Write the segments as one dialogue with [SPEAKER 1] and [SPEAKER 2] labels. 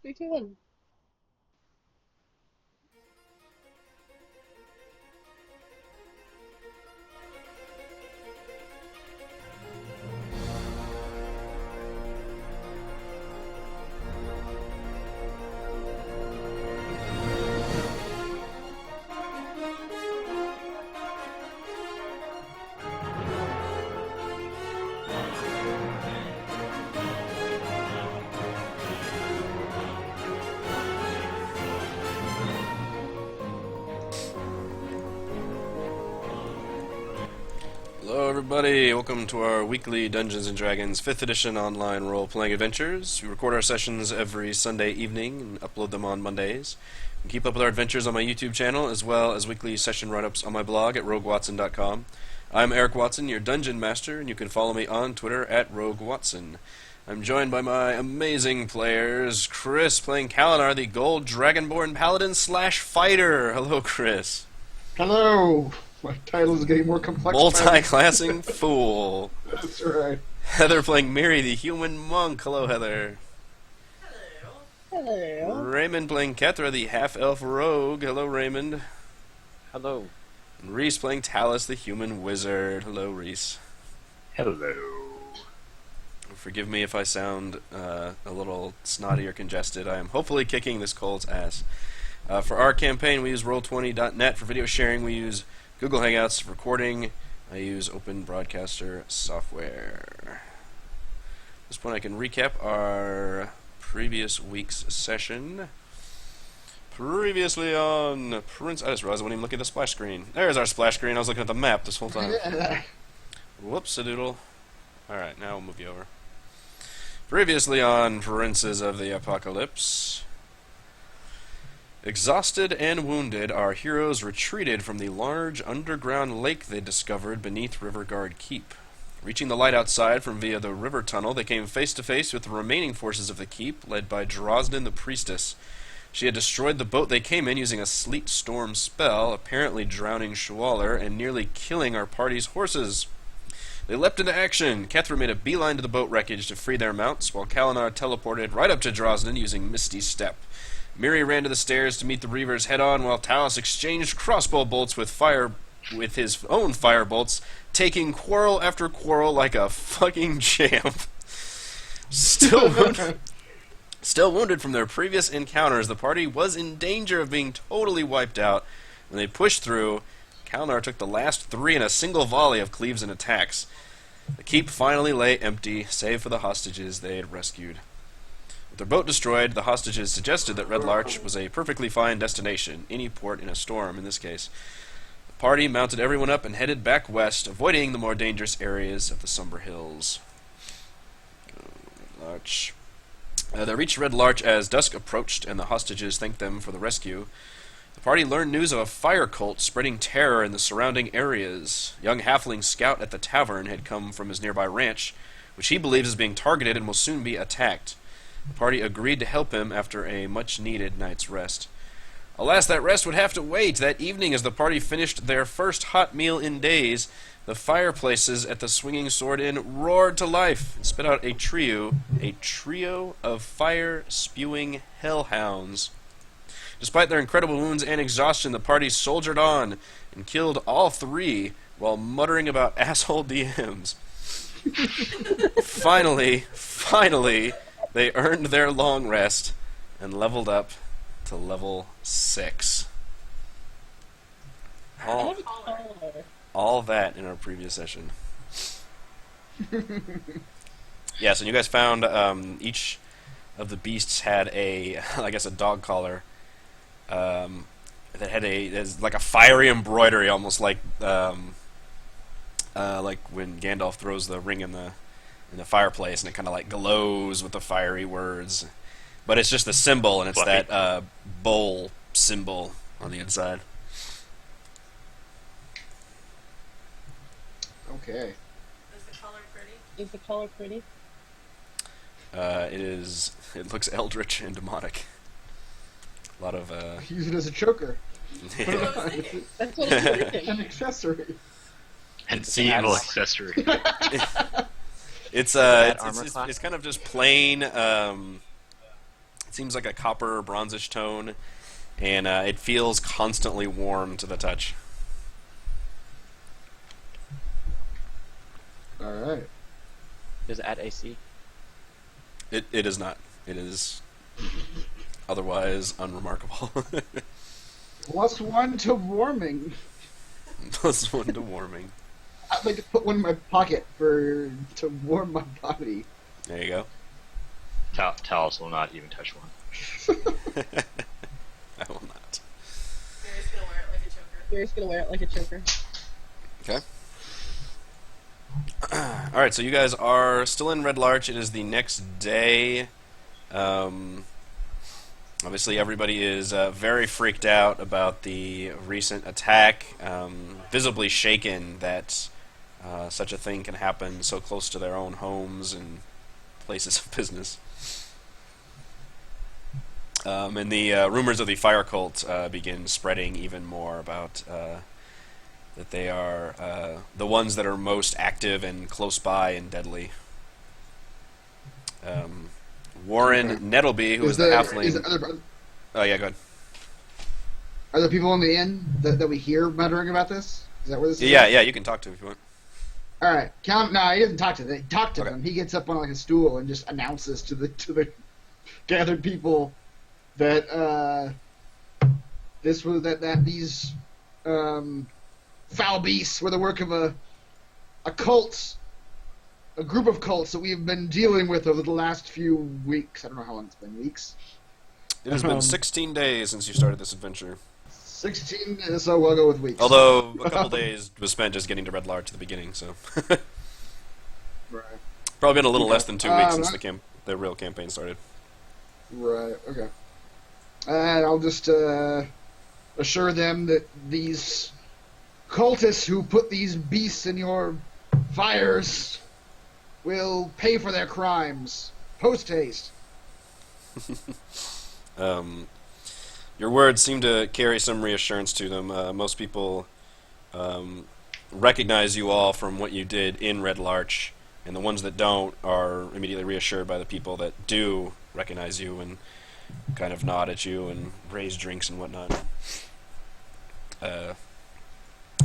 [SPEAKER 1] Begin.
[SPEAKER 2] Hello everybody, welcome to our weekly Dungeons & Dragons 5th edition online role-playing adventures. We record our sessions every Sunday evening and upload them on Mondays. You can keep up with our adventures on my YouTube channel, as well as weekly session write-ups on my blog at roguewatson.com. I'm Eric Watson, your Dungeon Master, and you can follow me on Twitter at roguewatson. I'm joined by my amazing players, Chris playing Kalinar, the Gold Dragonborn Paladin / Fighter. Hello, Chris.
[SPEAKER 3] Hello! My title is getting more complex.
[SPEAKER 2] Multi-classing Fool.
[SPEAKER 3] That's right.
[SPEAKER 2] Heather playing Miri, the Human Monk. Hello, Heather.
[SPEAKER 1] Hello.
[SPEAKER 2] Raymond playing Kethra, the Half-Elf Rogue. Hello, Raymond.
[SPEAKER 4] Hello.
[SPEAKER 2] And Reese playing Talus, the Human Wizard. Hello, Reese.
[SPEAKER 4] Hello.
[SPEAKER 2] Forgive me if I sound a little snotty or congested. I am hopefully kicking this cold's ass. For our campaign, we use Roll20.net. For video sharing, we use Google Hangouts. For recording, I use Open Broadcaster software. At this point, I can recap our previous week's session. Previously on Prince... I just realized I wasn't even looking at the splash screen. There's our splash screen. I was looking at the map this whole time. Whoops-a-doodle. Alright, now we'll move you over. Previously on Princes of the Apocalypse... Exhausted and wounded, our heroes retreated from the large underground lake they discovered beneath Riverguard Keep. Reaching the light outside from via the river tunnel, they came face to face with the remaining forces of the keep, led by Drosnin the Priestess. She had destroyed the boat they came in using a sleet storm spell, apparently drowning Schwaller and nearly killing our party's horses. They leapt into action. Kethra made a beeline to the boat wreckage to free their mounts, while Kalinar teleported right up to Drosnin using Misty Step. Miri ran to the stairs to meet the Reavers head-on, while Talus exchanged crossbow bolts with his own fire bolts, taking quarrel after quarrel like a fucking champ. Still wounded from their previous encounters, the party was in danger of being totally wiped out. When they pushed through, Kalinar took the last 3 in a single volley of cleaves and attacks. The keep finally lay empty, save for the hostages they had rescued. With their boat destroyed, the hostages suggested that Red Larch was a perfectly fine destination, any port in a storm in this case. The party mounted everyone up and headed back west, avoiding the more dangerous areas of the Somber Hills. Red Larch. They reached Red Larch as dusk approached, and the hostages thanked them for the rescue. The party learned news of a fire cult spreading terror in the surrounding areas. Young halfling scout at the tavern had come from his nearby ranch, which he believes is being targeted and will soon be attacked. The party agreed to help him after a much-needed night's rest. Alas, that rest would have to wait. That evening, as the party finished their first hot meal in days, the fireplaces at the Swinging Sword Inn roared to life and spit out a trio of fire-spewing hellhounds. Despite their incredible wounds and exhaustion, the party soldiered on and killed all 3 while muttering about asshole DMs. Finally, they earned their long rest and leveled up to level 6. All that in our previous session. Yes, and you guys found each of the beasts had a, I guess, a dog collar that had like a fiery embroidery, almost like when Gandalf throws the ring in the fireplace, and it kind of like glows with the fiery words. But it's just the symbol, and it's that bowl symbol on the inside.
[SPEAKER 3] Okay.
[SPEAKER 1] Is the color pretty? Is the color pretty?
[SPEAKER 2] It is. It looks eldritch and demonic. A lot of.
[SPEAKER 3] Use it as a choker.
[SPEAKER 1] That's what I'm thinking.
[SPEAKER 3] An accessory.
[SPEAKER 4] An evil accessory.
[SPEAKER 2] It's kind of just plain. seems like a copper bronzish tone, and it feels constantly warm to the touch.
[SPEAKER 3] All right.
[SPEAKER 5] Does it add AC?
[SPEAKER 2] It is not. It is otherwise unremarkable.
[SPEAKER 3] +1 to warming.
[SPEAKER 2] +1 to warming.
[SPEAKER 3] I'd like to put one in my pocket to warm my body.
[SPEAKER 2] There you go.
[SPEAKER 4] Talos will not even touch one.
[SPEAKER 2] I will not.
[SPEAKER 1] Gary's gonna wear it like a choker. Gary's gonna wear it like a choker.
[SPEAKER 2] Okay. Alright, so you guys are still in Red Larch. It is the next day. Obviously, everybody is very freaked out about the recent attack, visibly shaken that such a thing can happen so close to their own homes and places of business. And the rumors of the fire cult begin spreading even more about that they are the ones that are most active and close by and deadly. Warren Nettlebee, who is the halfling. Oh yeah, go ahead.
[SPEAKER 3] Are there people in the inn that we hear muttering about this? Is that where this is?
[SPEAKER 2] Yeah, you can talk to him if you want.
[SPEAKER 3] All right, No, he doesn't talk to them. They talk to
[SPEAKER 2] Okay.
[SPEAKER 3] them. He gets up on like a stool and just announces to the gathered people that these foul beasts were the work of a cult, a group of cults that we've been dealing with over the last few weeks. I don't know how long it's been. Weeks.
[SPEAKER 2] It has been 16 days since you started this adventure.
[SPEAKER 3] 16, so we'll go with weeks.
[SPEAKER 2] Although a couple days was spent just getting to Red Larch at the beginning, so
[SPEAKER 3] Right.
[SPEAKER 2] probably been a little less than 2 weeks since
[SPEAKER 3] right.
[SPEAKER 2] the real campaign started.
[SPEAKER 3] Right, okay. And I'll just assure them that these cultists who put these beasts in your fires will pay for their crimes. Post-haste.
[SPEAKER 2] Your words seem to carry some reassurance to them. Most people recognize you all from what you did in Red Larch, and the ones that don't are immediately reassured by the people that do recognize you and kind of nod at you and raise drinks and whatnot.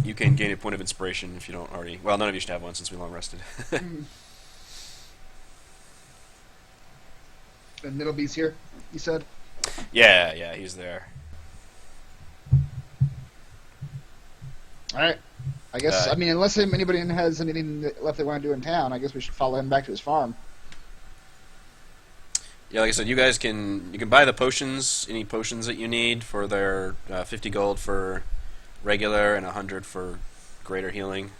[SPEAKER 2] You can gain a point of inspiration if you don't already. Well, none of you should have one since we long rested.
[SPEAKER 3] And Nettlebees here, you said?
[SPEAKER 2] Yeah, he's there.
[SPEAKER 3] Alright. I guess, unless anybody has anything left they want to do in town, I guess we should follow him back to his farm.
[SPEAKER 2] Yeah, like I said, you guys can buy the potions, any potions that you need for their 50 gold for regular and 100 for greater healing.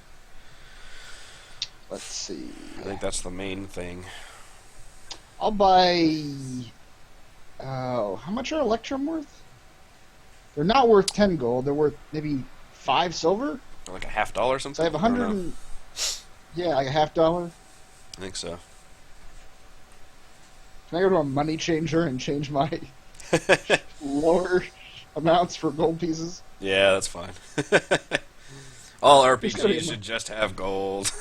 [SPEAKER 3] Let's see.
[SPEAKER 2] I think that's the main thing.
[SPEAKER 3] I'll buy... how much are Electrum worth? They're not worth 10 gold. They're worth maybe 5 silver?
[SPEAKER 2] Or like a $50 or something?
[SPEAKER 3] So I have 100 and... Yeah, like a $50.
[SPEAKER 2] I think so.
[SPEAKER 3] Can I go to a money changer and change my lower amounts for gold pieces?
[SPEAKER 2] Yeah, that's fine. All
[SPEAKER 3] gotta be
[SPEAKER 2] RPGs should just have gold.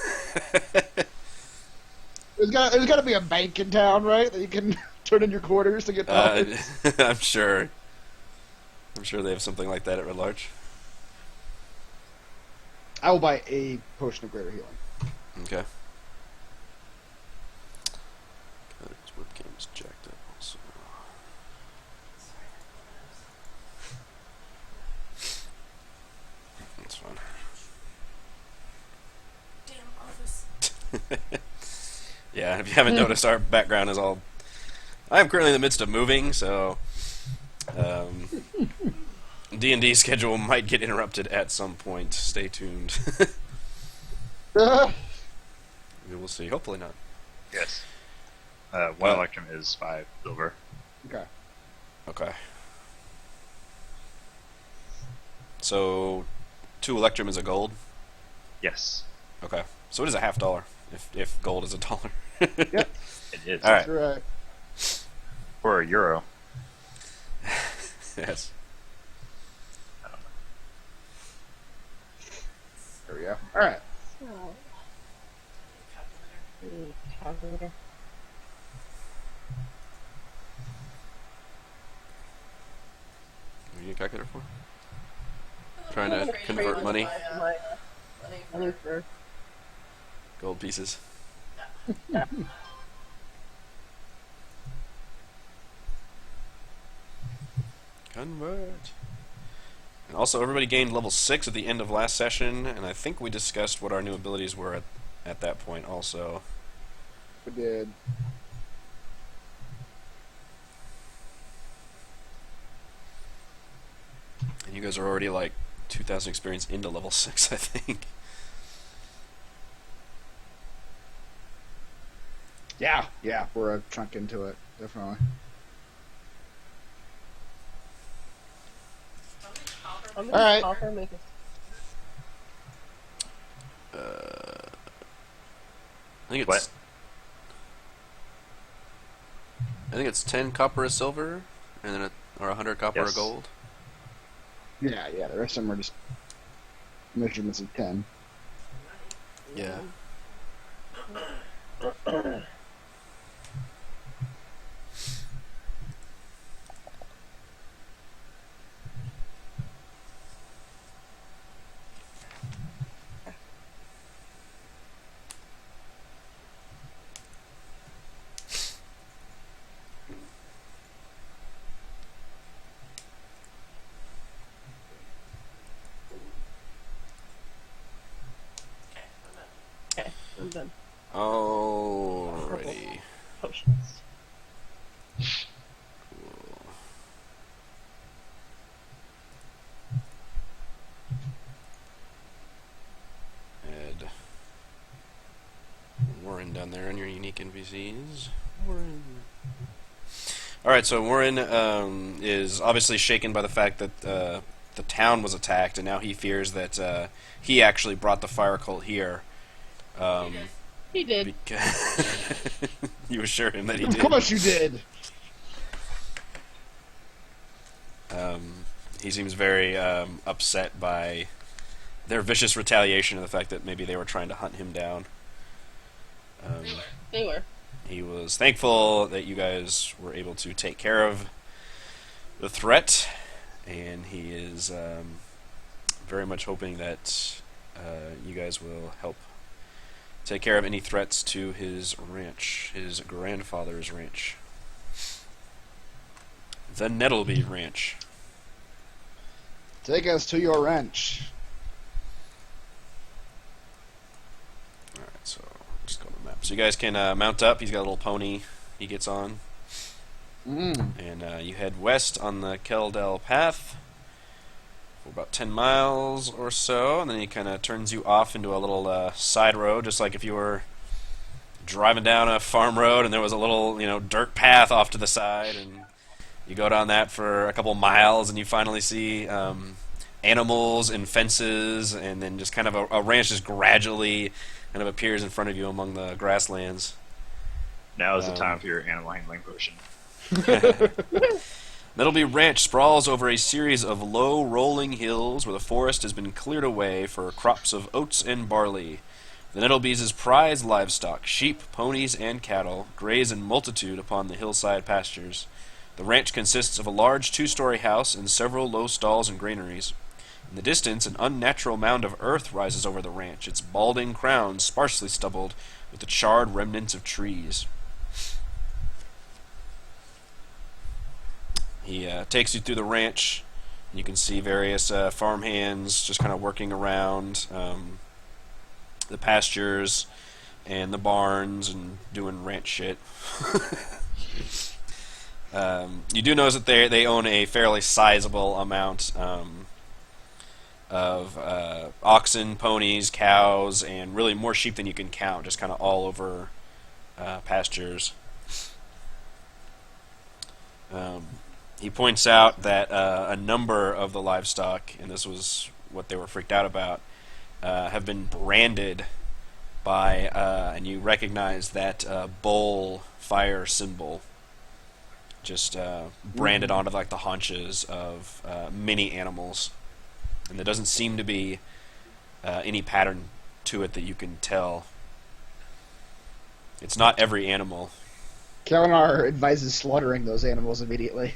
[SPEAKER 3] There's got to be a bank in town, right? That you can turn in your quarters to get dollars.
[SPEAKER 2] I'm sure. I'm sure they have something like that at Red Larch.
[SPEAKER 3] I will buy a potion of greater healing.
[SPEAKER 2] Okay. God, his webcam's jacked up also. That's fine.
[SPEAKER 1] Damn office.
[SPEAKER 2] Yeah, if you haven't noticed, our background is all... I am currently in the midst of moving, so... D&D schedule might get interrupted at some point. Stay tuned. We will see. Hopefully not.
[SPEAKER 4] Yes. One electrum is 5 silver.
[SPEAKER 3] Okay.
[SPEAKER 2] Okay. So, 2 electrum is a gold?
[SPEAKER 4] Yes.
[SPEAKER 2] Okay. So it is a $50, if gold is $1.
[SPEAKER 3] Yep.
[SPEAKER 4] It is.
[SPEAKER 2] All right.
[SPEAKER 3] That's right.
[SPEAKER 4] Or a euro.
[SPEAKER 2] Yes.
[SPEAKER 4] I don't know.
[SPEAKER 3] There we go. All right.
[SPEAKER 1] Calculator.
[SPEAKER 2] you need a calculator for? Trying to convert money.
[SPEAKER 1] My other for
[SPEAKER 2] Gold pieces. Convert. And also, everybody gained level 6 at the end of last session, and I think we discussed what our new abilities were at that point also.
[SPEAKER 3] We did.
[SPEAKER 2] And you guys are already like 2,000 experience into level 6, I think.
[SPEAKER 3] Yeah, we're a chunk into it, definitely.
[SPEAKER 1] I'm
[SPEAKER 3] All right.
[SPEAKER 1] copper make a
[SPEAKER 2] I think it's
[SPEAKER 4] What?
[SPEAKER 2] I think it's 10 copper a silver, and then or 100 copper
[SPEAKER 4] Yes.
[SPEAKER 2] a gold.
[SPEAKER 3] Yeah, the rest of them are just measurements of 10.
[SPEAKER 2] Yeah.
[SPEAKER 1] Okay, I'm done.
[SPEAKER 2] Alrighty.
[SPEAKER 1] Potions.
[SPEAKER 2] Cool. Add Warren down there on your unique NPCs. Warren. Alright, so Warren is obviously shaken by the fact that the town was attacked, and now he fears that he actually brought the fire cult here.
[SPEAKER 1] He did.
[SPEAKER 2] Because you assure him that he
[SPEAKER 3] Of
[SPEAKER 2] did.
[SPEAKER 3] course you did!
[SPEAKER 2] He seems very upset by their vicious retaliation and the fact that maybe they were trying to hunt him down.
[SPEAKER 1] They were.
[SPEAKER 2] He was thankful that you guys were able to take care of the threat, and he is very much hoping that you guys will help take care of any threats to his ranch, his grandfather's ranch. The Nettlebee Ranch.
[SPEAKER 3] Take us to your ranch.
[SPEAKER 2] Alright, so just go to the map. So you guys can mount up. He's got a little pony he gets on. And you head west on the Keldell Path for about 10 miles or so, and then he kind of turns you off into a little side road, just like if you were driving down a farm road and there was a little, dirt path off to the side, and you go down that for a couple miles, and you finally see animals and fences, and then just kind of a ranch just gradually kind of appears in front of you among the grasslands.
[SPEAKER 4] Now is the time for your animal handling potion.
[SPEAKER 2] Nettlebee Ranch sprawls over a series of low, rolling hills where the forest has been cleared away for crops of oats and barley. The Nettlebees' prized livestock, sheep, ponies, and cattle, graze in multitude upon the hillside pastures. The ranch consists of a large two-story house and several low stalls and granaries. In the distance, an unnatural mound of earth rises over the ranch, its balding crown sparsely stubbled with the charred remnants of trees. He takes you through the ranch. You can see various farmhands just kind of working around the pastures and the barns and doing ranch shit. You do notice that they own a fairly sizable amount of oxen, ponies, cows, and really more sheep than you can count, just kind of all over pastures. He points out that a number of the livestock, and this was what they were freaked out about, have been branded by, and you recognize that bull fire symbol, just branded onto like the haunches of many animals, and there doesn't seem to be any pattern to it that you can tell. It's not every animal.
[SPEAKER 3] Kalinar advises slaughtering those animals immediately.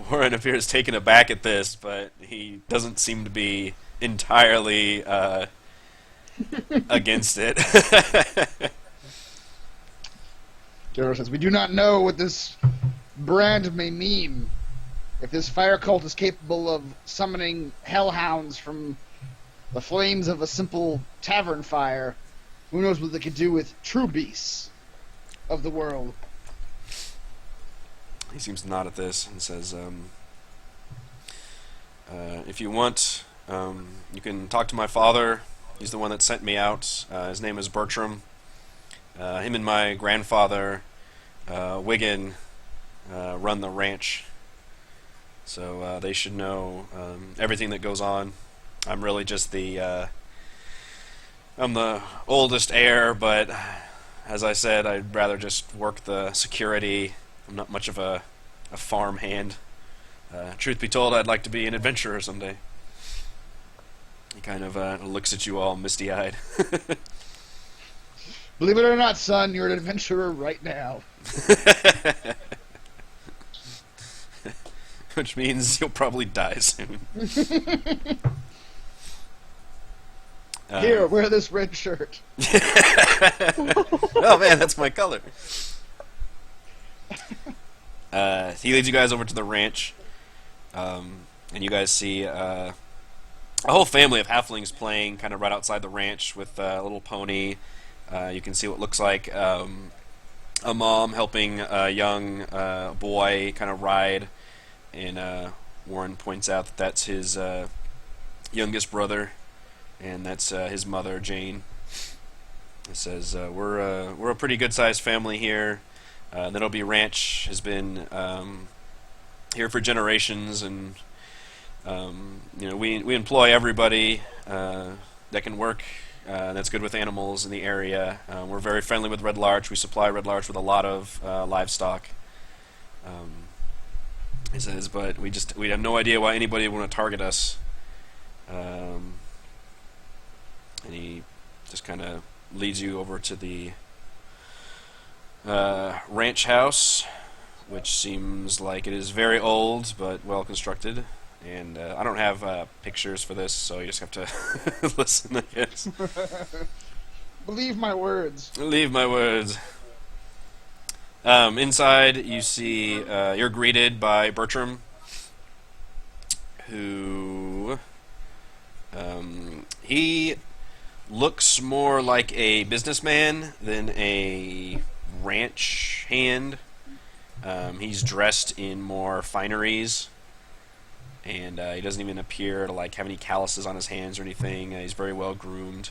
[SPEAKER 2] Warren appears taken aback at this, but he doesn't seem to be entirely against it.
[SPEAKER 3] General says, "We do not know what this brand may mean. If this fire cult is capable of summoning hellhounds from the flames of a simple tavern fire, who knows what they could do with true beasts of the world."
[SPEAKER 2] He seems to nod at this and says, if you want, you can talk to my father. He's the one that sent me out. His name is Bertram. Him and my grandfather, Wiggin, run the ranch. So they should know everything that goes on. I'm really just I'm the oldest heir, but as I said, I'd rather just work the security. I'm not much of a farm hand. Truth be told, I'd like to be an adventurer someday. He kind of looks at you all misty-eyed.
[SPEAKER 3] Believe it or not, son, you're an adventurer right now.
[SPEAKER 2] Which means you'll probably die soon.
[SPEAKER 3] Here, wear this red shirt.
[SPEAKER 2] Oh man, that's my color. He leads you guys over to the ranch, and you guys see a whole family of halflings playing kind of right outside the ranch with a little pony. You can see what looks like a mom helping a young boy kind of ride, and Warren points out that that's his youngest brother, and that's his mother, Jane. It says, we're a pretty good-sized family here. Nettlebee Ranch has been here for generations, and we employ everybody that can work. That's good with animals in the area. We're very friendly with Red Larch. We supply Red Larch with a lot of livestock. He says, but we have no idea why anybody would want to target us. And he just kind of leads you over to the ranch house, which seems like it is very old but well constructed. And I don't have pictures for this, so you just have to listen, I guess.
[SPEAKER 3] Believe my words.
[SPEAKER 2] Believe my words. Inside, you see you're greeted by Bertram, who he looks more like a businessman than a ranch hand. He's dressed in more fineries, and he doesn't even appear to have any calluses on his hands or anything. He's very well groomed,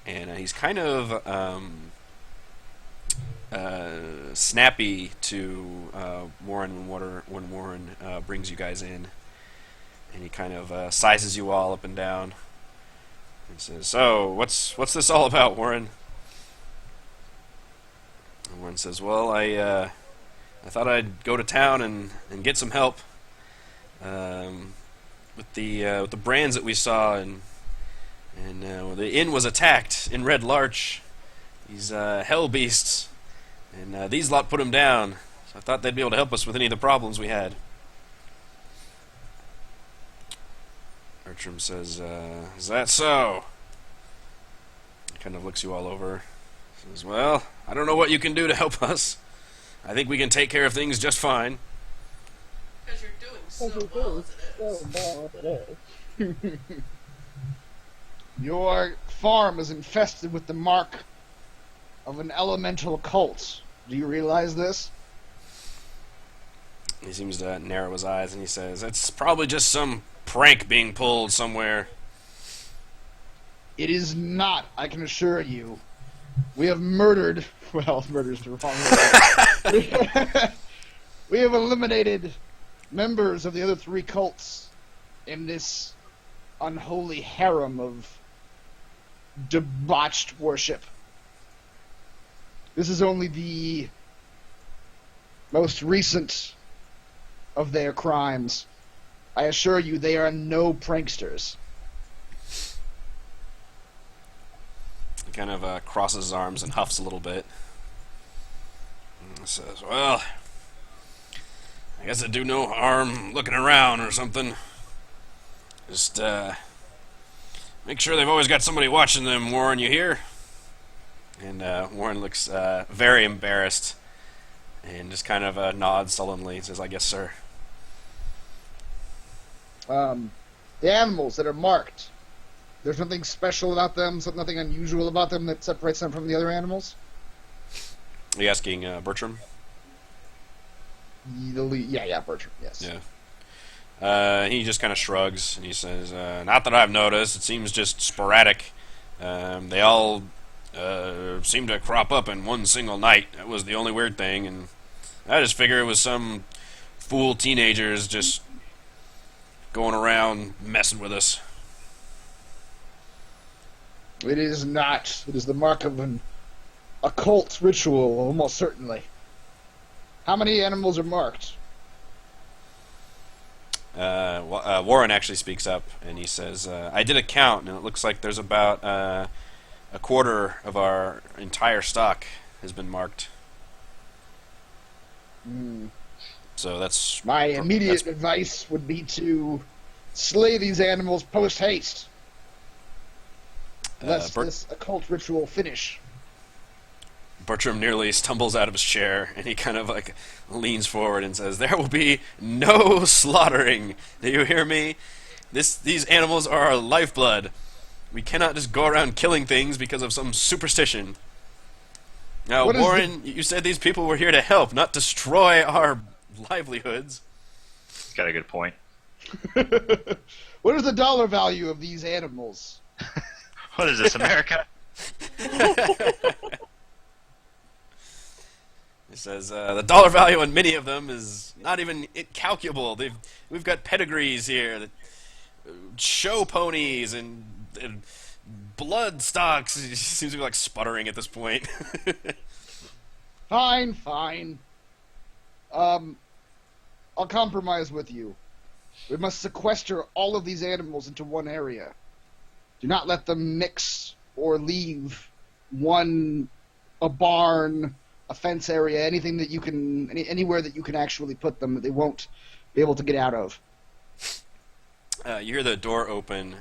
[SPEAKER 2] and he's kind of snappy to Warren when Warren brings you guys in, and he kind of sizes you all up and down. He says, "So, what's this all about, Warren?" And Warren says, "Well, I thought I'd go to town and get some help with the brands that we saw, and the inn was attacked in Red Larch. These hell beasts, and these lot put them down. So I thought they'd be able to help us with any of the problems we had." Bertram says, "Is that so?" He kind of looks you all over. Says, "Well, I don't know what you can do to help us. I think we can take care of things just fine."
[SPEAKER 1] Because you're doing so well as it is.
[SPEAKER 3] Your farm is infested with the mark of an elemental cult. Do you realize this?
[SPEAKER 2] He seems to narrow his eyes, and he says, "It's probably just some prank being pulled somewhere."
[SPEAKER 3] It is not, I can assure you. We have murdered... Well, murder's the wrong word. We have eliminated members of the other three cults in this unholy harem of debauched worship. This is only the most recent of their crimes. I assure you, they are no pranksters.
[SPEAKER 2] He kind of crosses his arms and huffs a little bit. And says, "Well, I guess it'd do no harm looking around or something. Just, make sure they've always got somebody watching them, Warren, you hear? And, Warren looks, very embarrassed and just kind of, nods sullenly and says, I guess, sir.
[SPEAKER 3] The animals that are marked, there's nothing special about them, nothing unusual about them that separates them from the other animals?
[SPEAKER 2] Are you asking, Bertram?
[SPEAKER 3] Yeah, Bertram, yes.
[SPEAKER 2] Yeah. He just kind of shrugs, and he says, not that I've noticed, it seems just sporadic. They all seem to crop up in one single night. That was the only weird thing, and I just figure it was some fool teenagers just going around messing with us.
[SPEAKER 3] It is not. It is the mark of an occult ritual, almost certainly. How many animals are marked?
[SPEAKER 2] Warren actually speaks up, and he says, I did a count, and it looks like there's about a quarter of our entire stock has been marked. So that's...
[SPEAKER 3] My immediate advice would be to slay these animals post-haste, lest this occult ritual finish.
[SPEAKER 2] Bertram nearly stumbles out of his chair, and he kind of like leans forward and says, there will be no slaughtering. Do you hear me? These animals are our lifeblood. We cannot just go around killing things because of some superstition. Now, Warren, you said these people were here to help, not destroy our livelihoods.
[SPEAKER 4] He's got a good point.
[SPEAKER 3] What is the dollar value of these animals?
[SPEAKER 4] What is this, America?
[SPEAKER 2] He says, the dollar value on many of them is not even incalculable. We've got pedigrees here, show ponies, and blood stocks. He seems to be like sputtering at this point.
[SPEAKER 3] Fine. I'll compromise with you. We must sequester all of these animals into one area. Do not let them mix or leave a barn, a fence area, anything that you can, anywhere that you can actually put them that they won't be able to get out of.
[SPEAKER 2] You hear the door open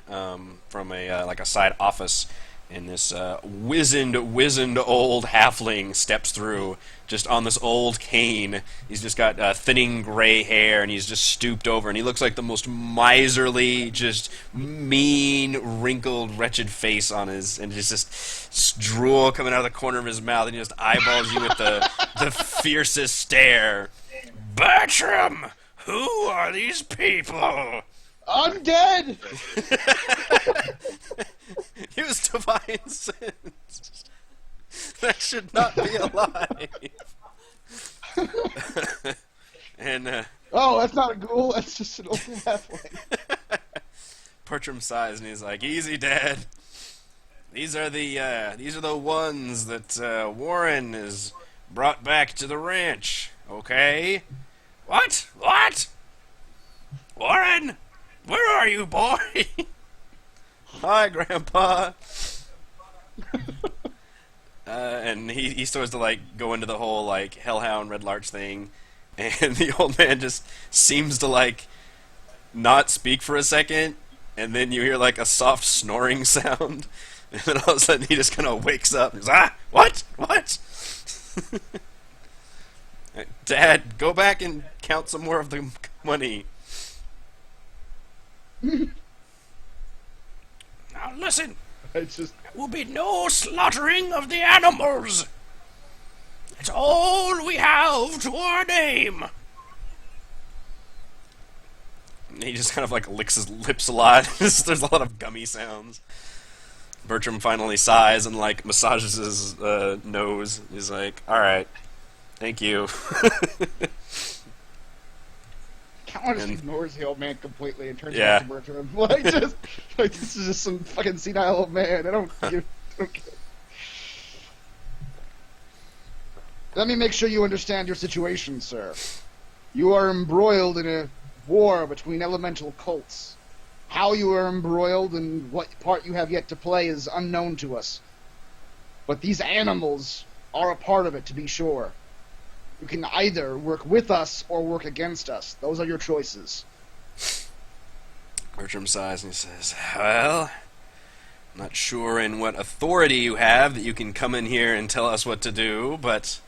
[SPEAKER 2] from a side office, and this wizened old halfling steps through, just on this old cane. He's just got thinning gray hair, and he's just stooped over, and he looks like the most miserly, just mean, wrinkled, wretched face on his, and just drool coming out of the corner of his mouth, and he just eyeballs you with the fiercest stare. Bertram, who are these people?
[SPEAKER 3] Undead!
[SPEAKER 2] Use divine sense. That should not be alive. And
[SPEAKER 3] oh, that's not a ghoul. That's just an old halfling.
[SPEAKER 2] Bertram sighs and he's like, "Easy, Dad. These are the ones that Warren has brought back to the ranch. Okay? What? Warren, where are you, boy?" Hi, Grandpa. And he starts to like go into the whole like hellhound Red Larch thing, and the old man just seems to like not speak for a second, and then you hear like a soft snoring sound, and then all of a sudden he just kind of wakes up and goes, what? Dad, go back and count some more of the money. Now listen, there will be no slaughtering of the animals. It's all we have to our name. And he just kind of like licks his lips a lot. There's a lot of gummy sounds. Bertram finally sighs and like massages his nose. He's like, "All right, thank you."
[SPEAKER 3] Count just ignores the old man completely and turns
[SPEAKER 2] Yeah.
[SPEAKER 3] back to Bertram. Like this is just some fucking senile old man. I don't care. Let me make sure you understand your situation, sir. You are embroiled in a war between elemental cults. How you are embroiled and what part you have yet to play is unknown to us. But these animals are a part of it, to be sure. You can either work with us or work against us. Those are your choices.
[SPEAKER 2] Bertram sighs and he says, "Well, I'm not sure in what authority you have that you can come in here and tell us what to do, but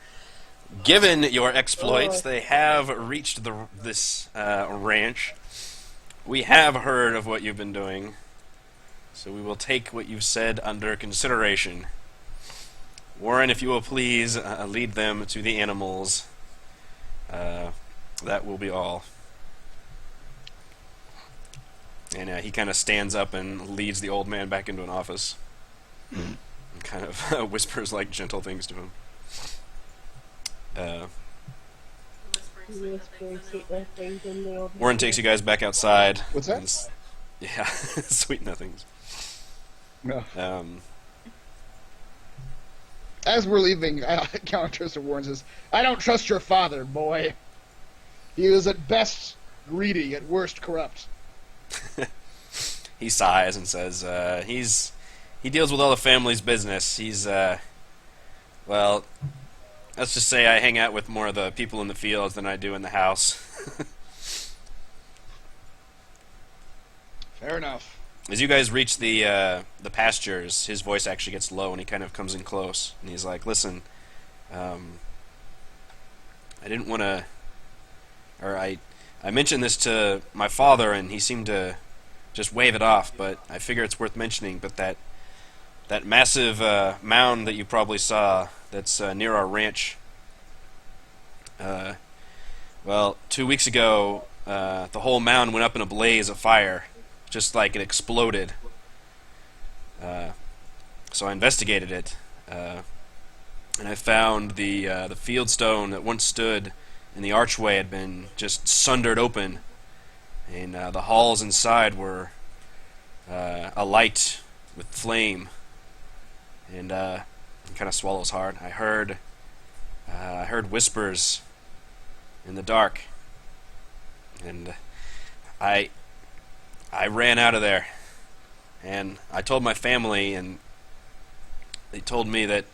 [SPEAKER 2] given your exploits, they have reached this ranch. We have heard of what you've been doing, so we will take what you've said under consideration. Warren, if you will please lead them to the animals. That will be all." And he kind of stands up and leads the old man back into an office. And kind of whispers like gentle things to him. Warren takes you guys back outside.
[SPEAKER 3] What's that?
[SPEAKER 2] Yeah, sweet nothings.
[SPEAKER 3] No.
[SPEAKER 2] Um,
[SPEAKER 3] As we're leaving, Countess Warren says, "I don't trust your father, boy. He is at best greedy, at worst corrupt."
[SPEAKER 2] he sighs and says, he deals with all the family's business. He's, well, let's just say I hang out with more of the people in the fields than I do in the house.
[SPEAKER 3] Fair enough.
[SPEAKER 2] As you guys reach the pastures, his voice actually gets low and he kind of comes in close. And he's like, "Listen, I didn't want to, or I mentioned this to my father and he seemed to just wave it off, but I figure it's worth mentioning. But that massive mound that you probably saw that's near our ranch, well, 2 weeks ago, the whole mound went up in a blaze of fire, just like it exploded. So I investigated it, and I found the field stone that once stood in the archway had been just sundered open, and the halls inside were alight with flame. And he kind of swallows hard. I heard whispers in the dark, and I ran out of there, and I told my family, and they told me that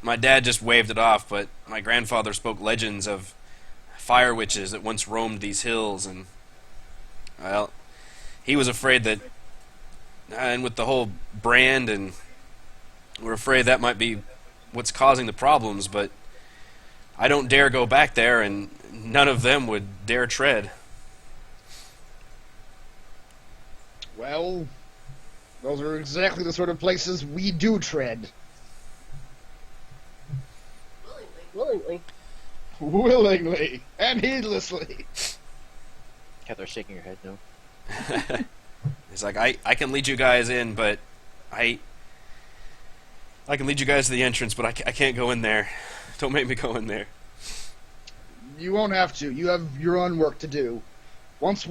[SPEAKER 2] my dad just waved it off, but my grandfather spoke legends of fire witches that once roamed these hills, and well, he was afraid that, and with the whole brand, and we're afraid that might be what's causing the problems, but I don't dare go back there, and none of them would dare tread."
[SPEAKER 3] Well, those are exactly the sort of places we do tread.
[SPEAKER 1] Willingly.
[SPEAKER 3] Willingly and heedlessly.
[SPEAKER 5] Cather's shaking her head, no.
[SPEAKER 2] He's like, I can lead you guys in, but I can lead you guys to the entrance, but I can't go in there. Don't make me go in there.
[SPEAKER 3] You won't have to. You have your own work to do. Once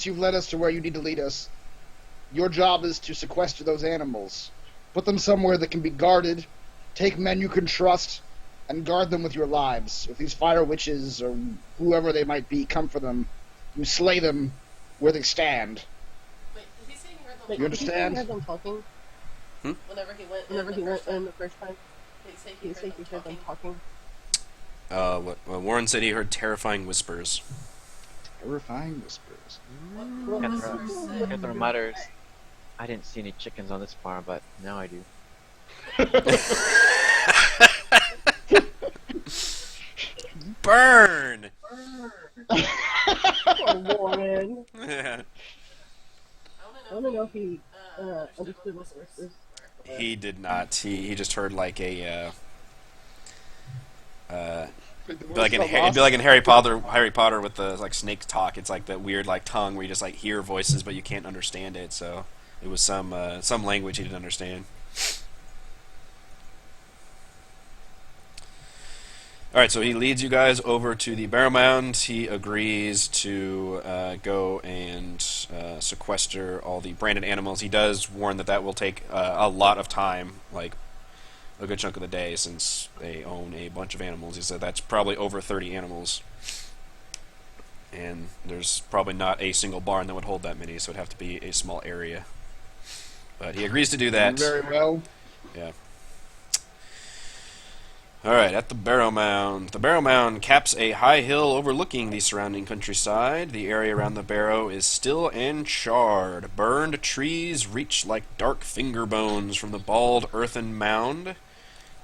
[SPEAKER 3] you've led us to where you need to lead us, your job is to sequester those animals. Put them somewhere that can be guarded, take men you can trust, and guard them with your lives. If these fire witches, or whoever they might be, come for them, you slay them where they stand.
[SPEAKER 1] Wait, did he say he heard them?
[SPEAKER 3] You understand?
[SPEAKER 1] Did he heard them talking? Whenever he went in the first time? Did he say he heard them talking?
[SPEAKER 2] Well, Warren said he heard terrifying whispers.
[SPEAKER 3] Terrifying whispers.
[SPEAKER 1] What whispers say?
[SPEAKER 5] Cather mutters, "I didn't see any chickens on this farm, but now I do."
[SPEAKER 2] Burn!
[SPEAKER 1] Poor Warren.
[SPEAKER 2] Yeah.
[SPEAKER 1] I want to know if he understood what the whispers were.
[SPEAKER 2] He did not. He just heard like a it'd be like in Harry Potter with the like snake talk. It's like that weird like tongue where you just like hear voices but you can't understand it. So it was some language he didn't understand. Alright, so he leads you guys over to the barrow mound. He agrees to go and sequester all the branded animals. He does warn that will take a lot of time, like a good chunk of the day, since they own a bunch of animals. He said that's probably over 30 animals. And there's probably not a single barn that would hold that many, so it'd have to be a small area. But he agrees to do that.
[SPEAKER 3] Very well.
[SPEAKER 2] Yeah. Alright, at the barrow mound. The barrow mound caps a high hill overlooking the surrounding countryside. The area around the barrow is still and charred. Burned trees reach like dark finger bones from the bald earthen mound.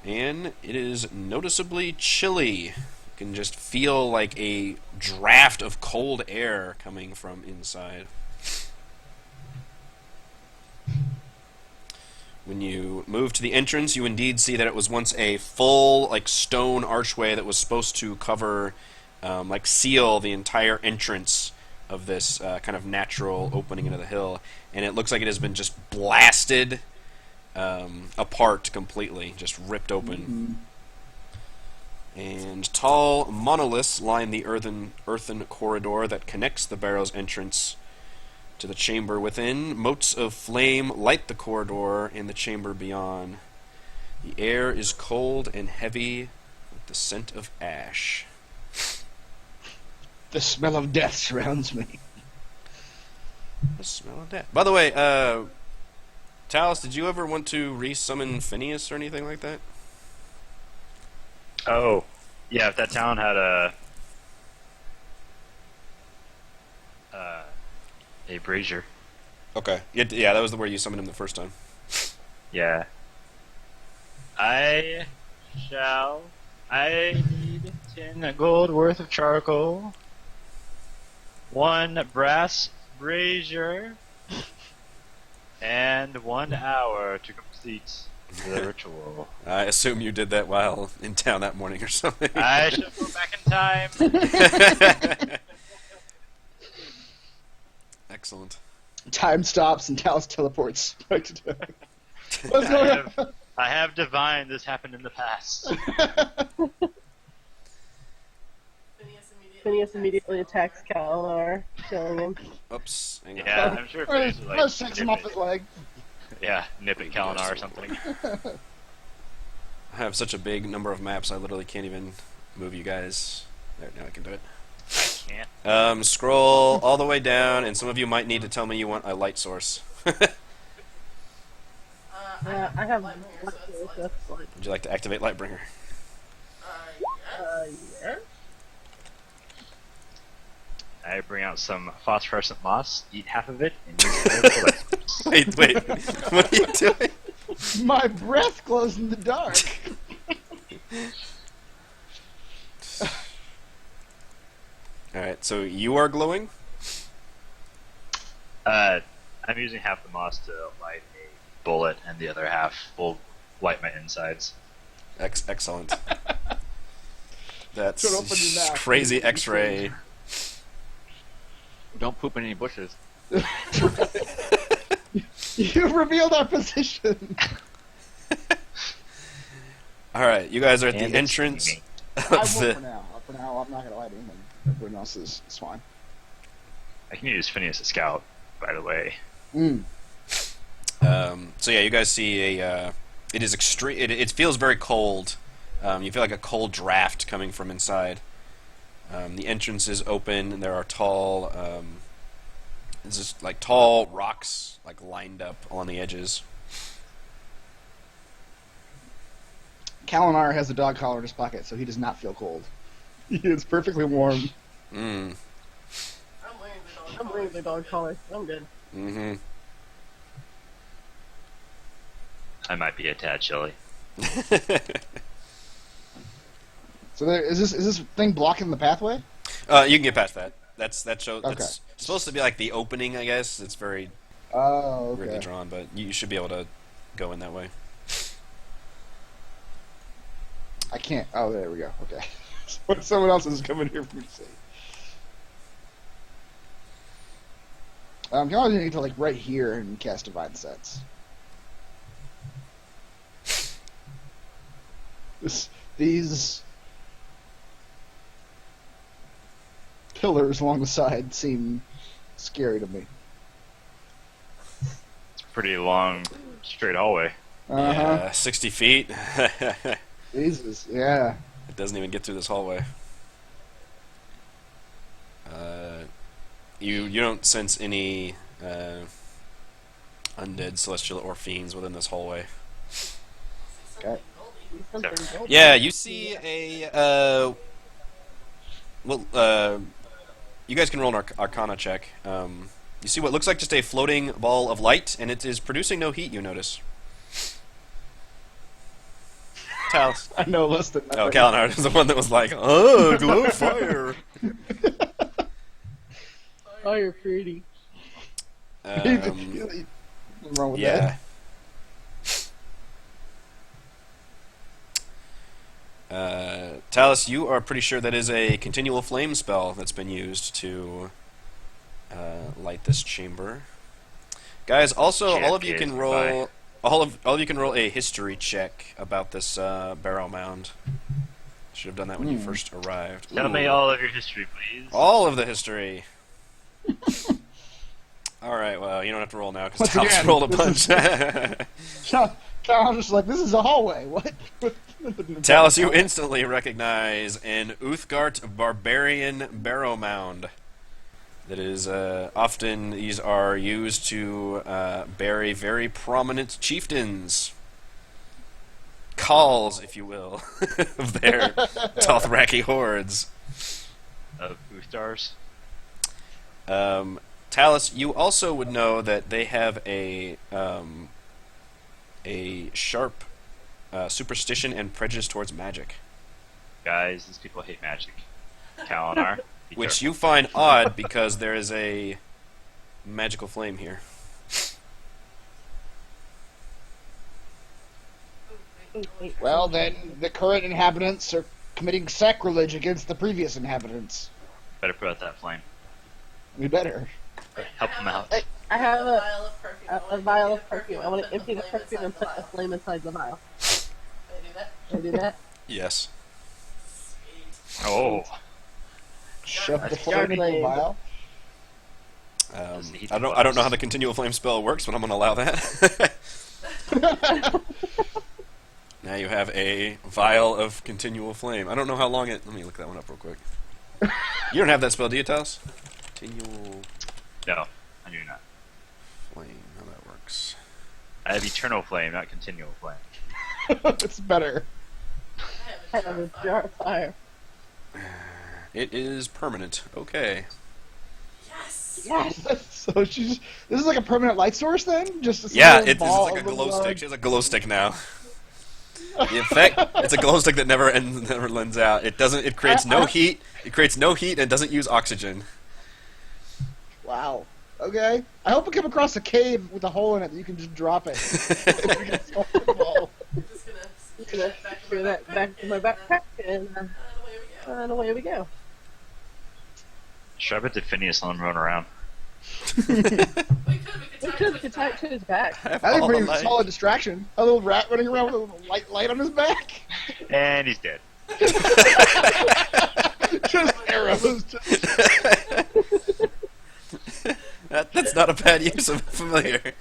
[SPEAKER 2] And it is noticeably chilly. You can just feel like a draft of cold air coming from inside. When you move to the entrance, you indeed see that it was once a full, like, stone archway that was supposed to cover, seal the entire entrance of this kind of natural opening into the hill. And it looks like it has been just blasted apart completely, just ripped open. And tall monoliths line the earthen corridor that connects the barrow's entrance to the chamber within. Motes of flame light the corridor and the chamber beyond. The air is cold and heavy with the scent of ash.
[SPEAKER 3] The smell of death surrounds me.
[SPEAKER 2] The smell of death. By the way, Talos, did you ever want to re-summon Phineas or anything like that?
[SPEAKER 4] Oh, yeah. If that town had a brazier.
[SPEAKER 2] Okay. Yeah, that was where you summoned him the first time.
[SPEAKER 4] Yeah. I need 10 gold worth of charcoal, 1 brass brazier, and 1 hour to complete the ritual.
[SPEAKER 2] I assume you did that while in town that morning or something.
[SPEAKER 4] I should go back in time.
[SPEAKER 2] Excellent.
[SPEAKER 3] Time stops and Talos teleports back to town. What's going on?
[SPEAKER 4] I have divined this happened in the past.
[SPEAKER 1] Phineas immediately attacks Kalinar, killing him.
[SPEAKER 2] Oops. Hang on.
[SPEAKER 4] Yeah, I'm sure
[SPEAKER 3] Or
[SPEAKER 4] Phineas would,
[SPEAKER 3] just takes him off his leg.
[SPEAKER 4] Yeah, nip at Kalinar or something.
[SPEAKER 2] I have such a big number of maps, I literally can't even move you guys. There, now I can do it.
[SPEAKER 4] Can't.
[SPEAKER 2] Scroll all the way down, and some of you might need to tell me you want a light source.
[SPEAKER 1] I have one.
[SPEAKER 2] Would you like to activate Lightbringer?
[SPEAKER 1] Yeah.
[SPEAKER 4] I bring out some phosphorescent moss, eat half of it, and use it as a bullet.
[SPEAKER 2] Wait. What are you doing?
[SPEAKER 3] My breath glows in the dark.
[SPEAKER 2] Alright, so you are glowing?
[SPEAKER 4] I'm using half the moss to light a bullet, and the other half will light my insides.
[SPEAKER 2] Excellent.
[SPEAKER 3] Don't open your
[SPEAKER 2] That's
[SPEAKER 3] mouth.
[SPEAKER 2] crazy X-ray.
[SPEAKER 5] Don't poop in any bushes.
[SPEAKER 3] You revealed our position.
[SPEAKER 2] Alright, you guys are at
[SPEAKER 4] And
[SPEAKER 2] the
[SPEAKER 4] it's
[SPEAKER 2] entrance
[SPEAKER 4] steamy.
[SPEAKER 3] I will
[SPEAKER 2] of
[SPEAKER 3] for
[SPEAKER 2] the...
[SPEAKER 3] now. For now, I'm not going to lie to him. Everyone else is fine.
[SPEAKER 4] I can use Phineas as scout, by the way.
[SPEAKER 2] So yeah, you guys see a... it is extreme... It feels very cold. You feel like a cold draft coming from inside. The entrance is open, and there are tall... it's just like tall rocks like lined up along the edges.
[SPEAKER 3] Kalinar has a dog collar in his pocket, so he does not feel cold. He is perfectly warm.
[SPEAKER 2] Mm.
[SPEAKER 1] I'm wearing the dog collar. I'm good.
[SPEAKER 2] Mm-hmm.
[SPEAKER 4] I might be a tad chilly.
[SPEAKER 3] So there, is this thing blocking the pathway?
[SPEAKER 2] You can get past that. That's
[SPEAKER 3] Okay.
[SPEAKER 2] That's supposed to be like the opening, I guess. It's very
[SPEAKER 3] Oh, okay.
[SPEAKER 2] weirdly drawn, but you should be able to go in that way.
[SPEAKER 3] I can't. Oh, there we go. Okay. Someone else is coming here for me to see. You only need to like right here and cast Divine Sense. These pillars along the side seem scary to me.
[SPEAKER 4] It's a pretty long, straight hallway.
[SPEAKER 2] Yeah, 60 feet.
[SPEAKER 3] Jesus, yeah.
[SPEAKER 2] It doesn't even get through this hallway. You don't sense any undead, celestial, or fiends within this hallway.
[SPEAKER 3] Okay.
[SPEAKER 6] Something golden.
[SPEAKER 2] Yeah, you see a you guys can roll an Arcana check. You see what looks like just a floating ball of light, and it is producing no heat. You notice. Talos.
[SPEAKER 3] I know less than that.
[SPEAKER 2] Oh, Kalinard is the one that was like, "Oh, glow fire."
[SPEAKER 6] Oh, you're pretty.
[SPEAKER 3] Nothing wrong with
[SPEAKER 2] Yeah. Talos, you are pretty sure that is a continual flame spell that's been used to light this chamber. Guys, also all of you can roll all of you can roll a history check about this barrow mound. Should have done that when you first arrived.
[SPEAKER 4] Tell me all of your history, please.
[SPEAKER 2] All of the history. All right, well, you don't have to roll now because
[SPEAKER 3] Once
[SPEAKER 2] Talos
[SPEAKER 3] again,
[SPEAKER 2] rolled a
[SPEAKER 3] this
[SPEAKER 2] bunch.
[SPEAKER 3] Cal's just like, this is a hallway. What?
[SPEAKER 2] Talos, you instantly recognize an Uthgard barbarian barrow mound. That is, often these are used to bury very prominent chieftains. Khals, if you will, of their Dothraki hordes.
[SPEAKER 4] Of Uthdars.
[SPEAKER 2] Talos, you also would know that they have a sharp superstition and prejudice towards magic,
[SPEAKER 4] Guys, these people hate magic. Kalinar.
[SPEAKER 2] which you find odd because there is a magical flame here.
[SPEAKER 3] Well, then the current inhabitants are committing sacrilege against the previous inhabitants.
[SPEAKER 4] Better put out that flame.
[SPEAKER 3] We better.
[SPEAKER 4] Help them out.
[SPEAKER 6] I have
[SPEAKER 1] Vial of perfume.
[SPEAKER 6] a vial of perfume. I want to empty the perfume and put a flame inside the vial.
[SPEAKER 1] Can I do that?
[SPEAKER 6] Can I do that?
[SPEAKER 2] Yes.
[SPEAKER 1] Sweet.
[SPEAKER 4] Oh.
[SPEAKER 3] Shove the
[SPEAKER 6] Dark
[SPEAKER 3] flame in the
[SPEAKER 6] flame.
[SPEAKER 3] vial.
[SPEAKER 4] Does it heat
[SPEAKER 2] I
[SPEAKER 4] the
[SPEAKER 2] don't know
[SPEAKER 4] bugs?
[SPEAKER 2] how the continual flame spell works, but I'm going to allow that. Now you have a vial of continual flame. I don't know how long it... Let me look that one up real quick. You don't have that spell, do you, Talos? Continual
[SPEAKER 4] No, I do not.
[SPEAKER 2] flame. How that works.
[SPEAKER 4] I have eternal flame, not continual flame.
[SPEAKER 3] It's better.
[SPEAKER 6] I have a jar of fire.
[SPEAKER 2] It is permanent. Okay.
[SPEAKER 1] Yes!
[SPEAKER 6] Yes!
[SPEAKER 3] So she's. This is like a permanent light source then? Just a
[SPEAKER 2] Yeah,
[SPEAKER 3] single
[SPEAKER 2] it's
[SPEAKER 3] ball
[SPEAKER 2] like a
[SPEAKER 3] of
[SPEAKER 2] glow
[SPEAKER 3] illusion?
[SPEAKER 2] stick. She has a glow stick now. The effect, it's a glow stick that never lends out. It doesn't. It creates no heat. It creates no heat and doesn't use oxygen.
[SPEAKER 3] Wow. Okay. I hope we come across a cave with a hole in it that you can just drop it. If we get so involved.
[SPEAKER 1] I'm just gonna
[SPEAKER 6] I'm
[SPEAKER 1] stick
[SPEAKER 6] gonna
[SPEAKER 1] that back
[SPEAKER 6] throw
[SPEAKER 1] in
[SPEAKER 6] that back to my backpack and
[SPEAKER 1] and away we go.
[SPEAKER 6] away we go.
[SPEAKER 4] Shove it to Phineas and let him run around.
[SPEAKER 1] We
[SPEAKER 6] We
[SPEAKER 1] could
[SPEAKER 6] could tie it to his back.
[SPEAKER 3] That's
[SPEAKER 2] All
[SPEAKER 3] a pretty
[SPEAKER 2] the light.
[SPEAKER 3] solid distraction. A little rat running around with a little light on his back.
[SPEAKER 4] And he's dead.
[SPEAKER 3] Just arrows.
[SPEAKER 2] That's not a bad use of familiar.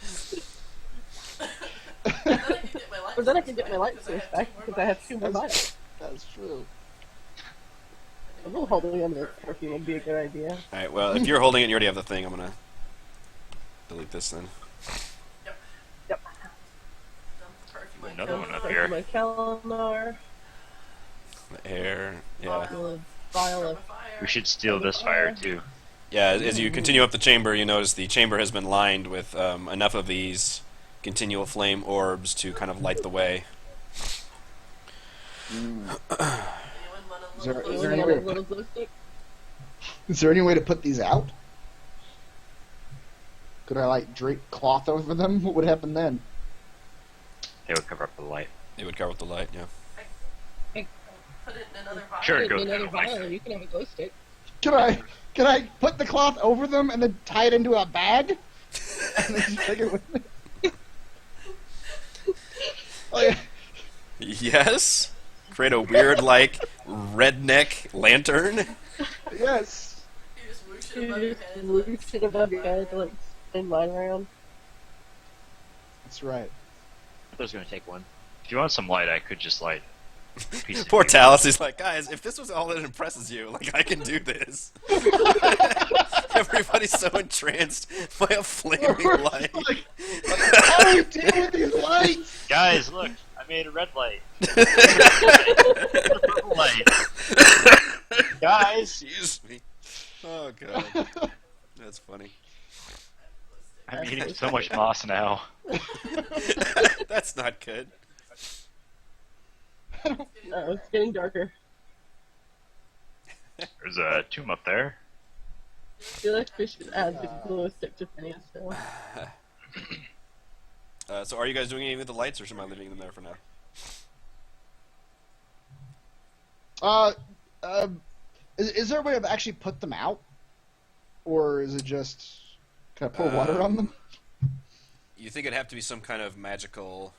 [SPEAKER 6] But then I can get my light source back because I have 2 more vials.
[SPEAKER 3] That's true.
[SPEAKER 6] A little holding on to the perfume would be a good idea.
[SPEAKER 2] All right. Well, if you're holding it, and you already have the thing. I'm gonna delete this then.
[SPEAKER 6] Yep.
[SPEAKER 4] Another one up
[SPEAKER 6] Put
[SPEAKER 4] here.
[SPEAKER 6] my calendar.
[SPEAKER 2] The air. Yeah.
[SPEAKER 6] A vial of
[SPEAKER 4] We should steal this fire too.
[SPEAKER 2] Yeah. As you continue up the chamber, you notice the chamber has been lined with enough of these continual flame orbs to kind of light the way.
[SPEAKER 3] Is there
[SPEAKER 6] anyone
[SPEAKER 3] any
[SPEAKER 6] got
[SPEAKER 3] way
[SPEAKER 6] a
[SPEAKER 3] to
[SPEAKER 6] little glue stick.
[SPEAKER 3] Is there any way to put these out? Could I like drape cloth over them? What would happen then?
[SPEAKER 4] They would cover up the light.
[SPEAKER 2] It would cover with the light. Yeah.
[SPEAKER 1] Put it in another vial.
[SPEAKER 4] Sure,
[SPEAKER 6] Put
[SPEAKER 4] it
[SPEAKER 6] it
[SPEAKER 4] goes
[SPEAKER 6] in another
[SPEAKER 4] down like
[SPEAKER 6] vial
[SPEAKER 4] that.
[SPEAKER 6] and you can have a glow stick.
[SPEAKER 3] Can I put the cloth over them and then tie it into a bag? And then just take it with me? Oh yeah.
[SPEAKER 2] Yes. Create a weird like redneck lantern.
[SPEAKER 3] Yes.
[SPEAKER 1] You just whoosh it
[SPEAKER 6] You
[SPEAKER 1] above your
[SPEAKER 6] just
[SPEAKER 1] head.
[SPEAKER 6] loop it above your head to like spin mine around.
[SPEAKER 3] That's right.
[SPEAKER 5] I was gonna take one.
[SPEAKER 4] If you want some light, I could just light a piece of
[SPEAKER 2] Poor
[SPEAKER 4] paper.
[SPEAKER 2] Talos. He's like, guys, if this was all that impresses you, like I can do this. Everybody's so entranced by a flaming light.
[SPEAKER 3] How do we deal with these lights?
[SPEAKER 4] Guys, look, I'm I made a red light. A purple light. Guys!
[SPEAKER 2] Excuse me. Oh god, that's funny.
[SPEAKER 4] I'm eating so much moss now.
[SPEAKER 2] That's not good.
[SPEAKER 6] No, it's getting darker.
[SPEAKER 4] There's a tomb up there.
[SPEAKER 6] I feel like we should add the glow stick to Phineas still.
[SPEAKER 2] So are you guys doing anything with the lights, or am I leaving them there for now?
[SPEAKER 3] Is there a way to actually put them out? Or is it just kind of pour water on them?
[SPEAKER 2] You think it'd have to be some kind of magical,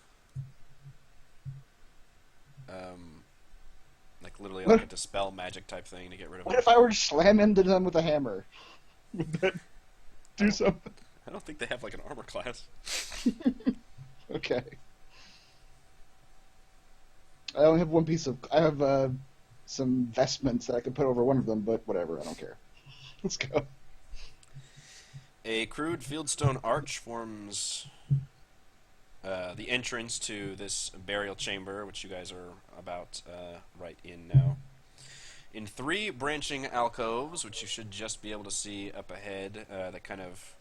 [SPEAKER 2] like literally like a dispel magic type thing to get rid of
[SPEAKER 3] What
[SPEAKER 2] them.
[SPEAKER 3] if I were to slam into them with a hammer? Would that do something?
[SPEAKER 2] I don't think they have like an armor class.
[SPEAKER 3] Okay. I only have one piece of... I have some vestments that I can put over one of them, but whatever, I don't care. Let's go.
[SPEAKER 2] A crude fieldstone arch forms the entrance to this burial chamber, which you guys are about right in now. In 3 branching alcoves, which you should just be able to see up ahead, that kind of,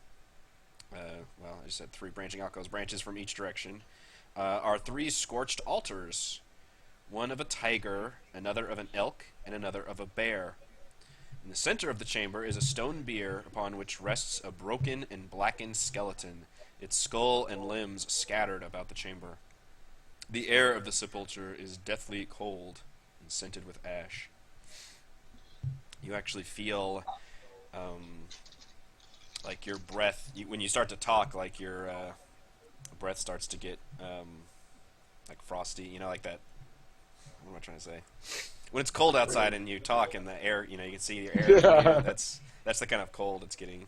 [SPEAKER 2] well, I just said 3 branching alcoves, branches from each direction, are 3 scorched altars. One of a tiger, another of an elk, and another of a bear. In the center of the chamber is a stone bier upon which rests a broken and blackened skeleton, its skull and limbs scattered about the chamber. The air of the sepulchre is deathly cold and scented with ash. You actually feel like your breath, when you start to talk, like your breath starts to get like frosty, you know, like that. What am I trying to say? When it's cold outside and you talk and the air, you know, you can see the air.
[SPEAKER 3] Yeah.
[SPEAKER 2] That's the kind of cold it's getting.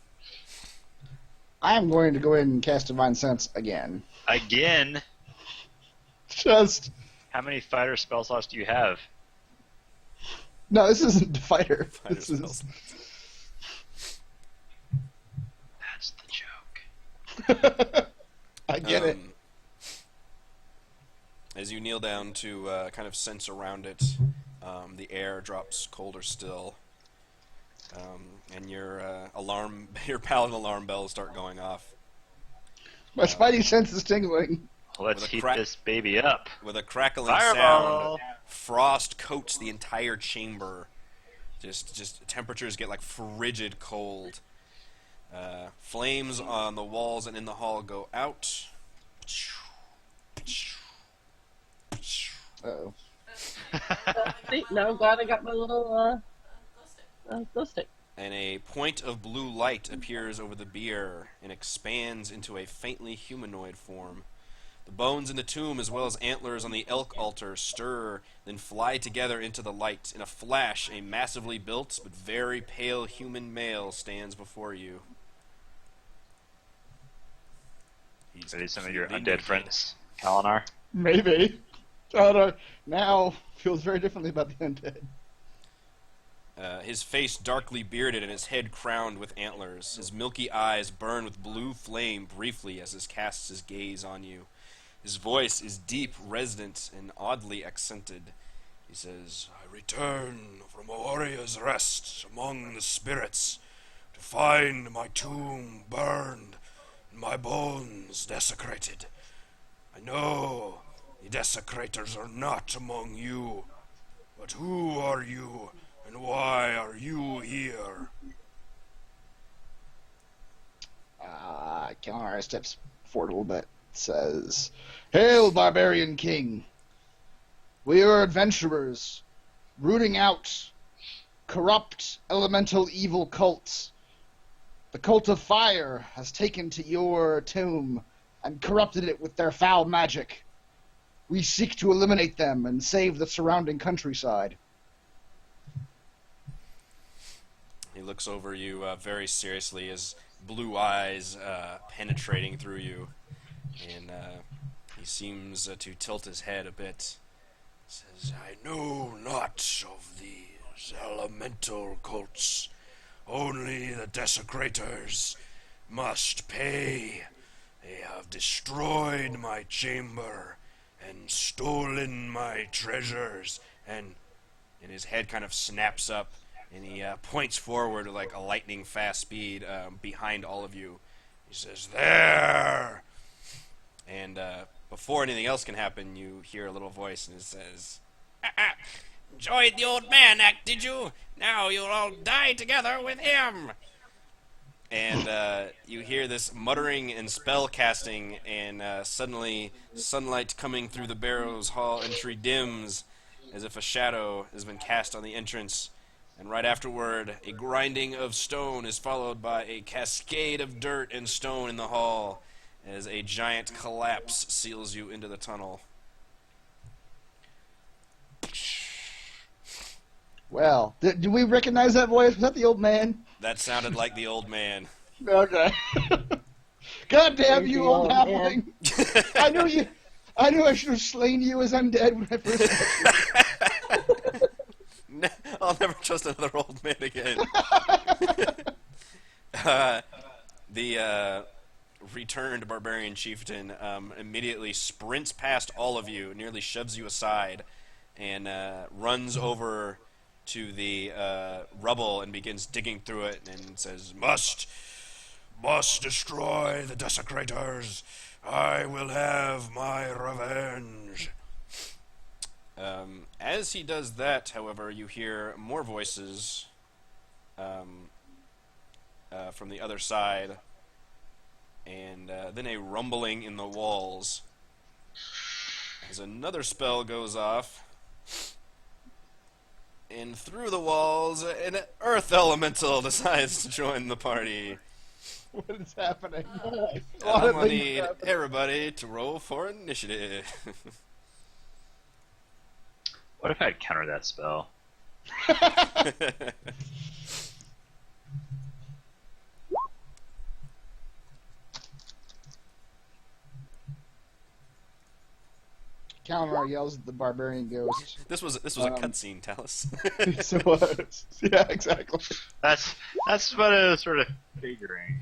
[SPEAKER 3] I am going to go ahead and cast Divine Sense again.
[SPEAKER 4] Again?
[SPEAKER 3] Just...
[SPEAKER 4] How many fighter spell slots do you have?
[SPEAKER 3] No, this isn't Fighter.
[SPEAKER 2] Fighter
[SPEAKER 3] This is...
[SPEAKER 2] spells.
[SPEAKER 4] That's the joke.
[SPEAKER 3] I get it.
[SPEAKER 2] As you kneel down to kind of sense around it, the air drops colder still, and your your paladin alarm bells start going off.
[SPEAKER 3] My spidey sense is tingling.
[SPEAKER 4] Let's
[SPEAKER 2] With a
[SPEAKER 4] heat
[SPEAKER 2] crack-
[SPEAKER 4] this baby up.
[SPEAKER 2] With a crackling
[SPEAKER 4] Fireball!
[SPEAKER 2] sound, frost coats the entire chamber. Just temperatures get like frigid cold. Flames on the walls and in the hall go out.
[SPEAKER 3] Uh-oh.
[SPEAKER 6] See, now I'm glad I got my little glow stick.
[SPEAKER 2] And a point of blue light appears over the bier and expands into a faintly humanoid form. The bones in the tomb, as well as antlers on the elk altar, stir, then fly together into the light. In a flash, a massively built but very pale human male stands before you. He's
[SPEAKER 4] Are these some of your
[SPEAKER 2] completely
[SPEAKER 4] undead
[SPEAKER 2] naked.
[SPEAKER 4] friends, Kalinar?
[SPEAKER 3] Maybe. Now feels very differently about the undead.
[SPEAKER 2] His face darkly bearded and his head crowned with antlers. His milky eyes burn with blue flame briefly as he casts his gaze on you. His voice is deep, resonant, and oddly accented. He says, "I return from a warrior's rest among the spirits to find my tomb burned and my bones desecrated. I know the desecrators are not among you, but who are you and why are you here?"
[SPEAKER 3] Kalinar steps forward a little bit. Says, "Hail, barbarian king! We are adventurers, rooting out corrupt, elemental evil cults. The cult of fire has taken to your tomb and corrupted it with their foul magic. We seek to eliminate them and save the surrounding countryside."
[SPEAKER 2] He looks over you very seriously, his blue eyes penetrating through you, and he seems to tilt his head a bit. Says, "I know not of these elemental cults. Only the desecrators must pay. They have destroyed my chamber and stolen my treasures. And his head kind of snaps up, and he points forward with like a lightning fast speed behind all of you. He says, "There!" And before anything else can happen, you hear a little voice, and it says, "Enjoyed the old man act, did you? Now you'll all die together with him." And you hear this muttering and spell casting, and suddenly sunlight coming through the barrow's hall entry dims, as if a shadow has been cast on the entrance. And right afterward, a grinding of stone is followed by a cascade of dirt and stone in the hall, as a giant collapse seals you into the tunnel.
[SPEAKER 3] Well, do we recognize that voice? Was that the old man?
[SPEAKER 2] That sounded like the old man.
[SPEAKER 3] Okay. God damn you,
[SPEAKER 6] Creepy
[SPEAKER 3] old
[SPEAKER 6] old man.
[SPEAKER 3] halfling! I knew you. I knew I should have slain you as undead when I first met you.
[SPEAKER 2] I'll never trust another old man again. The returned barbarian chieftain immediately sprints past all of you, nearly shoves you aside, and runs over to the rubble and begins digging through it and says, Must destroy the desecrators. I will have my revenge." As he does that, however, you hear more voices from the other side, and then a rumbling in the walls as another spell goes off, and through the walls, an earth elemental decides to join the party.
[SPEAKER 3] What is happening?
[SPEAKER 2] And I'm gonna need everybody to roll for initiative.
[SPEAKER 4] What if I'd counter that spell?
[SPEAKER 3] Counter yells at the barbarian ghost.
[SPEAKER 2] This was a cutscene, Talus.
[SPEAKER 3] Yes, it was. Yeah, exactly.
[SPEAKER 4] That's what I was sort of figuring.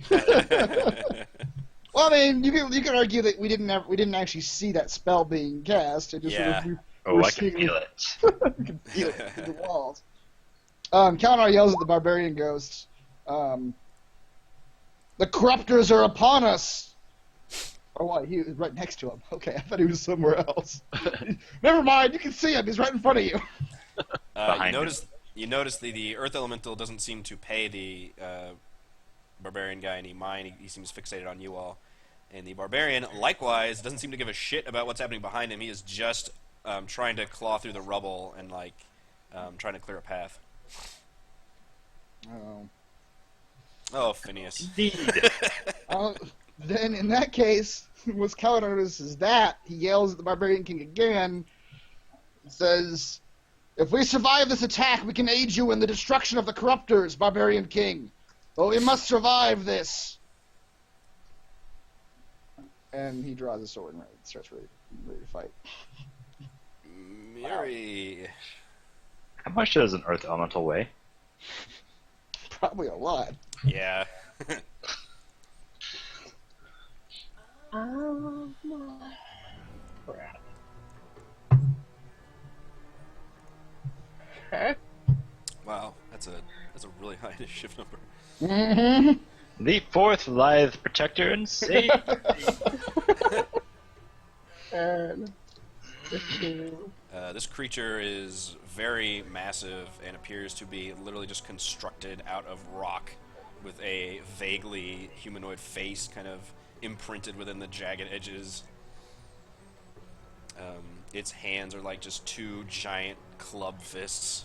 [SPEAKER 3] Well, I mean, you can argue that we didn't actually see that spell being cast. It just
[SPEAKER 2] Yeah.
[SPEAKER 3] we
[SPEAKER 4] Oh,
[SPEAKER 3] were
[SPEAKER 4] I can
[SPEAKER 3] seeing-
[SPEAKER 4] feel it.
[SPEAKER 3] You can feel it through the walls. Kalnar yells at the barbarian ghosts. The corruptors are upon us. Oh, what? He was right next to him. Okay, I thought he was somewhere else. Never mind. You can see him. He's right in front of you.
[SPEAKER 4] Behind
[SPEAKER 2] You notice the earth elemental doesn't seem to pay the barbarian guy any mind. He seems fixated on you all. And the barbarian, likewise, doesn't seem to give a shit about what's happening behind him. He is just trying to claw through the rubble and trying to clear a path.
[SPEAKER 3] Oh.
[SPEAKER 2] Oh, Phineas.
[SPEAKER 4] Indeed.
[SPEAKER 3] Then, in that case, what's Kalnar notices is that he yells at the barbarian king again. And says, "If we survive this attack, we can aid you in the destruction of the corruptors, barbarian king. But we must survive this." And he draws a sword and starts ready to fight.
[SPEAKER 2] Mary.
[SPEAKER 4] How much does an earth elemental weigh?
[SPEAKER 3] Probably a lot.
[SPEAKER 2] Yeah.
[SPEAKER 6] Oh my crap. Okay.
[SPEAKER 2] Wow, that's a really high initiative number.
[SPEAKER 3] Mm-hmm.
[SPEAKER 4] Leap forth, lithe protector, and save.
[SPEAKER 6] And 15.
[SPEAKER 2] This creature is very massive and appears to be literally just constructed out of rock with a vaguely humanoid face kind of imprinted within the jagged edges. Its hands are like just two giant club fists,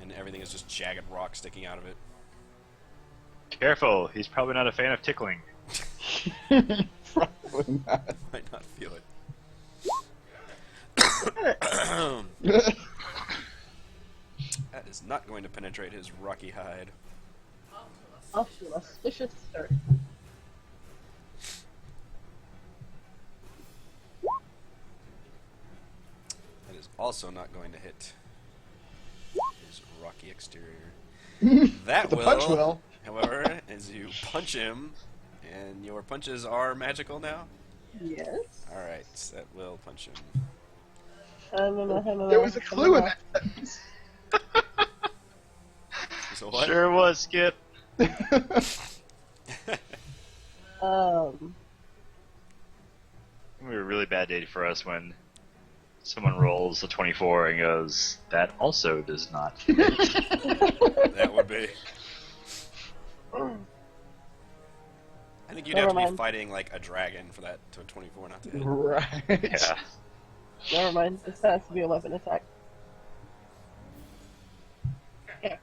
[SPEAKER 2] and everything is just jagged rock sticking out of it.
[SPEAKER 4] Careful, he's probably not a fan of tickling.
[SPEAKER 3] Probably not.
[SPEAKER 2] Might not feel it. That is not going to penetrate his rocky hide.
[SPEAKER 6] Off to an auspicious start.
[SPEAKER 2] That is also not going to hit his rocky exterior. That
[SPEAKER 3] The punch will.
[SPEAKER 2] however, as you punch him, and your punches are magical now.
[SPEAKER 6] Yes.
[SPEAKER 2] Alright, that will punch him.
[SPEAKER 3] There was a clue in that sentence.
[SPEAKER 2] So what?
[SPEAKER 4] Sure was, Skip.
[SPEAKER 6] Um.
[SPEAKER 4] It would be a really bad day for us when someone rolls a 24 and goes, that also does not.
[SPEAKER 2] That would be. I think you'd have
[SPEAKER 6] Never
[SPEAKER 2] to be
[SPEAKER 6] mind.
[SPEAKER 2] fighting like a dragon for that to a 24 not to hit.
[SPEAKER 3] Right.
[SPEAKER 4] Yeah.
[SPEAKER 6] Never mind. This has to be a weapon attack. Yeah.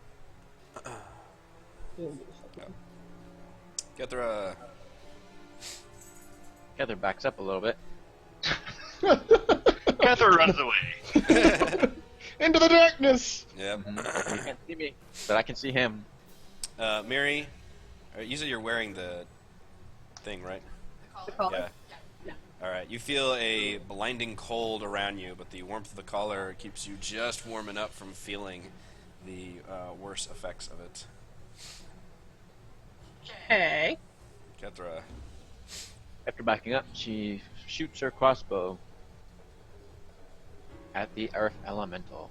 [SPEAKER 2] Gethra.
[SPEAKER 5] Heather backs up a little bit.
[SPEAKER 4] Cather runs away.
[SPEAKER 3] Into the darkness.
[SPEAKER 2] Yep.
[SPEAKER 5] You can't see me, but I can see him.
[SPEAKER 2] Mary, you said you're wearing the thing, right?
[SPEAKER 1] The collar.
[SPEAKER 6] collar?
[SPEAKER 2] Yeah. Alright, you feel a blinding cold around you, but the warmth of the collar keeps you just warm enough from feeling the worst effects of it.
[SPEAKER 6] Okay.
[SPEAKER 2] Gethra.
[SPEAKER 5] After backing up, she shoots her crossbow at the earth elemental.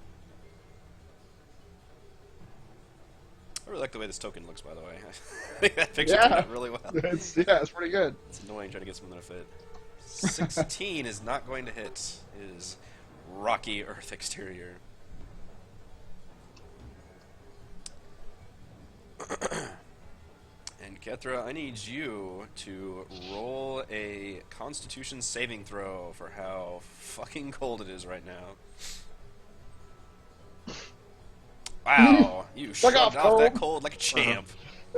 [SPEAKER 2] I really like the way this token looks, by the way. I think that picture turned out really well.
[SPEAKER 3] It's pretty good.
[SPEAKER 2] It's annoying trying to get something to fit. 16 is not going to hit. It is rocky earth exterior. And Kethra, I need you to roll a Constitution saving throw for how fucking cold it is right now. Wow, you shrugged
[SPEAKER 3] off,
[SPEAKER 2] off that
[SPEAKER 3] cold.
[SPEAKER 2] cold like a champ.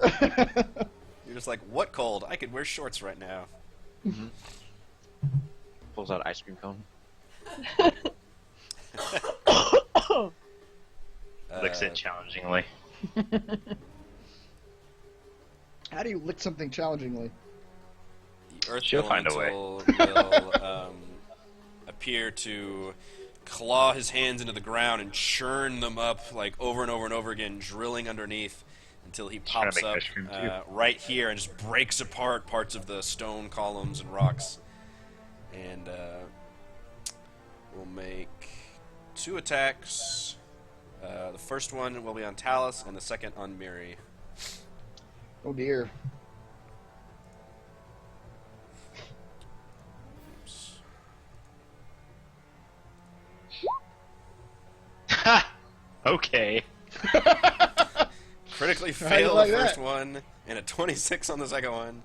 [SPEAKER 2] You're just like, what cold? I could wear shorts right now.
[SPEAKER 5] Pulls out an ice cream cone.
[SPEAKER 4] Licks it challengingly.
[SPEAKER 3] How do you lick something challengingly?
[SPEAKER 2] The earth
[SPEAKER 4] She'll find a
[SPEAKER 2] elemental will appear to claw his hands into the ground and churn them up like over and over and over again, drilling underneath until he
[SPEAKER 4] trying to
[SPEAKER 2] pops
[SPEAKER 4] make
[SPEAKER 2] up
[SPEAKER 4] ice cream, too.
[SPEAKER 2] right here and just breaks apart parts of the stone columns and rocks. And we'll make 2 attacks. The first one will be on Talus, and the second on Miri.
[SPEAKER 3] Oh dear.
[SPEAKER 2] Oops.
[SPEAKER 4] Okay.
[SPEAKER 2] Critically
[SPEAKER 3] How do you
[SPEAKER 2] fail
[SPEAKER 3] like
[SPEAKER 2] the first
[SPEAKER 3] that?
[SPEAKER 2] one, and a 26 on the second one.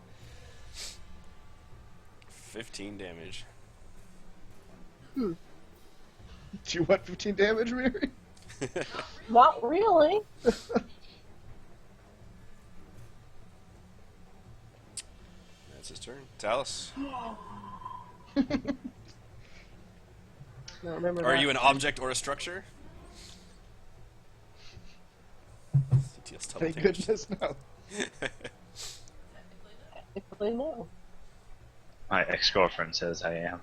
[SPEAKER 2] 15 damage.
[SPEAKER 3] Do you want 15 damage, Mary?
[SPEAKER 6] Not really.
[SPEAKER 2] That's his turn. Talus.
[SPEAKER 6] No, remember
[SPEAKER 2] Are
[SPEAKER 6] that.
[SPEAKER 2] you an object or a structure? He deals double
[SPEAKER 3] Thank
[SPEAKER 2] damage.
[SPEAKER 3] goodness, no.
[SPEAKER 6] Technically, no.
[SPEAKER 4] My ex-girlfriend says I am.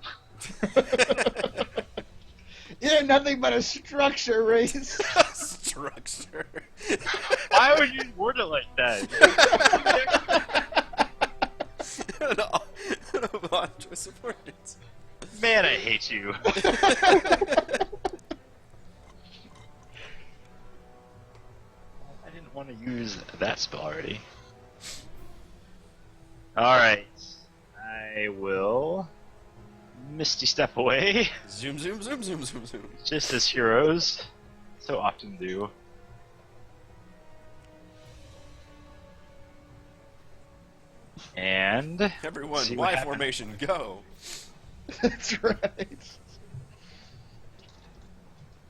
[SPEAKER 3] You're nothing but a structure, Reese.
[SPEAKER 2] Structure.
[SPEAKER 4] Why would you word it like that?
[SPEAKER 2] An object of subordinates.
[SPEAKER 4] Man, I hate you. I didn't want to use that spell already. Alright. I will Misty Step away,
[SPEAKER 2] Zoom, zoom, zoom, zoom, zoom, zoom.
[SPEAKER 4] just as heroes so often do. And
[SPEAKER 2] Everyone,
[SPEAKER 4] see what
[SPEAKER 2] Y
[SPEAKER 4] happens.
[SPEAKER 2] formation, go.
[SPEAKER 3] That's right.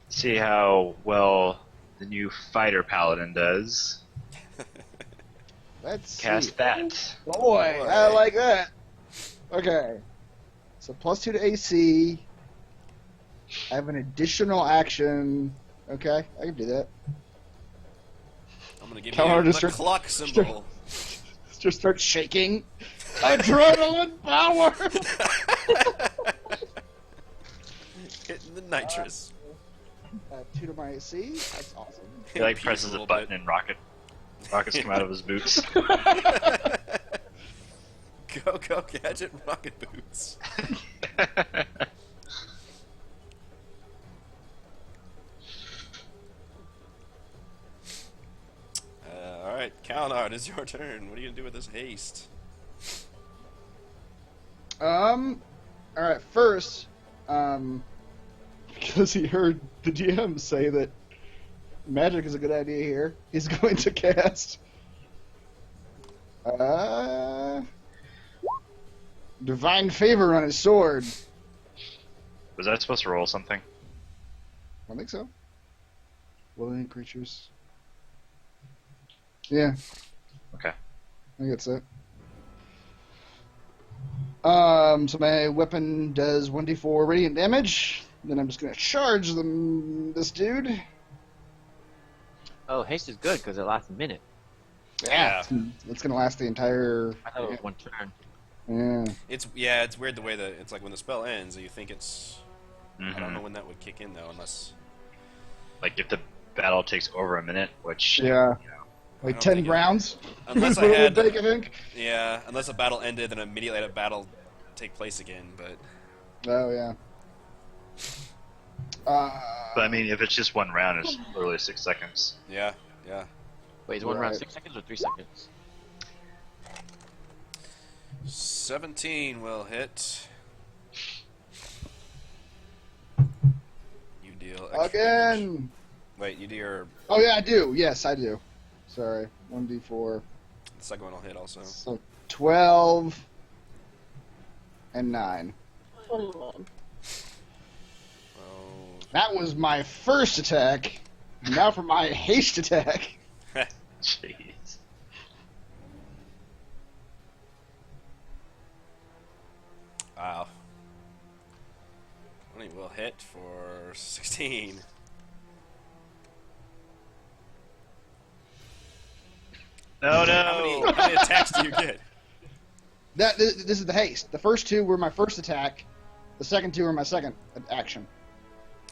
[SPEAKER 4] See how well the new fighter paladin does.
[SPEAKER 3] Let's
[SPEAKER 4] Cast
[SPEAKER 3] see.
[SPEAKER 4] that.
[SPEAKER 3] Boy, I like that. Okay. So +2 to AC. I have an additional action. Okay, I can do that.
[SPEAKER 2] I'm gonna give
[SPEAKER 3] Tell her
[SPEAKER 2] you
[SPEAKER 3] to
[SPEAKER 2] the
[SPEAKER 3] start-
[SPEAKER 2] clock symbol.
[SPEAKER 3] Just start shaking. Adrenaline power!
[SPEAKER 2] Hitting the nitrous.
[SPEAKER 3] 2 to my AC. That's awesome.
[SPEAKER 4] He like
[SPEAKER 2] Pees
[SPEAKER 4] presses a
[SPEAKER 2] little
[SPEAKER 4] button
[SPEAKER 2] bit.
[SPEAKER 4] and rockets come out of his boots.
[SPEAKER 2] Go, Gadget Rocket Boots. Alright, Calnard, it's your turn. What are you going to do with this haste?
[SPEAKER 3] Alright, first, because he heard the GM say that magic is a good idea here, he's going to cast, Divine Favor on his sword.
[SPEAKER 4] Was I supposed to roll something?
[SPEAKER 3] I don't think so. Willing creatures. Yeah,
[SPEAKER 4] Okay.
[SPEAKER 3] I think that's it. So my weapon does 1d4 radiant damage. Then I'm just gonna charge this dude.
[SPEAKER 5] Oh, haste is good because it lasts a minute.
[SPEAKER 2] Yeah.
[SPEAKER 3] It's gonna last the entire.
[SPEAKER 5] I thought it was one turn.
[SPEAKER 3] Yeah.
[SPEAKER 2] It's weird the way that it's like when the spell ends, you think it's. I don't know when that would kick in though, unless.
[SPEAKER 4] Like if the battle takes over a minute, which
[SPEAKER 3] Yeah.
[SPEAKER 4] you know,
[SPEAKER 3] Like
[SPEAKER 2] I don't
[SPEAKER 3] 10
[SPEAKER 2] think it-
[SPEAKER 3] rounds.
[SPEAKER 2] Unless I
[SPEAKER 3] What it
[SPEAKER 2] had.
[SPEAKER 3] would take, I think.
[SPEAKER 2] Yeah, unless a battle ended, then immediately let a battle take place again. But
[SPEAKER 3] Oh yeah.
[SPEAKER 4] but I mean, if it's just one round, it's literally 6 seconds.
[SPEAKER 2] yeah.
[SPEAKER 5] Wait, is one round
[SPEAKER 3] Right.
[SPEAKER 5] 6 seconds or 3 seconds?
[SPEAKER 2] 17 will hit. You deal extra damage.
[SPEAKER 3] Again.
[SPEAKER 2] Wait, you do your
[SPEAKER 3] Oh yeah, I do. Yes, I do. Sorry. 1d4.
[SPEAKER 2] the second one will hit also.
[SPEAKER 3] So 12 and 9.
[SPEAKER 6] 21.
[SPEAKER 2] Oh,
[SPEAKER 3] That was my first attack. Now for my haste attack.
[SPEAKER 4] Jeez.
[SPEAKER 2] wow. 20 will hit for 16.
[SPEAKER 4] No,
[SPEAKER 2] How many attacks do you get?
[SPEAKER 3] This is the haste. The first two were my first attack. The second two were my second action.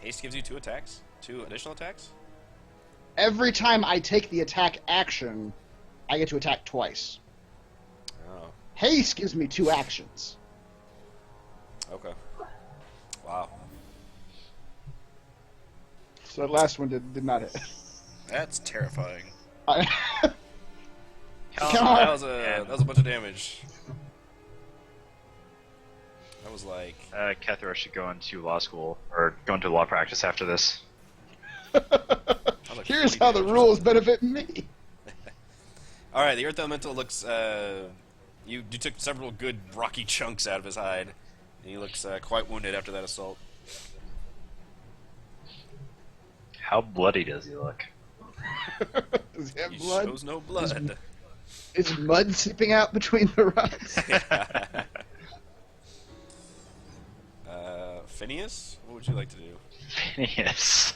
[SPEAKER 2] Haste gives you 2 attacks? 2 additional attacks?
[SPEAKER 3] Every time I take the attack action, I get to attack twice.
[SPEAKER 2] Oh,
[SPEAKER 3] Haste gives me 2 actions.
[SPEAKER 2] okay. Wow.
[SPEAKER 3] So that last one did not hit.
[SPEAKER 2] That's terrifying.
[SPEAKER 3] Come
[SPEAKER 2] That
[SPEAKER 3] on.
[SPEAKER 2] was a bunch of damage. That was like
[SPEAKER 4] Kethra should go into law school or go into law practice after this.
[SPEAKER 2] like
[SPEAKER 3] Here's
[SPEAKER 2] 40
[SPEAKER 3] how the
[SPEAKER 2] damage.
[SPEAKER 3] rules benefit me.
[SPEAKER 2] All right, the Earth Elemental looks. You took several good rocky chunks out of his hide, and he looks quite wounded after that assault.
[SPEAKER 4] How bloody does he look?
[SPEAKER 3] Does he have
[SPEAKER 2] He
[SPEAKER 3] blood?
[SPEAKER 2] shows no blood.
[SPEAKER 3] Is mud seeping out between the rocks?
[SPEAKER 2] Phineas, what would you like to do?
[SPEAKER 4] Yes.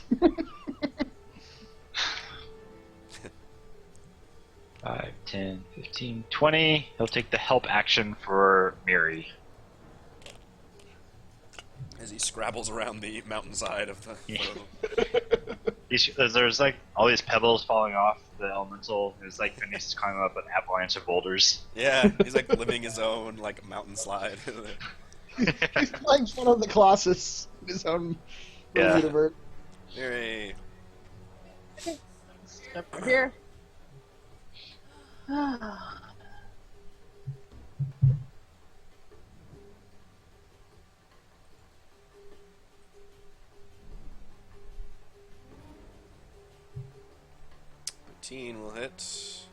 [SPEAKER 4] 5, 10, 15, 20. He'll take the help action for Miri.
[SPEAKER 2] As he scrabbles around the mountainside of the.
[SPEAKER 4] There's like all these pebbles falling off the elemental. There's like Phineas is climbing up an avalanche of boulders.
[SPEAKER 2] Yeah, he's like living his own like mountain slide.
[SPEAKER 3] He's playing fun of the Colossus in his own
[SPEAKER 4] Yeah.
[SPEAKER 3] universe.
[SPEAKER 2] Yay.
[SPEAKER 6] Step right here.
[SPEAKER 2] Teen will hit.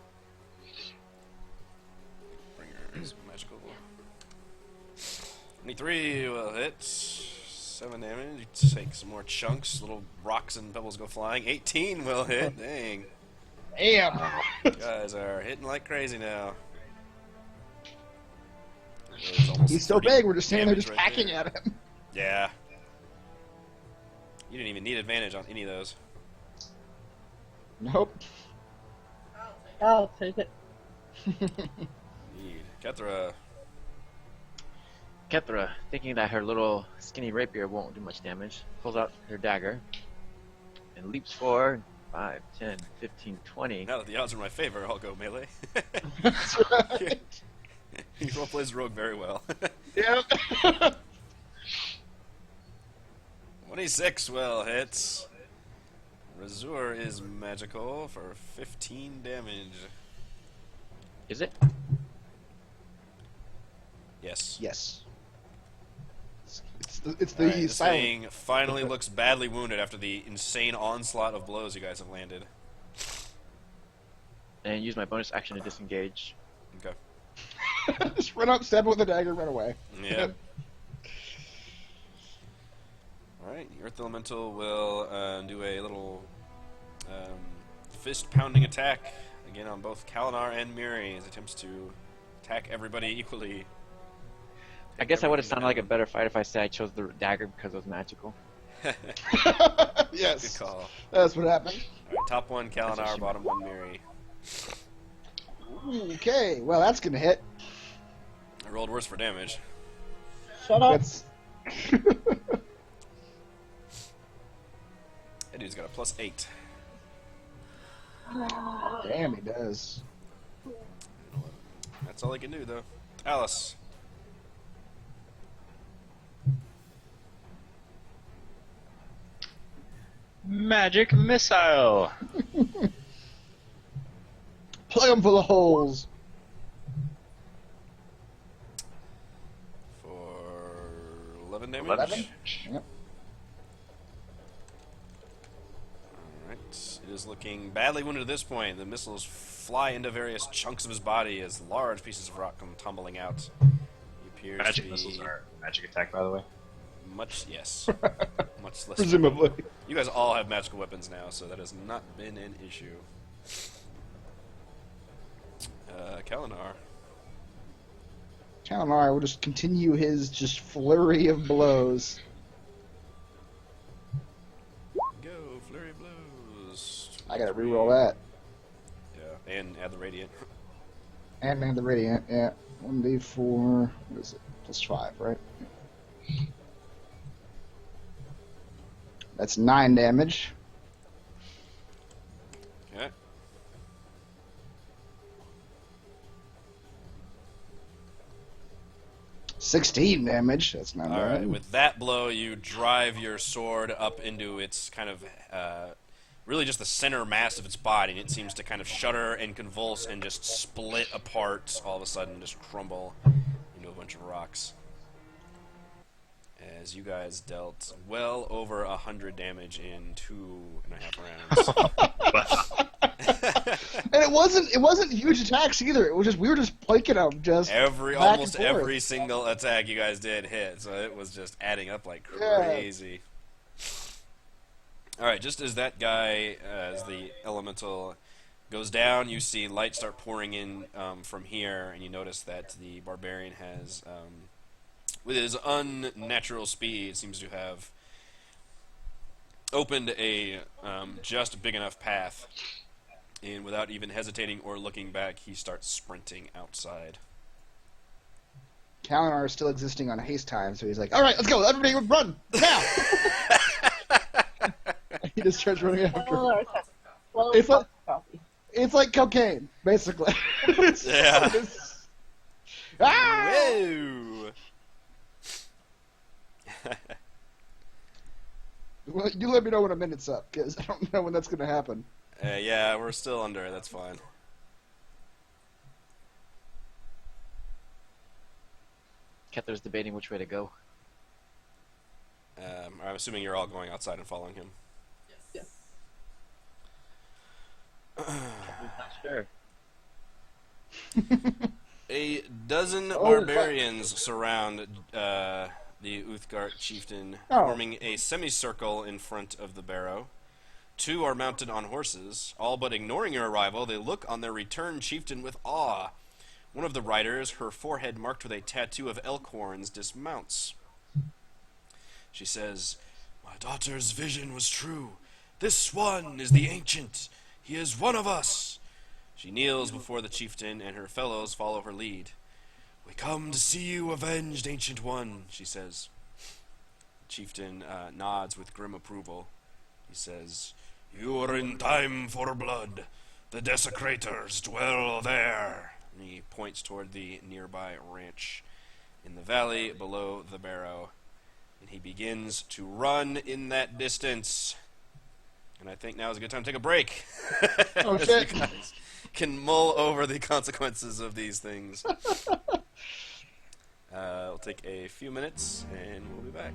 [SPEAKER 2] Bringer is magical. 23 will hit. 7 damage. You take some more chunks. Little rocks and pebbles go flying. 18 will hit. Dang.
[SPEAKER 3] Damn.
[SPEAKER 2] You guys are hitting like crazy now. There's almost
[SPEAKER 3] He's so
[SPEAKER 2] 30
[SPEAKER 3] big, we're just standing there
[SPEAKER 2] damage
[SPEAKER 3] just
[SPEAKER 2] right
[SPEAKER 3] hacking
[SPEAKER 2] there.
[SPEAKER 3] at him.
[SPEAKER 2] Yeah. You didn't even need advantage on any of those.
[SPEAKER 3] Nope.
[SPEAKER 6] I'll take it.
[SPEAKER 2] Indeed. Kethra.
[SPEAKER 5] Kethra, thinking that her little skinny rapier won't do much damage, pulls out her dagger and leaps forward. 5, 10, 15, 20.
[SPEAKER 2] Now that the odds are in my favor, I'll go melee.
[SPEAKER 3] That's right.
[SPEAKER 2] He role plays rogue very well.
[SPEAKER 3] Yep.
[SPEAKER 2] 26 will hit. Razor is magical for 15 damage.
[SPEAKER 5] Is it?
[SPEAKER 2] Yes.
[SPEAKER 3] Yes. It's
[SPEAKER 2] All right,
[SPEAKER 3] the
[SPEAKER 2] this
[SPEAKER 3] silent.
[SPEAKER 2] thing finally looks badly wounded after the insane onslaught of blows you guys have landed.
[SPEAKER 5] And use my bonus action to disengage.
[SPEAKER 2] Okay.
[SPEAKER 3] Just run up, stab it with a dagger, run away.
[SPEAKER 2] Yep. Alright, Earth Elemental will do a little fist-pounding attack, again on both Kalinar and Miri, as attempts to attack everybody equally.
[SPEAKER 5] I guess I would have sounded like a better fight if I said I chose the dagger because it was magical.
[SPEAKER 3] Yes.
[SPEAKER 2] Good call.
[SPEAKER 3] That's what happened.
[SPEAKER 2] Alright, top one Kalinar, bottom one Miri.
[SPEAKER 3] Okay, well that's gonna hit.
[SPEAKER 2] I rolled worse for damage.
[SPEAKER 6] Shut up.
[SPEAKER 3] That's
[SPEAKER 2] That dude's got a +8.
[SPEAKER 3] damn, he does.
[SPEAKER 2] That's all I can do, though. Alice.
[SPEAKER 4] Magic missile.
[SPEAKER 3] Plug him full of holes.
[SPEAKER 2] For 11 damage.
[SPEAKER 4] 11?
[SPEAKER 3] Yep.
[SPEAKER 2] Alright, it is looking badly wounded at this point. The missiles fly into various chunks of his body as large pieces of rock come tumbling out. He appears to
[SPEAKER 4] Magic
[SPEAKER 2] be
[SPEAKER 4] missiles are magic attack, by the way.
[SPEAKER 2] much, yes, much less.
[SPEAKER 3] Presumably.
[SPEAKER 2] You guys all have magical weapons now, so that has not been an issue. Kalinar.
[SPEAKER 3] Kalinar will just continue his just flurry of blows.
[SPEAKER 2] Go, flurry of blows.
[SPEAKER 3] I gotta reroll that.
[SPEAKER 2] Yeah, and add the radiant.
[SPEAKER 3] And man the radiant, yeah. 1d4, what is it? +5, right? That's 9 damage.
[SPEAKER 2] Okay.
[SPEAKER 3] 16 damage. That's not
[SPEAKER 2] All
[SPEAKER 3] bad.
[SPEAKER 2] right. With that blow, you drive your sword up into its kind of, really just the center mass of its body, and it seems to kind of shudder and convulse and just split apart all of a sudden, just crumble into a bunch of rocks. As you guys dealt well over 100 damage in 2.5 rounds.
[SPEAKER 3] And it wasn't huge attacks either. It was just we were just planking them just
[SPEAKER 2] Almost
[SPEAKER 3] back and forth.
[SPEAKER 2] every single attack you guys did hit, so it was just adding up like crazy. Alright, just as that guy, as the elemental goes down, you see light start pouring in from here, and you notice that the barbarian has, with his unnatural speed, seems to have opened a just big enough path. And without even hesitating or looking back, he starts sprinting outside.
[SPEAKER 3] Kalinar is still existing on haste time, so he's like, "All right, let's go! Everybody, run now!" He just starts running after him. It's like cocaine, basically.
[SPEAKER 2] Yeah.
[SPEAKER 3] Ah!
[SPEAKER 2] Whoa!
[SPEAKER 3] Well, you let me know when a minute's up, because I don't know when that's going to happen.
[SPEAKER 2] Yeah, we're still under. That's fine.
[SPEAKER 5] Ketler's debating which way to go.
[SPEAKER 2] I'm assuming you're all going outside and following him.
[SPEAKER 6] Yes.
[SPEAKER 5] Not sure.
[SPEAKER 2] A dozen
[SPEAKER 3] Oh,
[SPEAKER 2] barbarians surround the Uthgard chieftain,
[SPEAKER 3] Oh.
[SPEAKER 2] forming a semicircle in front of the barrow. Two are mounted on horses. All but ignoring your arrival, they look on their returned chieftain with awe. One of the riders, her forehead marked with a tattoo of elk horns, dismounts. She says, "My daughter's vision was true. This one is the ancient. He is one of us." She kneels before the chieftain, and her fellows follow her lead. "We come to see you avenged, ancient one," she says. The chieftain nods with grim approval. He says, "You are in time for blood. The desecrators dwell there." And he points toward the nearby ranch in the valley below the barrow. And he begins to run in that distance. And I think now is a good time to take a break.
[SPEAKER 3] Oh,
[SPEAKER 2] As
[SPEAKER 3] shit.
[SPEAKER 2] you guys can mull over the consequences of these things. It'll take a few minutes, and we'll be back.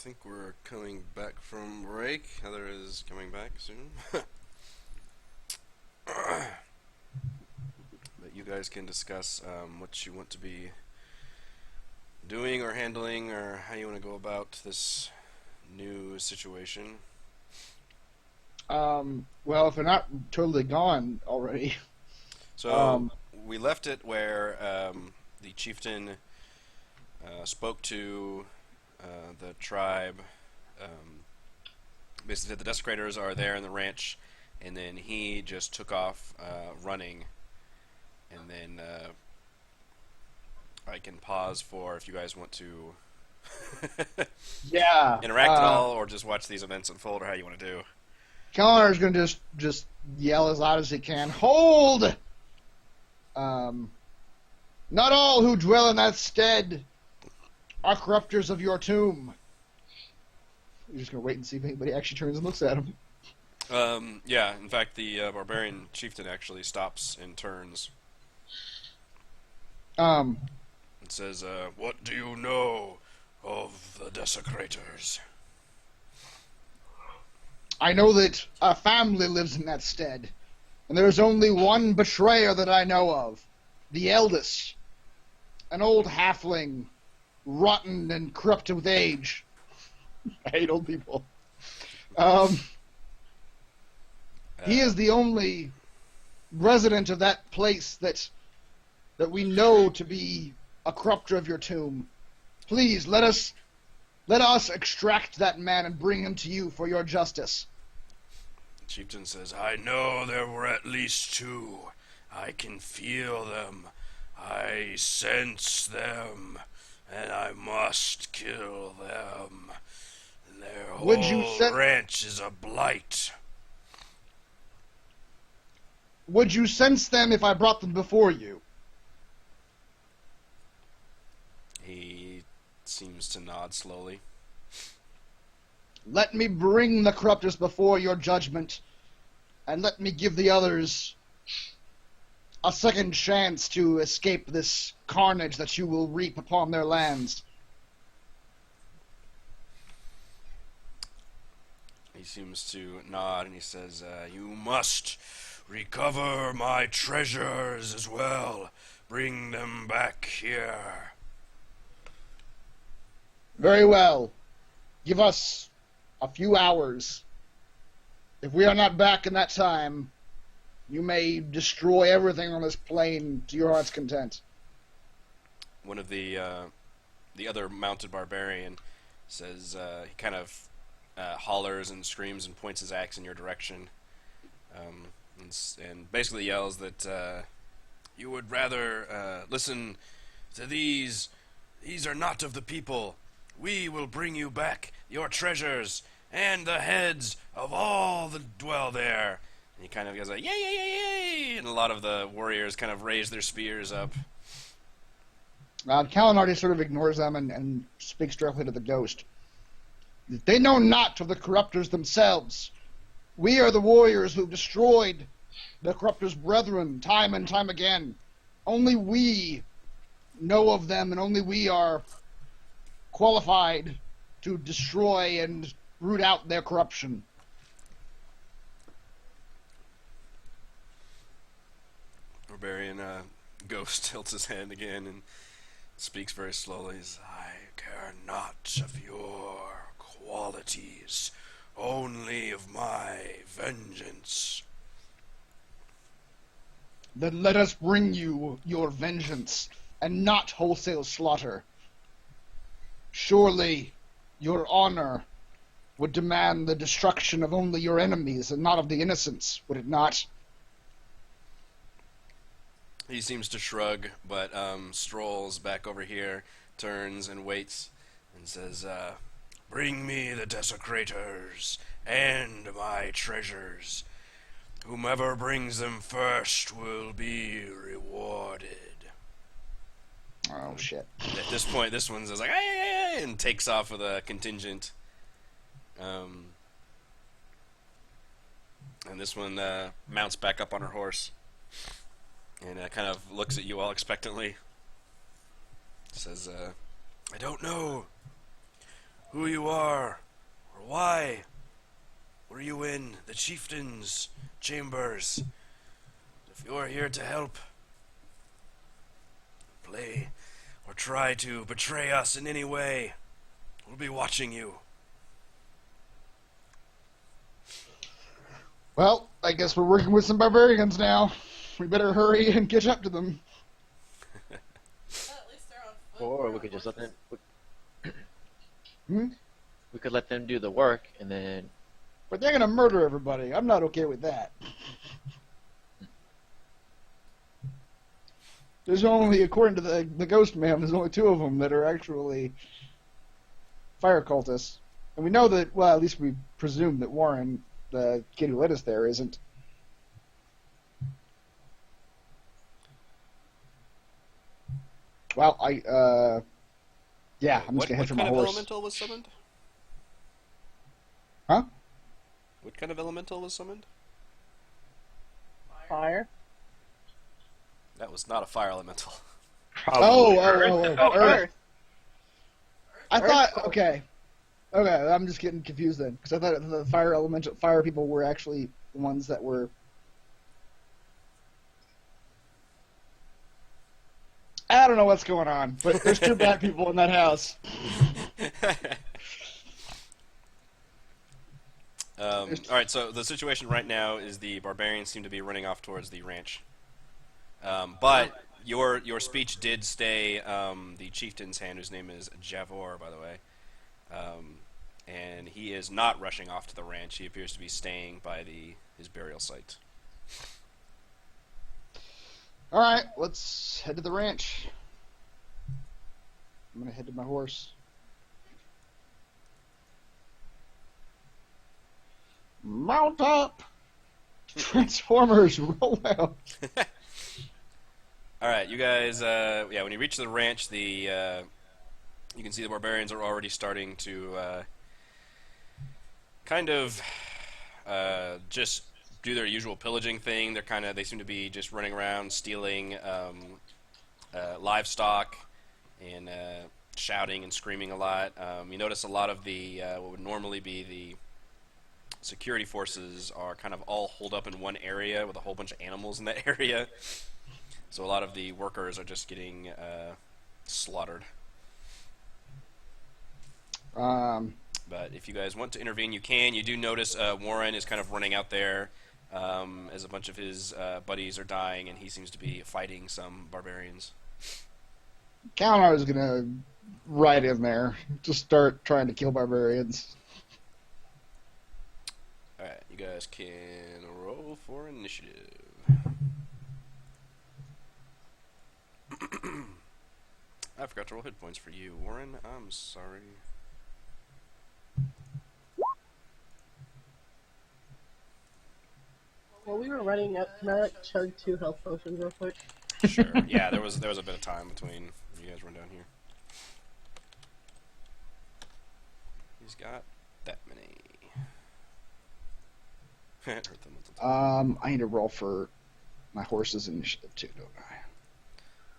[SPEAKER 2] think we're coming back from break. Heather is coming back soon. But you guys can discuss what you want to be doing or handling, or how you want to go about this new situation.
[SPEAKER 3] Well, if they're not totally gone already.
[SPEAKER 2] So we left it where the chieftain spoke to the tribe. Basically, the desecrators are there in the ranch, and then he just took off running. And then I can pause for if you guys want to
[SPEAKER 3] Yeah.
[SPEAKER 2] interact at all, or just watch these events unfold, or how you want to do.
[SPEAKER 3] Kellenor's going to just yell as loud as he can, "Hold! Not all who dwell in that stead are corruptors of your tomb." You're just going to wait and see if anybody actually turns and looks at him.
[SPEAKER 2] Yeah, in fact, the barbarian chieftain actually stops and turns.
[SPEAKER 3] Um,
[SPEAKER 2] It says, "What do you know of the desecrators?"
[SPEAKER 3] I know that a family lives in that stead, and there is only one betrayer that I know of, the eldest, an old halfling, rotten and corrupted with age. I hate old people. He is the only resident of that place that we know to be a corrupter of your tomb. Please, let us extract that man and bring him to you for your justice.
[SPEAKER 2] The chieftain says, "I know there were at least two. I can feel them. I sense them. And I must kill them. Their
[SPEAKER 3] Would you
[SPEAKER 2] whole ranch is a blight."
[SPEAKER 3] Would you sense them if I brought them before you?
[SPEAKER 2] He seems to nod slowly.
[SPEAKER 3] Let me bring the corruptors before your judgment, and let me give the others a second chance to escape this carnage that you will reap upon their lands.
[SPEAKER 2] He seems to nod, and he says, "You must recover my treasures as well. Bring them back here."
[SPEAKER 3] Very well. Give us a few hours. If we are not back in that time, you may destroy everything on this plain to your heart's content.
[SPEAKER 2] One of the other mounted barbarian says, he kind of hollers and screams and points his axe in your direction, and basically yells that you would rather listen to these. These are not of the people. We will bring you back your treasures and the heads of all that dwell there. And he kind of goes like, "Yay, yay, yay, yay!" And a lot of the warriors kind of raise their spears up.
[SPEAKER 3] Kalinardi sort of ignores them and speaks directly to the ghost. They know not of the corruptors themselves. We are the warriors who have destroyed the corruptors' brethren time and time again. Only we know of them, and only we are qualified to destroy and root out their corruption.
[SPEAKER 2] Barbarian ghost tilts his hand again and speaks very slowly. He says, "I care not of your qualities, only of my vengeance."
[SPEAKER 3] Then let us bring you your vengeance, and not wholesale slaughter. Surely your honor would demand the destruction of only your enemies and not of the innocents, would it not?
[SPEAKER 2] He seems to shrug, but strolls back over here, turns and waits, and says, "Bring me the desecrators and my treasures. Whomever brings them first will be rewarded."
[SPEAKER 3] Oh, shit.
[SPEAKER 2] At this point, this one's just like, "Hey!" and takes off with a contingent. And this one mounts back up on her horse and kind of looks at you all expectantly. Says, "I don't know who you are, or why. Were you in the chieftain's chambers? If you are here to help, play, or try to betray us in any way, we'll be watching you.
[SPEAKER 3] Well, I guess we're working with some barbarians now. We better hurry and catch up to them.
[SPEAKER 1] Well, at least they're on foot.
[SPEAKER 5] Or we could just let them.
[SPEAKER 3] Hmm?
[SPEAKER 5] We could let them do the work, and then
[SPEAKER 3] But they're gonna murder everybody. I'm not okay with that. There's only, according to the Ghost Man, there's only 2 of them that are actually fire cultists. And we know that, well, at least we presume that Warren, the kid who led us there, isn't. Well, yeah, I'm just gonna head for my
[SPEAKER 2] What kind of
[SPEAKER 3] horse.
[SPEAKER 2] elemental was summoned?
[SPEAKER 3] Huh?
[SPEAKER 2] What kind of elemental was summoned?
[SPEAKER 6] Fire.
[SPEAKER 2] That was not a fire elemental.
[SPEAKER 4] Probably.
[SPEAKER 3] Oh, Earth.
[SPEAKER 6] Earth.
[SPEAKER 3] I thought, okay, I'm just getting confused then, because I thought the fire people were actually the ones that were. I don't know what's going on, but there's 2 bad people in that house.
[SPEAKER 2] Alright, so the situation right now is the barbarians seem to be running off towards the ranch. But your speech did stay the chieftain's hand, whose name is Javor, by the way. And he is not rushing off to the ranch. He appears to be staying by his burial site.
[SPEAKER 3] All right, let's head to the ranch. I'm gonna head to my horse. Mount up! Transformers, roll out!
[SPEAKER 2] Alright, you guys, when you reach the ranch, you can see the barbarians are already starting to kind of just do their usual pillaging thing. They seem to be just running around stealing livestock and shouting and screaming a lot. You notice a lot of the what would normally be the security forces are kind of all holed up in one area with a whole bunch of animals in that area. So a lot of the workers are just getting slaughtered. But if you guys want to intervene, you can. You do notice Warren is kind of running out there as a bunch of his buddies are dying, and he seems to be fighting some barbarians.
[SPEAKER 3] Kalinar's gonna ride in there, just start trying to kill barbarians.
[SPEAKER 2] Alright, you guys can roll for initiative. I forgot to roll hit points for you, Warren. I'm sorry.
[SPEAKER 6] While we were running up, can I chug 2 health potions real quick?
[SPEAKER 2] Sure. Yeah, there was a bit of time between you guys run down here. He's got that many. Hurt them multiple times.
[SPEAKER 3] I need to roll for my horse's initiative too, don't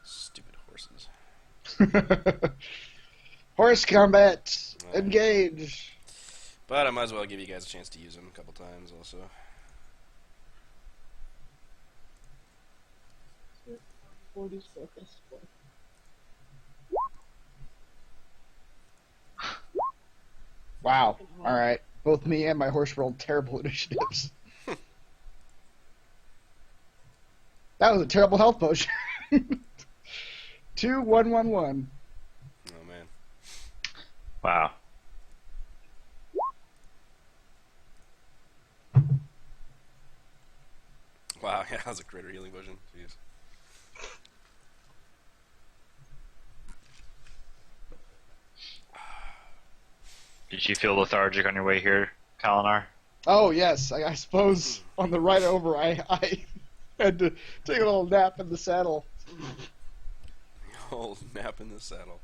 [SPEAKER 2] Stupid horses.
[SPEAKER 3] I? Horse combat, engage.
[SPEAKER 2] But I might as well give you guys a chance to use them a couple times also.
[SPEAKER 3] Wow. All right. Both me and my horse rolled terrible initiatives. That was a terrible health potion. 2, 1, 1, 1.
[SPEAKER 2] Oh man.
[SPEAKER 4] Wow.
[SPEAKER 2] Wow, yeah, that was a greater healing potion. Jeez.
[SPEAKER 4] Did you feel lethargic on your way here, Kalinar?
[SPEAKER 3] Oh yes, I suppose on the ride over, I had to take a little nap in the saddle.
[SPEAKER 2] Old nap in the saddle.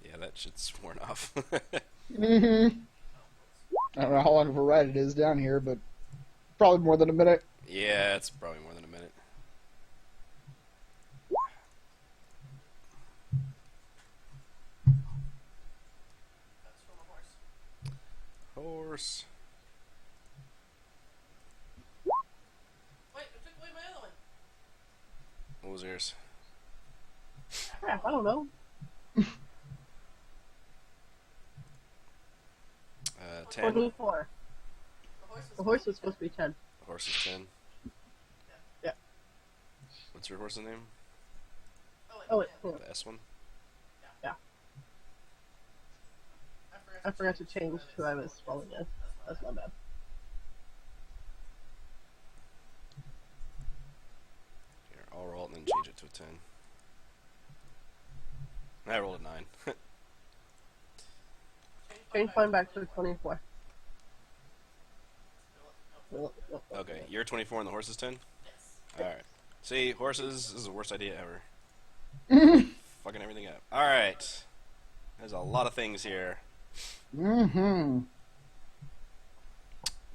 [SPEAKER 2] Yeah, that shit's worn off.
[SPEAKER 3] Mm-hmm. I don't know how long of a ride it is down here, but probably more than a minute.
[SPEAKER 2] Yeah, it's probably more than a minute. horse.
[SPEAKER 1] Wait, I took away my other one.
[SPEAKER 2] What was yours?
[SPEAKER 6] Crap, I don't know.
[SPEAKER 2] 10.
[SPEAKER 6] 24. The horse was supposed to be 10.
[SPEAKER 2] The horse is 10.
[SPEAKER 6] Yeah.
[SPEAKER 2] What's your horse's name?
[SPEAKER 6] Oh, wait.
[SPEAKER 2] The S one?
[SPEAKER 6] Yeah. I forgot to change who I was following as. That's my bad.
[SPEAKER 2] Here, I'll roll it and then change it to a 10. I rolled a 9.
[SPEAKER 6] Change mine back to 24.
[SPEAKER 2] Okay, you're 24 and the horse is 10? Alright. See, horses is the worst idea ever. Fucking everything up. Alright. There's a lot of things here.
[SPEAKER 3] Mm-hmm.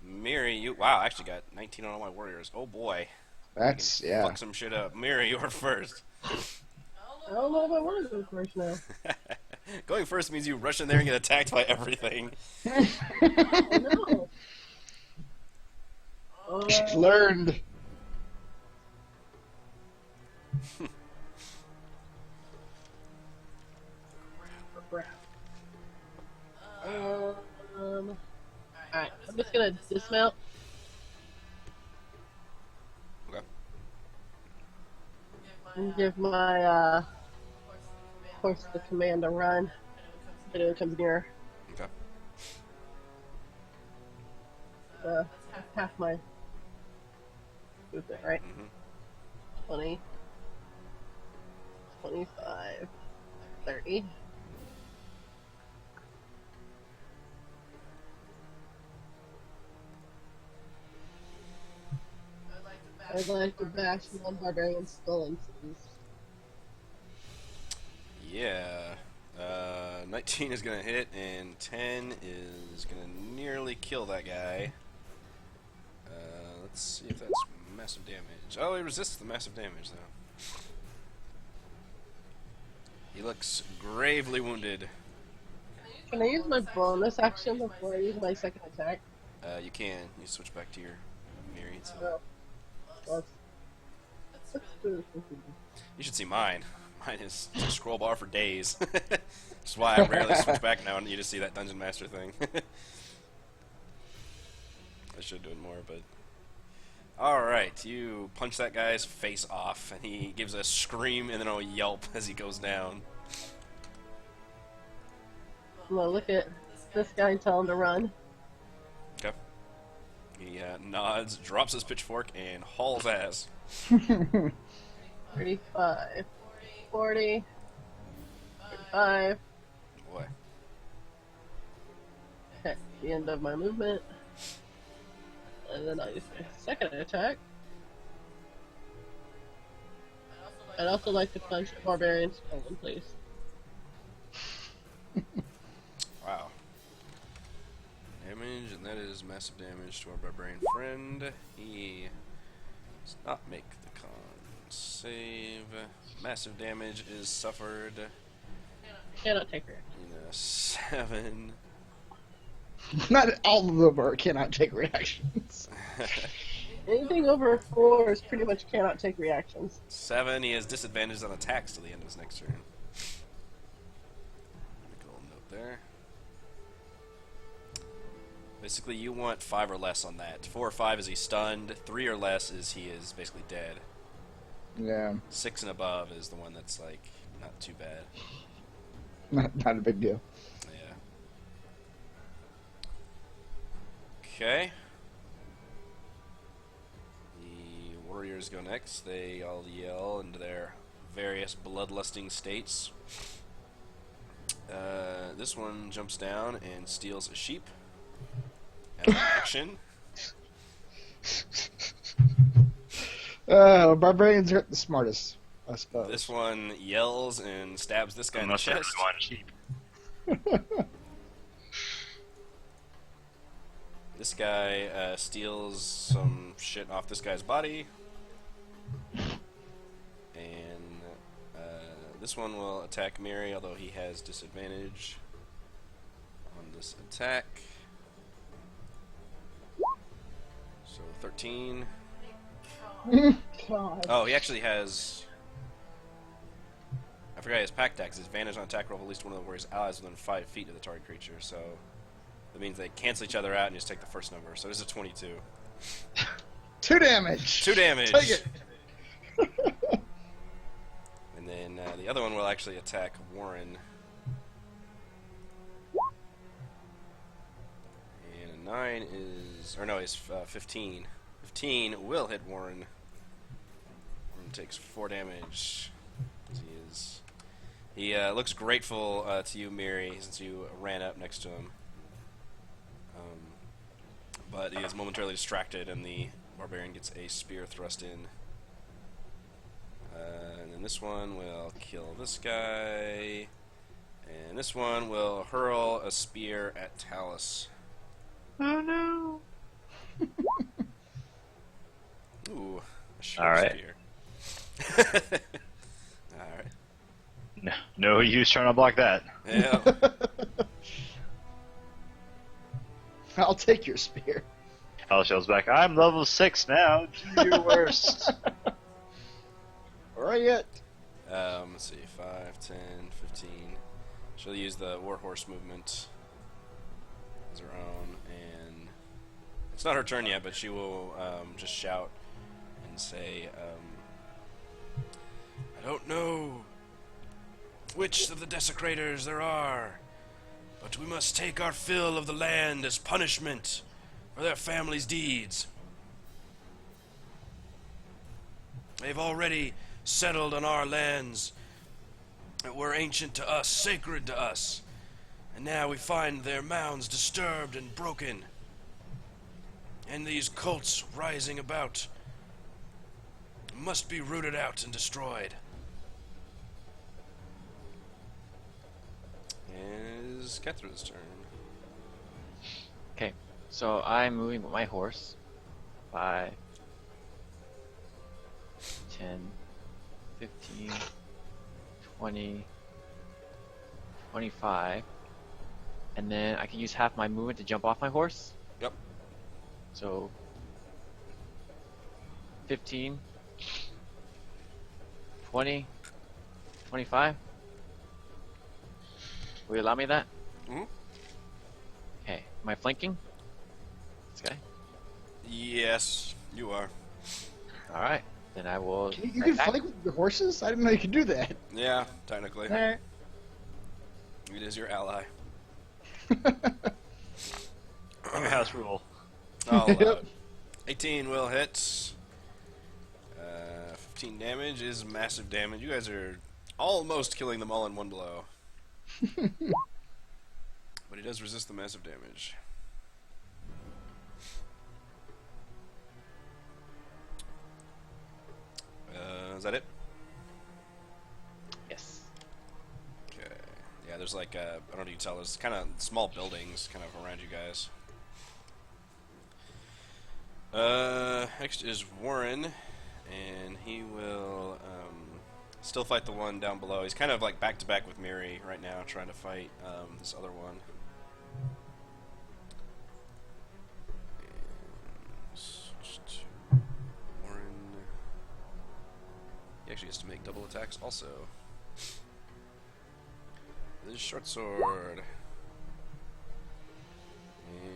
[SPEAKER 2] Miri, you... Wow, I actually got 19 on all my warriors. Oh boy.
[SPEAKER 3] That's, yeah.
[SPEAKER 2] Fuck some shit up. Miri, you're first.
[SPEAKER 6] I don't know if I want to go first now.
[SPEAKER 2] Going first means you rush in there and get attacked by everything.
[SPEAKER 6] I know.
[SPEAKER 3] Learned.
[SPEAKER 6] Crap. Alright, I'm just gonna dismount.
[SPEAKER 2] Okay.
[SPEAKER 6] And give my horse the command to run. If anyone comes near.
[SPEAKER 2] Okay.
[SPEAKER 6] That's half my movement, right?
[SPEAKER 2] Mm-hmm.
[SPEAKER 6] 20, 25, 30. I'd like to bash one barbarian skull in please.
[SPEAKER 2] Yeah. 19 is going to hit, and 10 is going to nearly kill that guy. Let's see if that's massive damage. Oh, he resists the massive damage, though. He looks gravely wounded.
[SPEAKER 6] Can I use my bonus action before I use my second attack?
[SPEAKER 2] You can. You switch back to your Miri. So.
[SPEAKER 6] No. Well, that's really cool.
[SPEAKER 2] You should see mine. Mine is scroll bar for days. Which is why I rarely switch back now and you just see that Dungeon Master thing. I should do it more, but... Alright, you punch that guy's face off, and he gives a scream and then a yelp as he goes down.
[SPEAKER 6] Well, look at this guy and tell him to run.
[SPEAKER 2] Okay. He nods, drops his pitchfork, and hauls ass.
[SPEAKER 6] 35, 40, 35.
[SPEAKER 2] Boy.
[SPEAKER 6] Okay, the end of my movement. And then I use my second attack. I'd also like to punch a barbarian skull in place.
[SPEAKER 2] Wow. Damage, and that is massive damage to our barbarian friend. He does not make the con save. Massive damage is suffered.
[SPEAKER 6] Cannot take her.
[SPEAKER 2] In a 7.
[SPEAKER 3] Not all of them are cannot take reactions.
[SPEAKER 6] Anything over 4 is pretty much cannot take reactions.
[SPEAKER 2] 7, he has disadvantage on attacks till the end of his next turn. Make a little note there. Basically, you want 5 or less on that. 4 or 5 is he stunned. 3 or less is he is basically dead.
[SPEAKER 3] Yeah.
[SPEAKER 2] 6 and above is the one that's like not too bad.
[SPEAKER 3] Not a big deal.
[SPEAKER 2] Yeah. Okay. The warriors go next. They all yell into their various bloodlusting states. This one jumps down and steals a sheep. As an action.
[SPEAKER 3] Barbarians aren't the smartest, I suppose.
[SPEAKER 2] This one yells and stabs this guy in the
[SPEAKER 4] Unless there's
[SPEAKER 2] chest.
[SPEAKER 4] one sheep.
[SPEAKER 2] This guy steals some shit off this guy's body. And this one will attack Miri, although he has disadvantage on this attack. 13.
[SPEAKER 6] God.
[SPEAKER 2] Oh, he actually has... I forgot his pack dex. His advantage on attack roll of at least one of the warrior's allies within 5 feet of the target creature, so... That means they cancel each other out and you just take the first number. So this is a 22.
[SPEAKER 3] 2 damage.
[SPEAKER 2] 2 damage!
[SPEAKER 3] Take it.
[SPEAKER 2] And then the other one will actually attack Warren. And a 9 is... Or no, it's 15. 15 will hit Warren. Warren takes 4 damage. He looks grateful to you, Miri, since you ran up next to him. But he is momentarily distracted, and the barbarian gets a spear thrust in. And then this one will kill this guy. And this one will hurl a spear at Talus.
[SPEAKER 4] Oh no!
[SPEAKER 2] Ooh, a short
[SPEAKER 4] Alright.
[SPEAKER 2] spear. Alright.
[SPEAKER 4] No use trying to block that.
[SPEAKER 2] Yeah.
[SPEAKER 3] I'll take your spear.
[SPEAKER 4] Hellshell's back. I'm level 6 now. Do your worst.
[SPEAKER 3] Alright yet.
[SPEAKER 2] Let's see, 5, 10, 15. She'll use the warhorse movement as her own, and it's not her turn yet, but she will just shout and say, I don't know which of the desecrators there are, but we must take our fill of the land as punishment for their families' deeds. They've already settled on our lands that were ancient to us, sacred to us, and now we find their mounds disturbed and broken, and these cults rising about must be rooted out and destroyed. And it is Catherine's turn.
[SPEAKER 5] Okay, so I'm moving with my horse. 5, 10, 15, 20, 25. And then I can use half my movement to jump off my horse.
[SPEAKER 2] Yep.
[SPEAKER 5] So 15, 20, 25. Will you allow me that?
[SPEAKER 2] Mm-hmm.
[SPEAKER 5] Okay. Am I flanking this guy?
[SPEAKER 2] Yes, you are.
[SPEAKER 5] Alright. Then I will.
[SPEAKER 3] You can
[SPEAKER 5] attack.
[SPEAKER 3] flank with your horses? I didn't know you could do that.
[SPEAKER 2] Yeah, technically.
[SPEAKER 3] Eh.
[SPEAKER 2] It is your ally.
[SPEAKER 4] House rule.
[SPEAKER 2] I'll allow
[SPEAKER 3] Yep.
[SPEAKER 2] it. 18 will hit. 15 damage is massive damage. You guys are almost killing them all in one blow. But he does resist the massive damage. Is that it?
[SPEAKER 5] Yes.
[SPEAKER 2] Okay. Yeah, there's like, I don't know if you can tell, there's kind of small buildings kind of around you guys. Next is Warren, and he will still fight the one down below. He's kind of like back to back with Miri right now, trying to fight this other one. And switch to Warren. He actually gets to make double attacks also. This is short sword.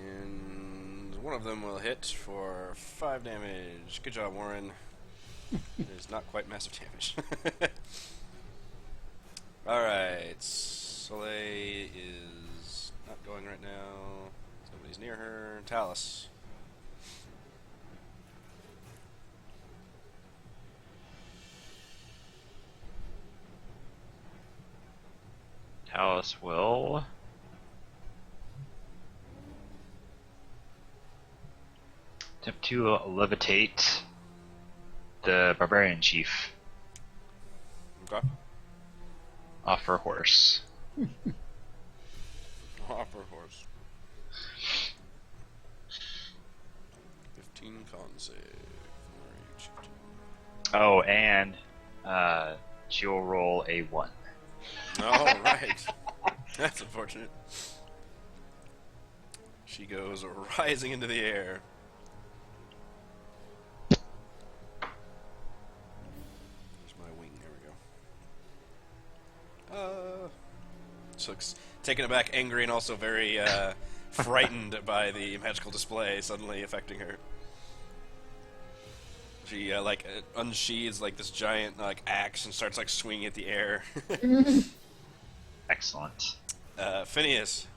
[SPEAKER 2] And one of them will hit for 5 damage. Good job, Warren. It is not quite massive damage. Alright. Soleil is not going right now. Nobody's near her. Talus.
[SPEAKER 4] Talus will attempt to levitate the barbarian chief
[SPEAKER 2] Okay.
[SPEAKER 4] off her horse.
[SPEAKER 2] Hopper horse. 15 con save.
[SPEAKER 4] Oh, and she'll roll a 1.
[SPEAKER 2] Oh, right. That's unfortunate. She goes rising into the air. She looks taken aback, angry, and also very frightened by the magical display suddenly affecting her. She unsheathes like this giant axe and starts swinging at the air.
[SPEAKER 4] Excellent.
[SPEAKER 2] Phineas.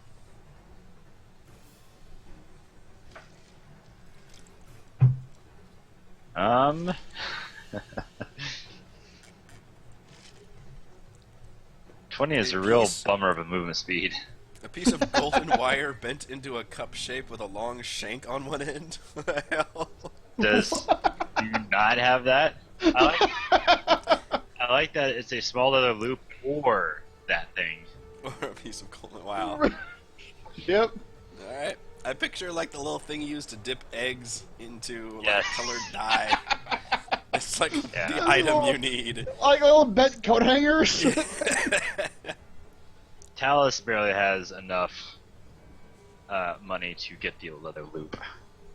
[SPEAKER 4] Um. 20 is a real bummer of a movement speed.
[SPEAKER 2] A piece of golden wire bent into a cup shape with a long shank on one end. What the hell?
[SPEAKER 4] Do you not have that? I like that it's a small leather loop or that thing.
[SPEAKER 2] Or a piece of golden. Wow.
[SPEAKER 3] Yep.
[SPEAKER 2] All right. I picture the little thing you use to dip eggs into
[SPEAKER 4] Yes.
[SPEAKER 2] colored dye. It's the
[SPEAKER 4] Yeah.
[SPEAKER 2] item you need.
[SPEAKER 3] Like old bent coat hangers.
[SPEAKER 4] Talus barely has enough money to get the leather loop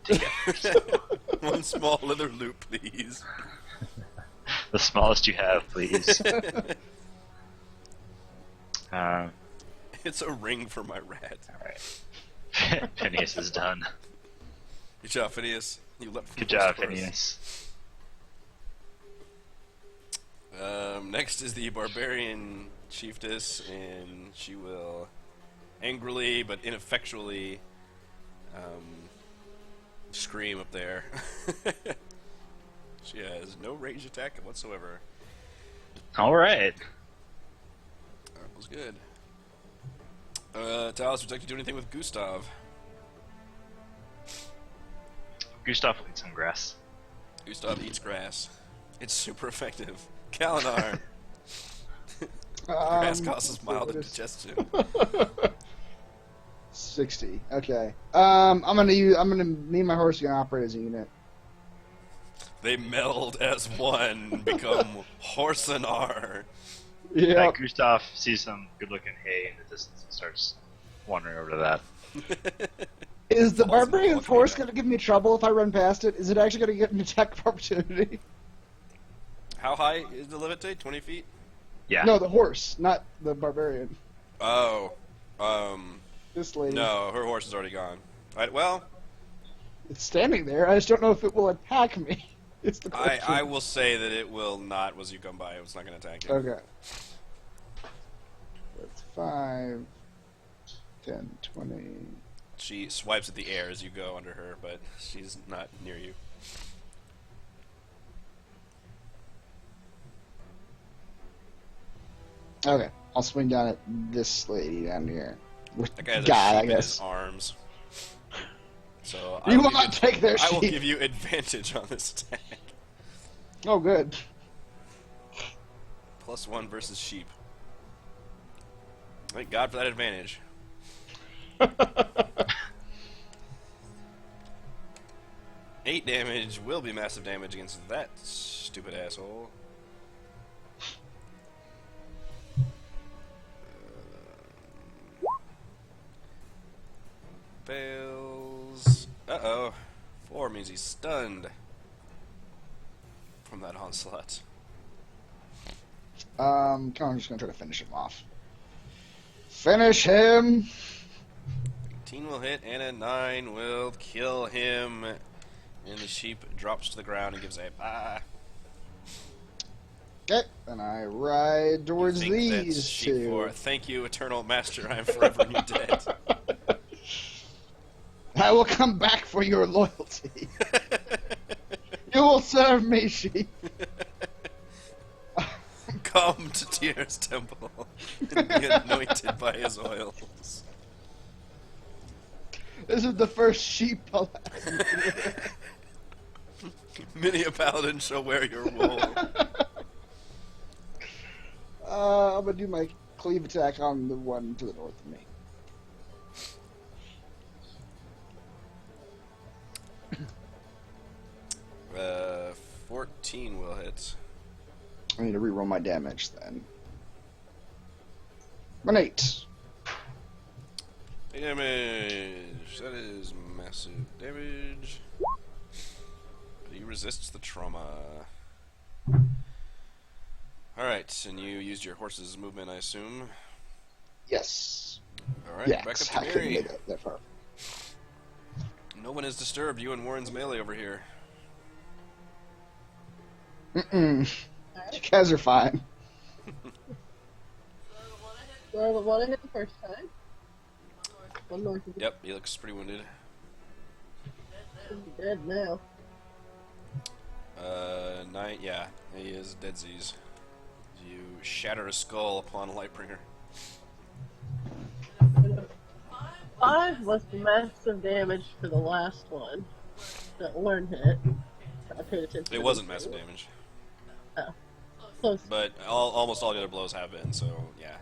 [SPEAKER 4] together.
[SPEAKER 2] One small leather loop, please.
[SPEAKER 4] The smallest you have, please.
[SPEAKER 2] It's a ring for my rat.
[SPEAKER 4] Alright. Phineas is done.
[SPEAKER 2] Good job, Phineas. You leapt from
[SPEAKER 4] Good job,
[SPEAKER 2] horse.
[SPEAKER 4] Phineas.
[SPEAKER 2] Next is the barbarian chiefess, and she will angrily but ineffectually scream up there. She has no range attack whatsoever.
[SPEAKER 4] Alright.
[SPEAKER 2] That was good. Talos, would you like to do anything with Gustav?
[SPEAKER 4] Gustav will eat some grass.
[SPEAKER 2] Gustav eats grass. It's super effective. Kalinar. Grass causes mild indigestion.
[SPEAKER 3] 60. Okay. I'm gonna need my horse to operate as a unit.
[SPEAKER 2] They meld as one, become Horsenar.
[SPEAKER 3] Yeah.
[SPEAKER 4] Gustav sees some good-looking hay in the distance and starts wandering over to that.
[SPEAKER 3] Is the
[SPEAKER 2] Falls
[SPEAKER 3] barbarian
[SPEAKER 2] into
[SPEAKER 3] force
[SPEAKER 2] Volcano.
[SPEAKER 3] gonna give me trouble if I run past it? Is it actually gonna get an attack of opportunity?
[SPEAKER 2] How high is the levitate? 20 feet?
[SPEAKER 4] Yeah.
[SPEAKER 3] No, the horse, not the barbarian.
[SPEAKER 2] Oh.
[SPEAKER 3] This lady.
[SPEAKER 2] No, her horse is already gone. Well,
[SPEAKER 3] It's standing there. I just don't know if it will attack me. It's the question.
[SPEAKER 2] I will say that it will not as you come by. It's not going to attack you.
[SPEAKER 3] Okay. That's 5, 10, 20.
[SPEAKER 2] She swipes at the air as you go under her, but she's not near you.
[SPEAKER 3] Okay. I'll swing down at this lady down here. With
[SPEAKER 2] That guy has
[SPEAKER 3] God,
[SPEAKER 2] a
[SPEAKER 3] I
[SPEAKER 2] sheep in his
[SPEAKER 3] guess.
[SPEAKER 2] arms. So
[SPEAKER 3] You will
[SPEAKER 2] give
[SPEAKER 3] not take their
[SPEAKER 2] I will
[SPEAKER 3] sheep.
[SPEAKER 2] give you advantage on this attack.
[SPEAKER 3] Oh, good.
[SPEAKER 2] +1 versus sheep. Thank God for that advantage. 8 damage will be massive damage against that stupid asshole. Fails. Uh-oh. 4 means he's stunned from that onslaught.
[SPEAKER 3] I'm just gonna try to finish him off. Finish him!
[SPEAKER 2] 18 will hit, and a 9 will kill him. And the sheep drops to the ground and gives a bye.
[SPEAKER 3] Okay, and I ride towards
[SPEAKER 2] Think that's
[SPEAKER 3] these
[SPEAKER 2] sheep
[SPEAKER 3] two.
[SPEAKER 2] for, thank you, Eternal Master, I am forever in your debt.
[SPEAKER 3] I will come back for your loyalty. You will serve me, sheep.
[SPEAKER 2] Come to Tyr's temple and be anointed by his oils.
[SPEAKER 3] This is the first sheep I'll
[SPEAKER 2] Many a paladin shall wear your wool.
[SPEAKER 3] I'm gonna do my cleave attack on the one to the north of me.
[SPEAKER 2] 14 will hit.
[SPEAKER 3] I need to reroll my damage then. An 8.
[SPEAKER 2] Damage. That is massive damage. But he resists the trauma. Alright, and you used your horse's movement, I assume.
[SPEAKER 3] Yes.
[SPEAKER 2] All right, back up
[SPEAKER 3] Yes,
[SPEAKER 2] to
[SPEAKER 3] I couldn't
[SPEAKER 2] Mary.
[SPEAKER 3] make it that far.
[SPEAKER 2] No one is disturbed. You and Warren's melee over here.
[SPEAKER 3] Mm-mm. You guys are fine.
[SPEAKER 6] Well, the one I hit the first time. One north of
[SPEAKER 2] Yep, he looks pretty wounded.
[SPEAKER 6] He's dead now.
[SPEAKER 2] 9, yeah, he is dead Z's. You shatter a skull upon a Lightbringer.
[SPEAKER 6] 5 was the massive damage for the last one that Warren hit. I paid attention.
[SPEAKER 2] It wasn't massive damage,
[SPEAKER 6] Oh. Close.
[SPEAKER 2] but almost all the other blows have been, so yeah.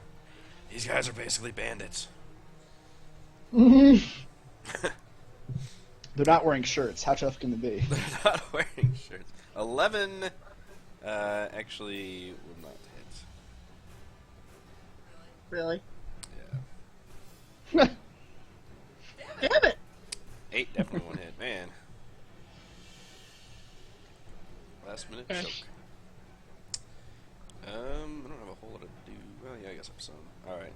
[SPEAKER 2] These guys are basically bandits.
[SPEAKER 3] They're not wearing shirts. How tough can they be?
[SPEAKER 2] They're not wearing shirts. 11 actually will not hit.
[SPEAKER 6] Really?
[SPEAKER 2] Yeah.
[SPEAKER 6] Damn it!
[SPEAKER 2] 8 definitely won't hit. Man. Last minute choke. I don't have a whole lot to do. Well, yeah, I guess I have some. Alright.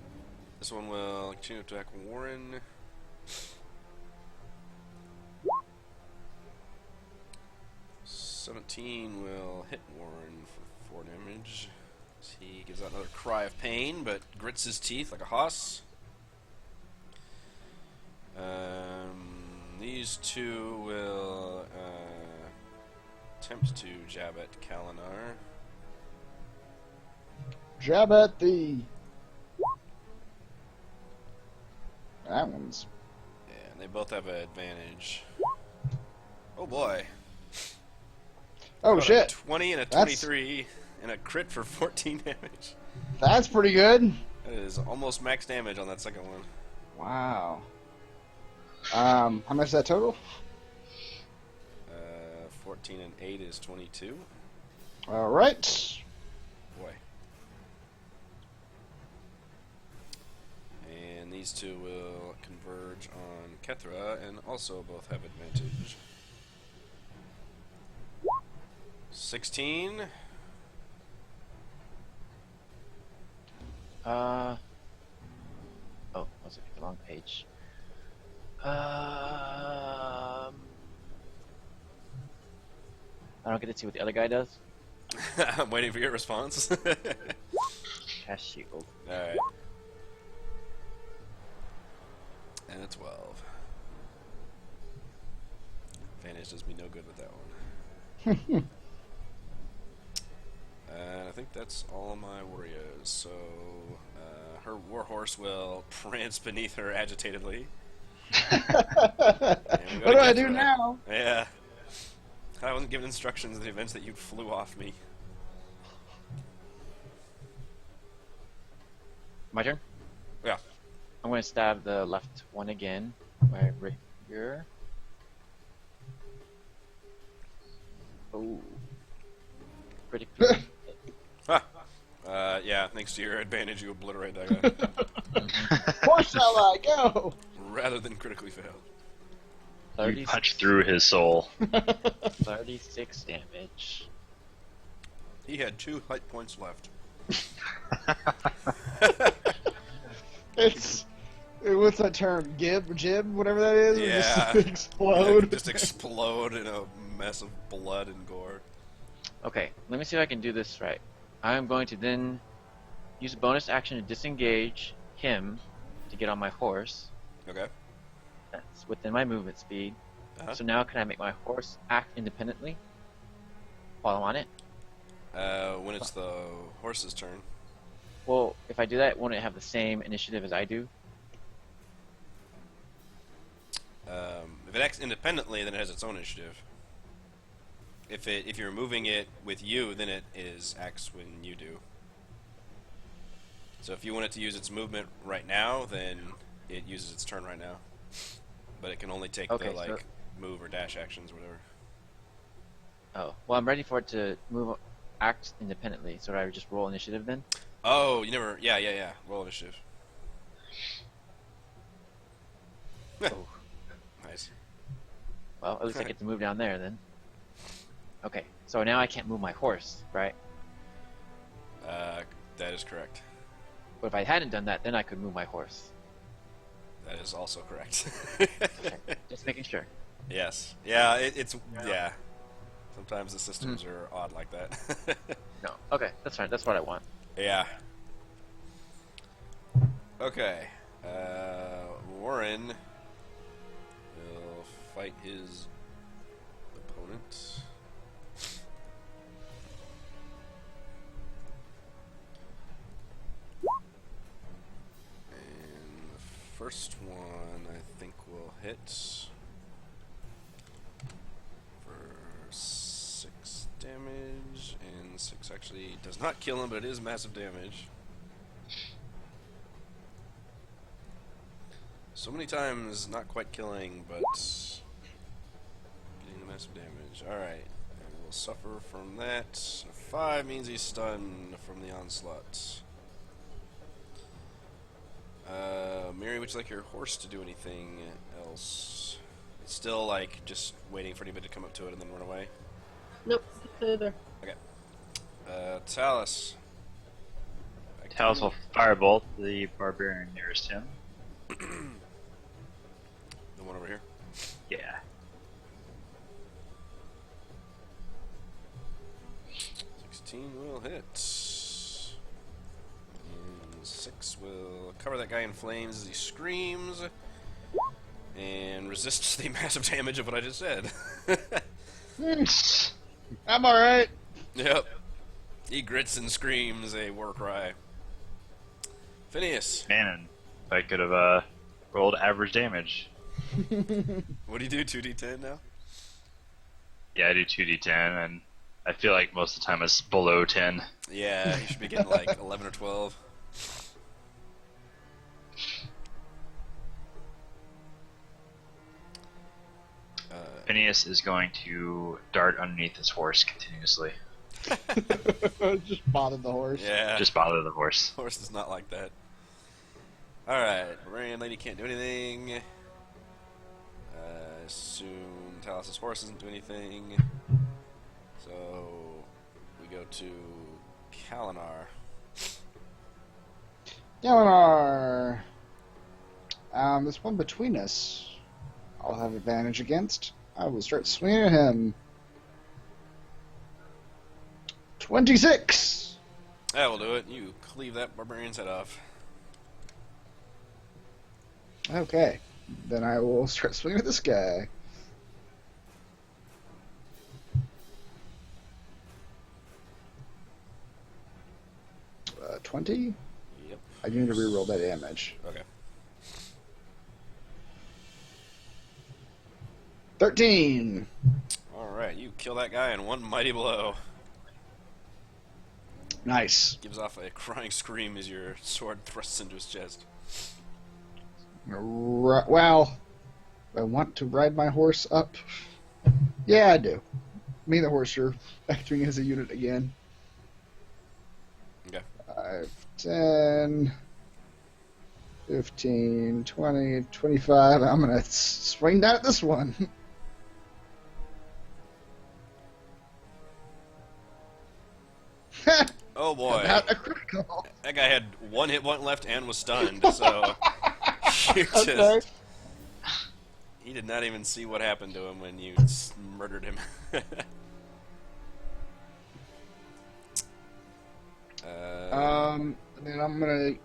[SPEAKER 2] This one will continue to attack Warren. $17 will hit Warren for 4 damage. He gives out another cry of pain, but grits his teeth like a hoss. These two will attempt to jab at Kalinar.
[SPEAKER 3] Jab at the... That one's...
[SPEAKER 2] Yeah, and they both have an advantage. Oh boy.
[SPEAKER 3] Oh,
[SPEAKER 2] Got
[SPEAKER 3] shit.
[SPEAKER 2] A 20 and a
[SPEAKER 3] That's-
[SPEAKER 2] 23 and a crit for 14 damage.
[SPEAKER 3] That's pretty good.
[SPEAKER 2] That is almost max damage on that second one.
[SPEAKER 3] Wow. How much is that total?
[SPEAKER 2] 14 and 8 is 22.
[SPEAKER 3] All right.
[SPEAKER 2] Boy. And these two will converge on Kethra and also both have advantage. 16.
[SPEAKER 5] Oh, was it the wrong page? I don't get to see what the other guy does.
[SPEAKER 2] I'm waiting for your response.
[SPEAKER 5] Cast shield.
[SPEAKER 2] Alright. And a 12. Advantage does me no good with that one. And I think that's all my warriors. So, her warhorse will prance beneath her agitatedly.
[SPEAKER 3] What do I do now?
[SPEAKER 2] Yeah. I wasn't given instructions in the event that you flew off me.
[SPEAKER 5] My turn?
[SPEAKER 2] Yeah.
[SPEAKER 5] I'm going to stab the left one again. Right here. Oh. Pretty good.
[SPEAKER 2] Yeah, thanks to your advantage, you obliterate that guy.
[SPEAKER 3] Where shall I go?
[SPEAKER 2] Rather than critically fail.
[SPEAKER 4] You punch through his soul.
[SPEAKER 5] 36 damage.
[SPEAKER 2] He had 2 hit points left.
[SPEAKER 3] It's... What's that term? Jib? Whatever that is? It
[SPEAKER 2] Yeah.
[SPEAKER 3] Just explode.
[SPEAKER 2] Just explode in a mess of blood and gore.
[SPEAKER 5] Okay, let me see if I can do this right. I'm going to then use a bonus action to disengage him to get on my horse.
[SPEAKER 2] Okay.
[SPEAKER 5] That's within my movement speed.
[SPEAKER 2] Uh-huh.
[SPEAKER 5] So now can I make my horse act independently while I'm on it?
[SPEAKER 2] When it's the horse's turn.
[SPEAKER 5] Well, if I do that, won't it have the same initiative as I do?
[SPEAKER 2] If it acts independently, then it has its own initiative. If you're moving it with you, then it acts when you do. So if you want it to use its movement right now, then it uses its turn right now. But it can only take
[SPEAKER 5] Okay,
[SPEAKER 2] the
[SPEAKER 5] so-
[SPEAKER 2] move or dash actions, whatever.
[SPEAKER 5] Oh, well, I'm ready for it to act independently. So do I just roll initiative then?
[SPEAKER 2] Oh, you never. Yeah. Roll initiative.
[SPEAKER 5] Oh.
[SPEAKER 2] Nice.
[SPEAKER 5] Well, at least I get to move down there then. Okay, so now I can't move my horse, right?
[SPEAKER 2] That is correct.
[SPEAKER 5] But if I hadn't done that, then I could move my horse.
[SPEAKER 2] That is also correct.
[SPEAKER 5] Okay, just making sure.
[SPEAKER 2] Yes. Yeah, it's... Yeah. Sometimes the systems are odd like that.
[SPEAKER 5] No. Okay, that's fine. That's what I want.
[SPEAKER 2] Yeah. Okay. Warren will fight his opponent. And the first one, I think, will hit for 6 damage, and 6 actually does not kill him, but it is massive damage. So many times, not quite killing, but getting the massive damage. Alright, I will suffer from that. 5 means he's stunned from the onslaught. Mary, would you like your horse to do anything else? It's still, like, just waiting for anybody to come up to it and then run away.
[SPEAKER 6] Nope, stay there.
[SPEAKER 2] Okay. Talus.
[SPEAKER 4] Talus will firebolt the barbarian nearest him.
[SPEAKER 2] The one over here?
[SPEAKER 4] Yeah.
[SPEAKER 2] 16 will hit. And 6 will cover that guy in flames as he screams. And resists the massive damage of what I just said.
[SPEAKER 3] I'm alright.
[SPEAKER 2] Yep. He grits and screams a war cry. Phineas.
[SPEAKER 4] Man, if I could have rolled average damage.
[SPEAKER 2] What do you do, 2d10 now?
[SPEAKER 4] Yeah, I do 2d10, and I feel like most of the time it's below 10.
[SPEAKER 2] Yeah, you should be getting like 11 or 12.
[SPEAKER 4] Phineas is going to dart underneath his horse continuously.
[SPEAKER 3] Just bother the horse.
[SPEAKER 2] Yeah.
[SPEAKER 4] Just bother the horse.
[SPEAKER 2] Horse is not like that. Alright, Barbarian Lady can't do anything. Assume Talus's horse doesn't do anything. So we go to Kalinar.
[SPEAKER 3] Yelenar. This one between us, I'll have advantage against. I will start swinging at him. 26!
[SPEAKER 2] That will do it. You cleave that barbarian's head off.
[SPEAKER 3] Okay. Then I will start swinging at this guy. Uh, 20?
[SPEAKER 2] Yep.
[SPEAKER 3] I need to reroll that damage.
[SPEAKER 2] Okay.
[SPEAKER 3] 13!
[SPEAKER 2] Alright, you kill that guy in one mighty blow.
[SPEAKER 3] Nice.
[SPEAKER 2] Gives off a crying scream as your sword thrusts into his chest.
[SPEAKER 3] Well, I want to ride my horse up. Yeah, I do. Me and the horse are acting as a unit again.
[SPEAKER 2] Okay.
[SPEAKER 3] 5, 10, 15, 20, 25. I'm going to swing down at this one.
[SPEAKER 2] Oh boy.
[SPEAKER 3] Not a critical.
[SPEAKER 2] That guy had one hit point left and was stunned, so you just...
[SPEAKER 3] Okay.
[SPEAKER 2] He did not even see what happened to him when you murdered him.
[SPEAKER 3] And then I'm going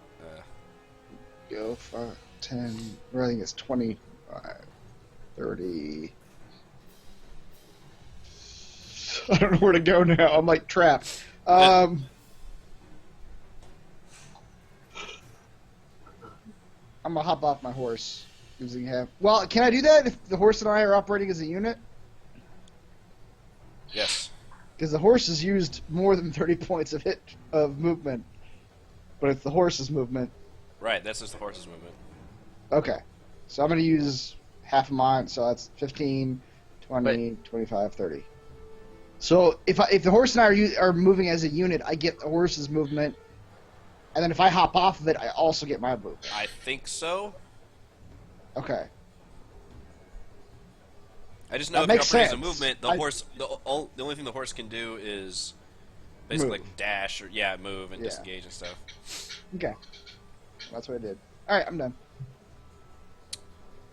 [SPEAKER 3] to go 5, 10, or I think it's 25, 30. I don't know where to go now. I'm like trapped. I'm gonna hop off my horse using half. Well, can I do that if the horse and I are operating as a unit?
[SPEAKER 2] Yes.
[SPEAKER 3] Because the horse has used more than 30 points of movement, but it's the horse's movement.
[SPEAKER 2] Right, that's just the horse's movement.
[SPEAKER 3] Okay, so I'm gonna use half of mine. So that's 15, 20, 25, 30. So if the horse and I are moving as a unit, I get the horse's movement, and then if I hop off of it, I also get my movement.
[SPEAKER 2] I think so.
[SPEAKER 3] Okay.
[SPEAKER 2] I just know
[SPEAKER 3] That
[SPEAKER 2] if
[SPEAKER 3] makes
[SPEAKER 2] you operate as a
[SPEAKER 3] sense.
[SPEAKER 2] movement, the only thing the horse can do is basically
[SPEAKER 3] Move.
[SPEAKER 2] like dash or move and
[SPEAKER 3] Yeah.
[SPEAKER 2] disengage and stuff.
[SPEAKER 3] Okay. That's what I did. Alright, I'm done.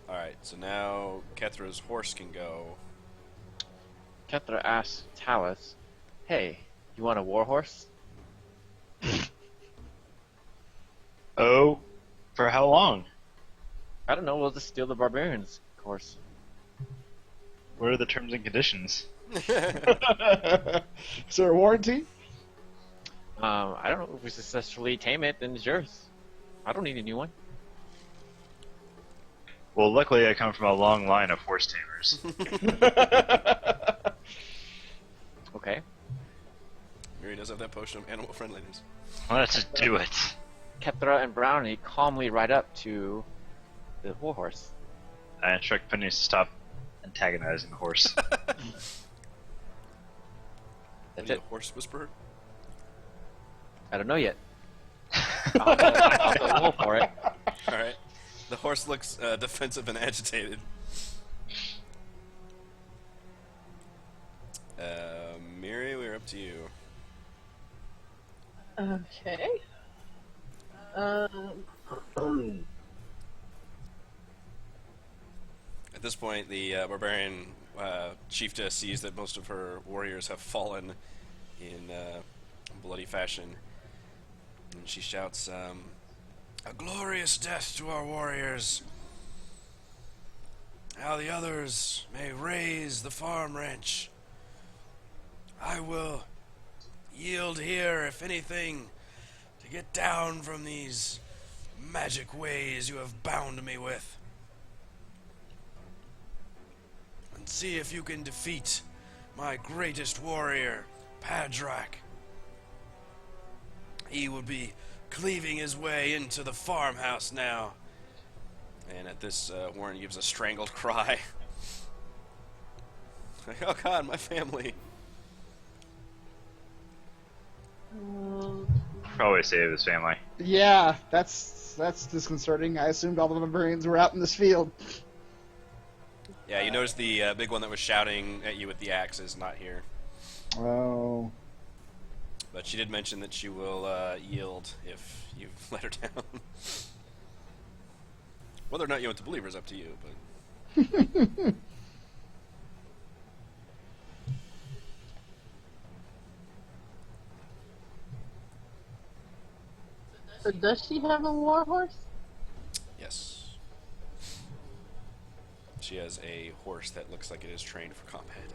[SPEAKER 2] Alright, so now Kethra's horse can go.
[SPEAKER 5] Kethra asks Talus, "Hey, you want a warhorse?"
[SPEAKER 4] Oh, for how long?
[SPEAKER 5] I don't know. We'll just steal the barbarian's horse.
[SPEAKER 4] What are the terms and conditions?
[SPEAKER 3] Is there a warranty?
[SPEAKER 5] I don't know. If we successfully tame it, then it's yours. I don't need a new one.
[SPEAKER 4] Well, luckily I come from a long line of horse tamers.
[SPEAKER 5] Okay.
[SPEAKER 2] Miri does have that potion of animal friendliness.
[SPEAKER 4] Let's do it.
[SPEAKER 5] Kethra and Brownie calmly ride up to the warhorse.
[SPEAKER 4] I instruct Penny to stop antagonizing the horse.
[SPEAKER 5] That's
[SPEAKER 2] Are you
[SPEAKER 5] it.
[SPEAKER 2] a horse whisperer?
[SPEAKER 5] I don't know yet. I'll roll for it.
[SPEAKER 2] Alright. The horse looks defensive and agitated. Miri, we're up to you.
[SPEAKER 6] Okay.
[SPEAKER 2] At this point, the barbarian chiefess sees that most of her warriors have fallen in bloody fashion. And she shouts, "A glorious death to our warriors! Now the others may raise the farm ranch. I will yield here, if anything, to get down from these magic ways you have bound me with. And see if you can defeat my greatest warrior, Padrak. He will be cleaving his way into the farmhouse now." And at this, Warren gives a strangled cry. Oh god, my family.
[SPEAKER 4] Probably save his family.
[SPEAKER 3] Yeah, that's disconcerting. I assumed all the barbarians were out in this field.
[SPEAKER 2] Yeah, you notice the big one that was shouting at you with the axe is not here.
[SPEAKER 3] Oh.
[SPEAKER 2] But she did mention that she will yield if you let her down. Whether or not you want to believe her is up to you, but...
[SPEAKER 6] So does she have a warhorse?
[SPEAKER 2] Yes. She has a horse that looks like it is trained for combat.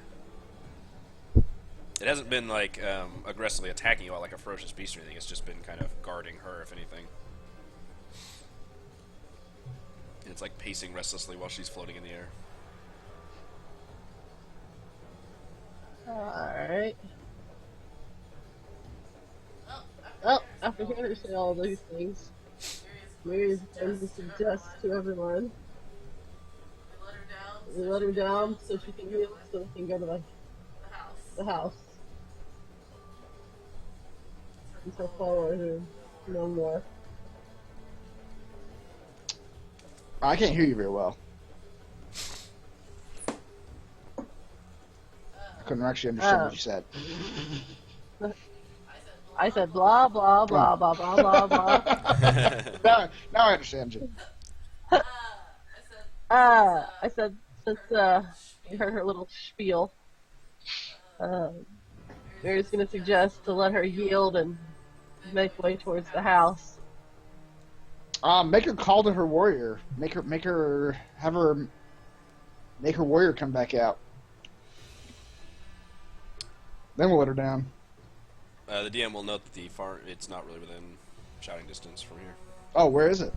[SPEAKER 2] It hasn't been, like, aggressively attacking you all like a ferocious beast or anything. It's just been kind of guarding her, if anything. And it's, like, pacing restlessly while she's floating in the air.
[SPEAKER 6] Alright. Well, after hearing her say all these things, Mary's going to suggest to everyone we let her down so she can heal, so we can go to the house. And so follow her no more.
[SPEAKER 3] I can't hear you very well. I couldn't actually understand what you said.
[SPEAKER 6] I said blah blah blah blah blah blah blah.
[SPEAKER 3] now I understand you.
[SPEAKER 6] I said since you heard her little spiel, Mary's gonna suggest to let her yield and make way towards the house.
[SPEAKER 3] Make her call to her warrior. Make her warrior come back out. Then we'll let her down.
[SPEAKER 2] The DM will note that the farm, it's not really within shouting distance from here.
[SPEAKER 3] Oh, where is it?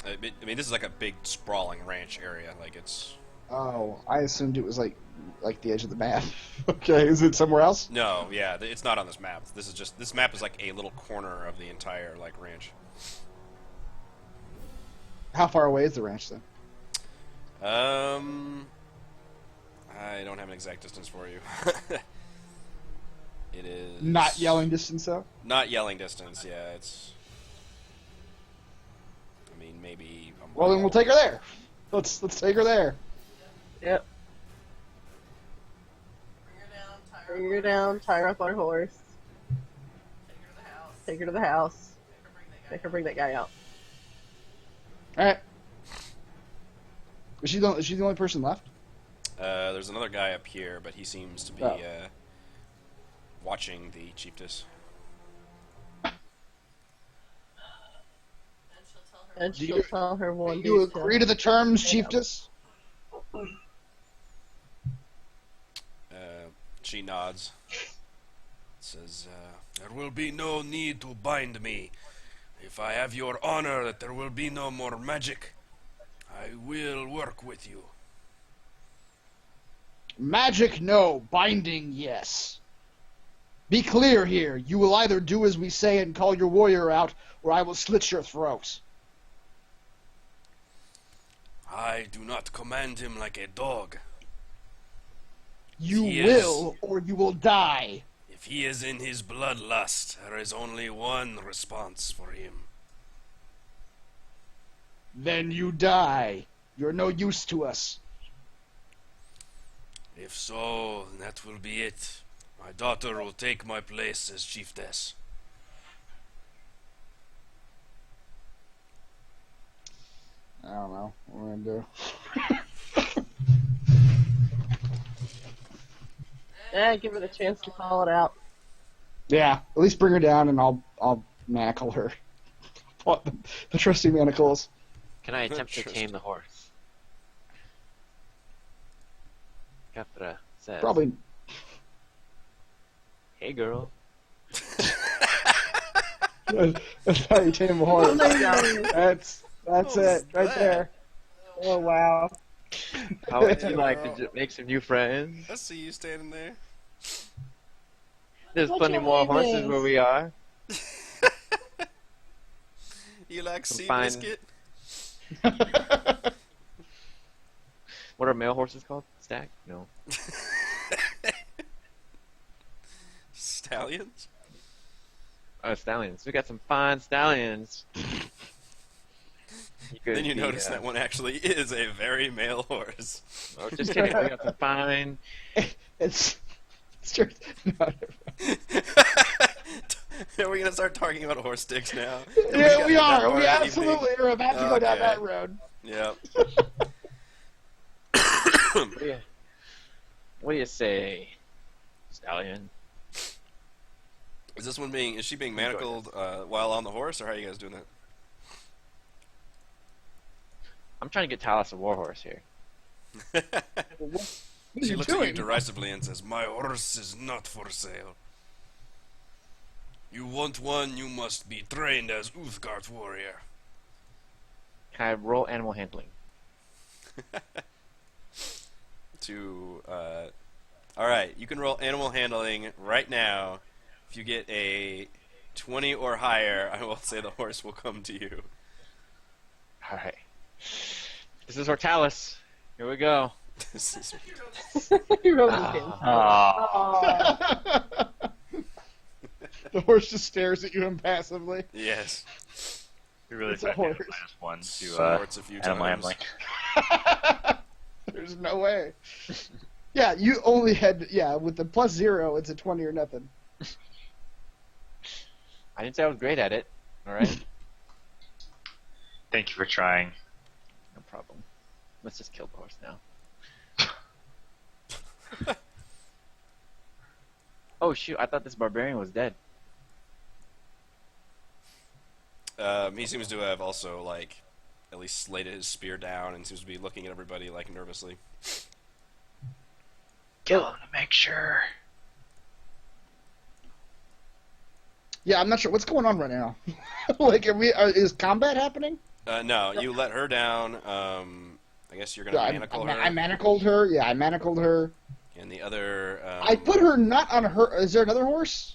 [SPEAKER 2] I mean, this is like a big sprawling ranch area. Like, it's...
[SPEAKER 3] Oh, I assumed it was like the edge of the map. Okay, is it somewhere else?
[SPEAKER 2] No, yeah, it's not on this map. This map is like a little corner of the entire, like, ranch.
[SPEAKER 3] How far away is the ranch then?
[SPEAKER 2] I don't have an exact distance for you. It is...
[SPEAKER 3] Not yelling distance, though?
[SPEAKER 2] Not yelling distance, yeah, it's... I mean, maybe...
[SPEAKER 3] Well, then we'll take her there. Let's take her there.
[SPEAKER 6] Yep. Bring her down, tie her up on her horse, take her to the house, make her bring that guy out.
[SPEAKER 3] Alright. Is she the only person left?
[SPEAKER 2] There's another guy up here, but he seems to be watching the chiefess.
[SPEAKER 1] And she'll tell her.
[SPEAKER 6] And she'll tell her one
[SPEAKER 3] Do you
[SPEAKER 6] detail.
[SPEAKER 3] agree to the terms, chiefess?
[SPEAKER 2] She nods. Says, there will be no need to bind me. If I have your honor that there will be no more magic, I will work with you.
[SPEAKER 3] Magic, no. Binding, yes. Be clear here. You will either do as we say and call your warrior out, or I will slit your throat.
[SPEAKER 2] I do not command him like a dog.
[SPEAKER 3] You
[SPEAKER 2] He
[SPEAKER 3] will, or you will die.
[SPEAKER 2] If he is in his bloodlust, there is only one response for him.
[SPEAKER 3] Then you die. You're no use to us.
[SPEAKER 2] If so, that will be it. My daughter will take my place as chiefess.
[SPEAKER 3] I don't know what we're gonna do.
[SPEAKER 6] Yeah, give it a chance to call it out.
[SPEAKER 3] Yeah, at least bring her down and I'll manacle her. What the trusty manacles.
[SPEAKER 5] Can I attempt to tame the horse? Capra says,
[SPEAKER 3] Probably.
[SPEAKER 5] "Hey, girl."
[SPEAKER 3] That's how you tame a horse. That's
[SPEAKER 2] What
[SPEAKER 3] it
[SPEAKER 2] was
[SPEAKER 3] right
[SPEAKER 2] that?
[SPEAKER 3] there. Oh wow.
[SPEAKER 5] How would you like
[SPEAKER 2] girl.
[SPEAKER 5] to make some new friends?
[SPEAKER 2] I see you standing there.
[SPEAKER 5] There's
[SPEAKER 6] What's
[SPEAKER 5] plenty
[SPEAKER 6] your
[SPEAKER 5] more
[SPEAKER 6] name
[SPEAKER 5] horses
[SPEAKER 6] is?
[SPEAKER 5] where we are.
[SPEAKER 2] You like sea
[SPEAKER 5] Fine.
[SPEAKER 2] biscuit?
[SPEAKER 5] What are male horses called? Stack? No.
[SPEAKER 2] Stallions?
[SPEAKER 5] Stallions. We got some fine stallions.
[SPEAKER 2] Then you notice that one actually is a very male horse.
[SPEAKER 5] Oh, just kidding. We got some fine.
[SPEAKER 3] It's just not.
[SPEAKER 2] Are we gonna start talking about horse dicks now?
[SPEAKER 3] Yeah, we
[SPEAKER 2] got that
[SPEAKER 3] are.
[SPEAKER 2] part
[SPEAKER 3] We
[SPEAKER 2] of the
[SPEAKER 3] absolutely are about to go down
[SPEAKER 2] Okay.
[SPEAKER 3] that road.
[SPEAKER 2] Yep.
[SPEAKER 5] What do you say, stallion?
[SPEAKER 2] Is she being manacled while on the horse, or how are you guys doing that?
[SPEAKER 5] I'm trying to get Talus a warhorse here.
[SPEAKER 3] What are
[SPEAKER 2] She
[SPEAKER 3] you
[SPEAKER 2] looks at you
[SPEAKER 3] doing?
[SPEAKER 2] derisively and says, "My horse is not for sale. You want one, you must be trained as Uthgard warrior."
[SPEAKER 5] Can I roll animal handling?
[SPEAKER 2] Alright, you can roll animal handling right now. If you get a 20 or higher, I will say the horse will come to you.
[SPEAKER 5] Alright. This is Hortalis. Here we go.
[SPEAKER 2] This is
[SPEAKER 6] He rolled his hand.
[SPEAKER 5] Ah.
[SPEAKER 3] The horse just stares at you impassively.
[SPEAKER 2] yes.
[SPEAKER 4] You really
[SPEAKER 3] It's a
[SPEAKER 4] tried to get
[SPEAKER 3] horse.
[SPEAKER 4] -1 to
[SPEAKER 2] Snorts a few
[SPEAKER 4] animal
[SPEAKER 2] times.
[SPEAKER 4] handling.
[SPEAKER 3] There's no way. Yeah, you only had with the +0, it's a 20 or nothing.
[SPEAKER 5] I didn't say I was great at it. Alright?
[SPEAKER 4] Thank you for trying.
[SPEAKER 5] No problem. Let's just kill the horse now. Oh shoot, I thought this barbarian was dead.
[SPEAKER 2] He seems to have also, like, at least slated his spear down and seems to be looking at everybody, like, nervously.
[SPEAKER 4] Kill him to make sure.
[SPEAKER 3] Yeah, I'm not sure what's going on right now. Like, is combat happening?
[SPEAKER 2] No, you let her down. I guess you're gonna manacle her.
[SPEAKER 3] I manacled her. Yeah, I manacled her.
[SPEAKER 2] And the other.
[SPEAKER 3] I put her not on her. Is there another horse?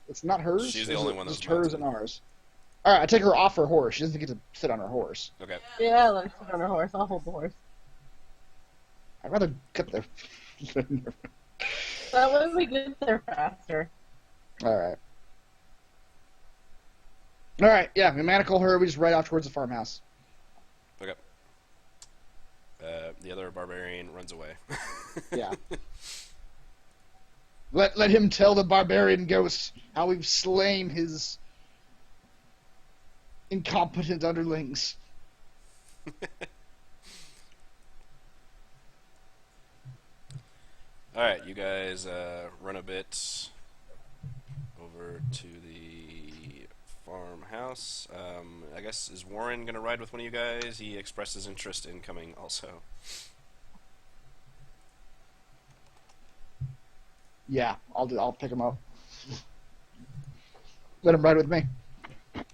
[SPEAKER 3] It's not hers.
[SPEAKER 2] She's the
[SPEAKER 3] Or is
[SPEAKER 2] only
[SPEAKER 3] it
[SPEAKER 2] one
[SPEAKER 3] just
[SPEAKER 2] that's
[SPEAKER 3] hers
[SPEAKER 2] mounted.
[SPEAKER 3] and ours. All right, I take her off her horse. She doesn't get to sit on her horse.
[SPEAKER 2] Okay.
[SPEAKER 6] Yeah, let her sit on her horse. I'll hold the horse.
[SPEAKER 3] I'd rather get the.
[SPEAKER 6] That way we get there faster.
[SPEAKER 3] All right. All right. Yeah, we manacle her. We just ride off towards the farmhouse.
[SPEAKER 2] Okay. The other barbarian runs away.
[SPEAKER 3] Yeah. Let him tell the barbarian ghost how we've slain his incompetent underlings.
[SPEAKER 2] Alright, you guys run a bit over to the farmhouse. I guess, is Warren going to ride with one of you guys? He expressed his interest in coming also.
[SPEAKER 3] Yeah, I'll pick him up. Let him ride with me.
[SPEAKER 2] Okay.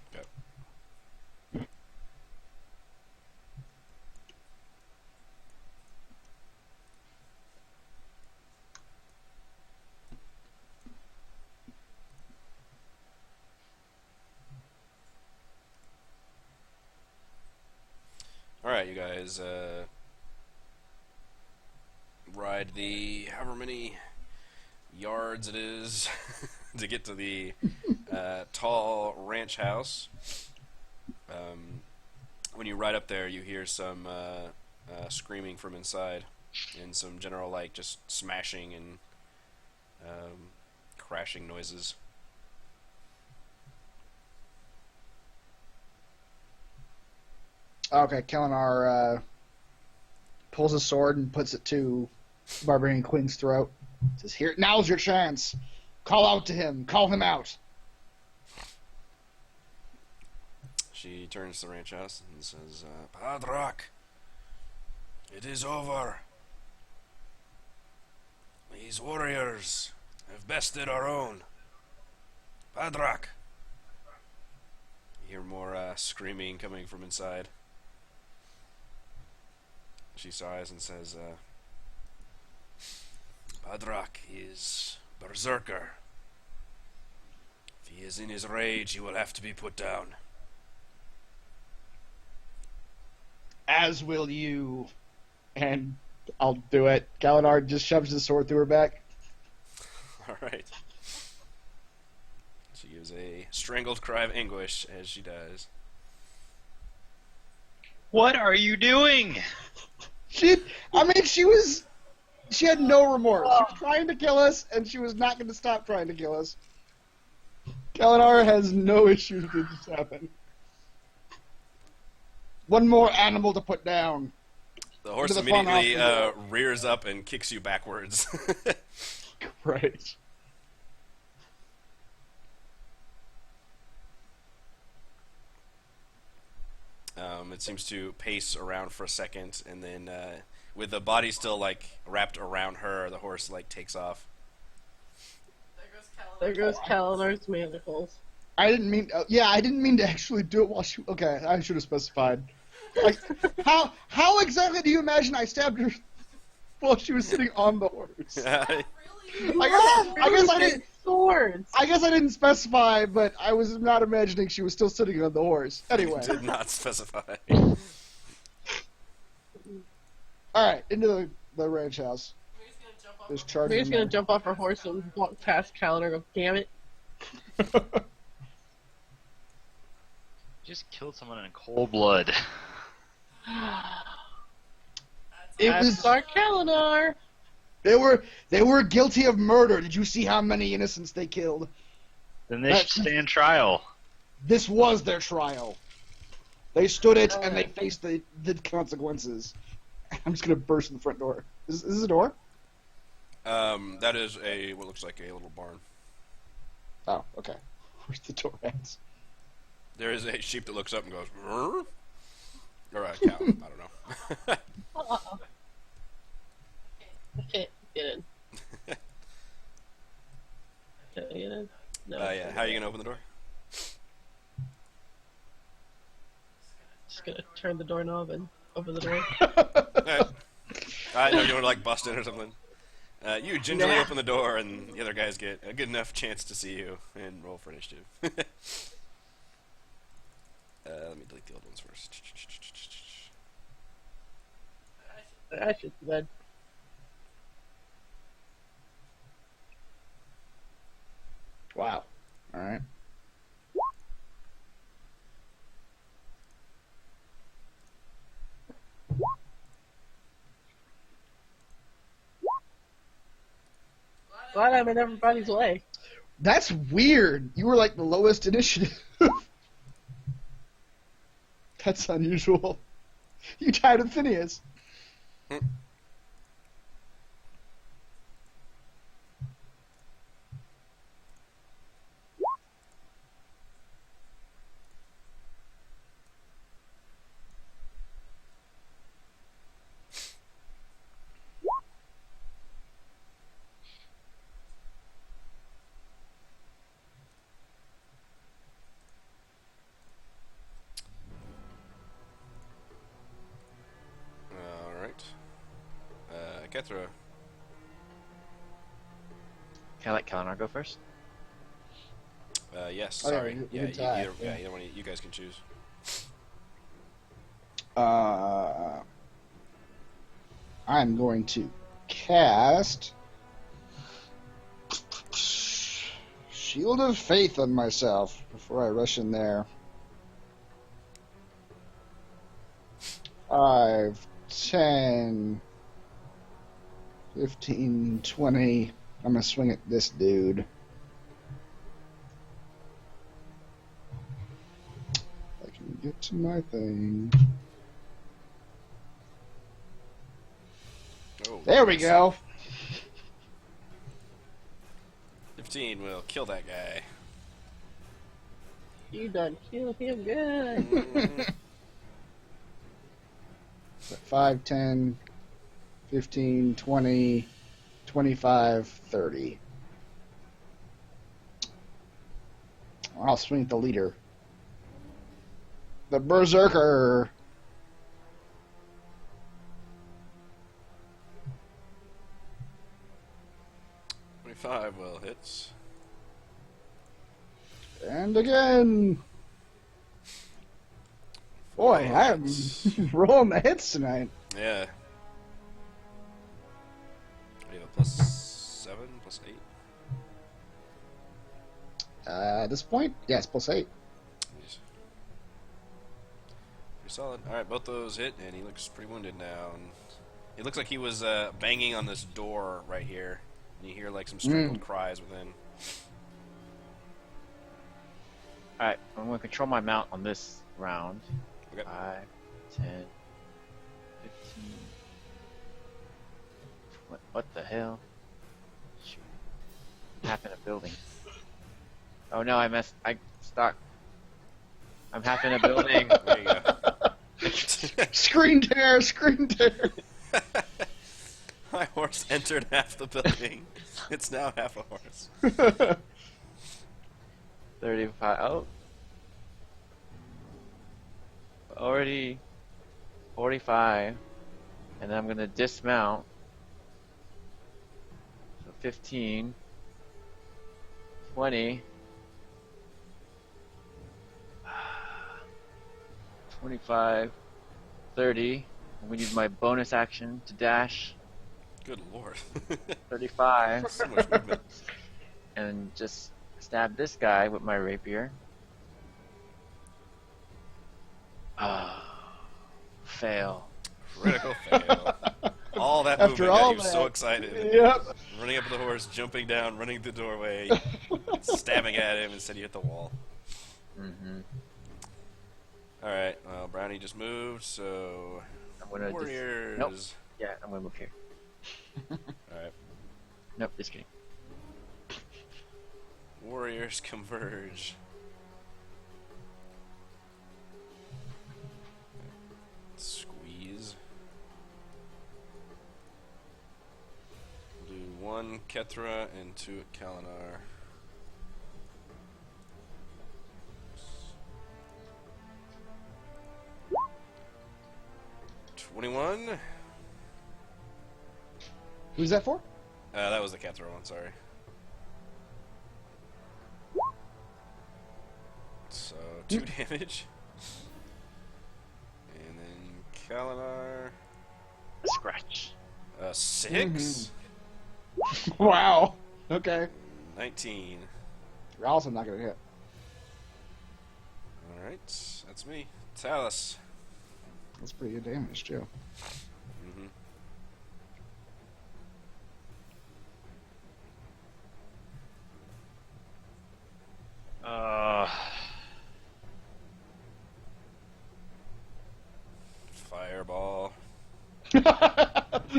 [SPEAKER 2] Alright, you guys ride the however many yards it is to get to the tall ranch house. When you ride up there, you hear some screaming from inside and some general, like, just smashing and crashing noises.
[SPEAKER 3] Okay, Kalinar pulls his sword and puts it to Barbarian Queen's throat. Says, "Here, now's your chance. Call out to him. Call him out."
[SPEAKER 2] She turns to the ranch house and says, Padrak, it is over. These warriors have bested our own. Padrak. You hear more screaming coming from inside. She sighs and says, Padrak is berserker. If he is in his rage, he will have to be put down.
[SPEAKER 3] As will you. And I'll do it. Kalinar just shoves his sword through her back.
[SPEAKER 2] Alright. She gives a strangled cry of anguish as she dies.
[SPEAKER 4] What are you doing?
[SPEAKER 3] She had no remorse. She was trying to kill us, and she was not going to stop trying to kill us. Kalinar has no issues with this happening. One more animal to put down.
[SPEAKER 2] The horse
[SPEAKER 3] Into the
[SPEAKER 2] immediately
[SPEAKER 3] farmhouse
[SPEAKER 2] rears up and kicks you backwards.
[SPEAKER 3] Great.
[SPEAKER 2] It seems to pace around for a second, and then with the body still like wrapped around her, the horse like takes off.
[SPEAKER 6] There goes Kalinar's manacles.
[SPEAKER 3] I didn't mean to actually do it while she. Okay, I should have specified. Like, how exactly do you imagine I stabbed her while she was sitting on the horse? I guess I didn't.
[SPEAKER 6] Swords.
[SPEAKER 3] I guess I didn't specify, but I was not imagining she was still sitting on the horse. Anyway.
[SPEAKER 2] Did not specify.
[SPEAKER 3] Alright, into the ranch house. There's charging.
[SPEAKER 6] Mary's gonna jump off her horse and walk past Kalinar and go, damn it.
[SPEAKER 4] Just killed someone in cold blood.
[SPEAKER 6] That's our Kalinar.
[SPEAKER 3] They were guilty of murder. Did you see how many innocents they killed?
[SPEAKER 4] Then they should stand trial.
[SPEAKER 3] This was their trial. They stood it and they faced the consequences. I'm just gonna burst in the front door. Is this a door?
[SPEAKER 2] That is what looks like a little barn.
[SPEAKER 3] Oh, okay. Where's the door at?
[SPEAKER 2] There is a sheep that looks up and goes, "Rrr?" Or a cow. I don't know.
[SPEAKER 6] Okay, get in. Can I get in? No.
[SPEAKER 2] Yeah. How are you gonna open the door?
[SPEAKER 6] Just gonna turn the doorknob and open the door.
[SPEAKER 2] Alright. I know you want to like bust in or something. You gingerly open the door, and the other guys get a good enough chance to see you and roll for initiative. Let me delete the old ones first.
[SPEAKER 6] I should be glad.
[SPEAKER 3] Wow. Alright.
[SPEAKER 6] Glad I'm in everybody's way.
[SPEAKER 3] That's weird. You were like the lowest initiative. That's unusual. You tied with Phineas.
[SPEAKER 2] Alright. Kethra.
[SPEAKER 5] Can I let Kalinar go first?
[SPEAKER 2] Yes,
[SPEAKER 3] Oh, yeah,
[SPEAKER 2] sorry.
[SPEAKER 3] you
[SPEAKER 2] Yeah,
[SPEAKER 3] can tie, yeah.
[SPEAKER 2] either one of you guys can choose.
[SPEAKER 3] I'm going to cast Shield of Faith on myself before I rush in there. 5, 10, 15, 20. I'm going to swing at this dude. I can get to my thing.
[SPEAKER 2] Oh,
[SPEAKER 3] There we
[SPEAKER 2] nice.
[SPEAKER 3] go.
[SPEAKER 2] 15 will kill that guy.
[SPEAKER 6] You done killed him good.
[SPEAKER 2] Mm,
[SPEAKER 3] 5, 10, 15, 20, 25, 30. I'll swing at the leader. The berserker.
[SPEAKER 2] $25 will hit.
[SPEAKER 3] And again. Boy, I am rolling the hits tonight.
[SPEAKER 2] Yeah. We have a +7, +8.
[SPEAKER 3] At this point, yes, +8.
[SPEAKER 2] Jeez. Pretty solid. Alright, both those hit, and he looks pretty wounded now. And it looks like he was banging on this door right here. And you hear like some strangled cries within.
[SPEAKER 5] Alright, I'm going to control my mount on this round.
[SPEAKER 2] Okay.
[SPEAKER 5] 5, 10, 15. What the hell? Shoot. I'm half in a building. Oh no, I messed. I stuck. I'm half in a building.
[SPEAKER 2] There you go.
[SPEAKER 3] Screen tear, screen tear.
[SPEAKER 2] My horse entered half the building. It's now half a horse.
[SPEAKER 5] 35. Oh. Already 45. And then I'm going to dismount. So 15. 20. 25. 30. I'm going to use my bonus action to dash.
[SPEAKER 2] Good lord.
[SPEAKER 5] 35.
[SPEAKER 2] So much movement.
[SPEAKER 5] And just stab this guy with my rapier. Fail.
[SPEAKER 2] Critical fail. All that
[SPEAKER 3] After
[SPEAKER 2] movement got
[SPEAKER 3] all
[SPEAKER 2] you so
[SPEAKER 3] that.
[SPEAKER 2] excited.
[SPEAKER 3] Yep.
[SPEAKER 2] Running up to the horse, jumping down, running through the doorway, stabbing at him, instead you hit the wall.
[SPEAKER 5] Mm-hmm.
[SPEAKER 2] Alright, well, Brownie just moved, so...
[SPEAKER 5] I'm gonna
[SPEAKER 2] Warriors.
[SPEAKER 5] Nope. Yeah, I'm gonna move here.
[SPEAKER 2] Alright.
[SPEAKER 5] Nope, just kidding.
[SPEAKER 2] Warriors converge. Squeeze. We'll do 1 Kethra and 2 at Kalinar. $21.
[SPEAKER 3] Who's that for?
[SPEAKER 2] That was the Kethra one, sorry. So, 2 damage. And then Kalinar.
[SPEAKER 5] Scratch.
[SPEAKER 2] 6.
[SPEAKER 3] Wow. Okay.
[SPEAKER 2] 19.
[SPEAKER 3] You're also not going to hit.
[SPEAKER 2] Alright, that's me. Talus.
[SPEAKER 3] That's pretty good damage, too.
[SPEAKER 2] Mm-hmm.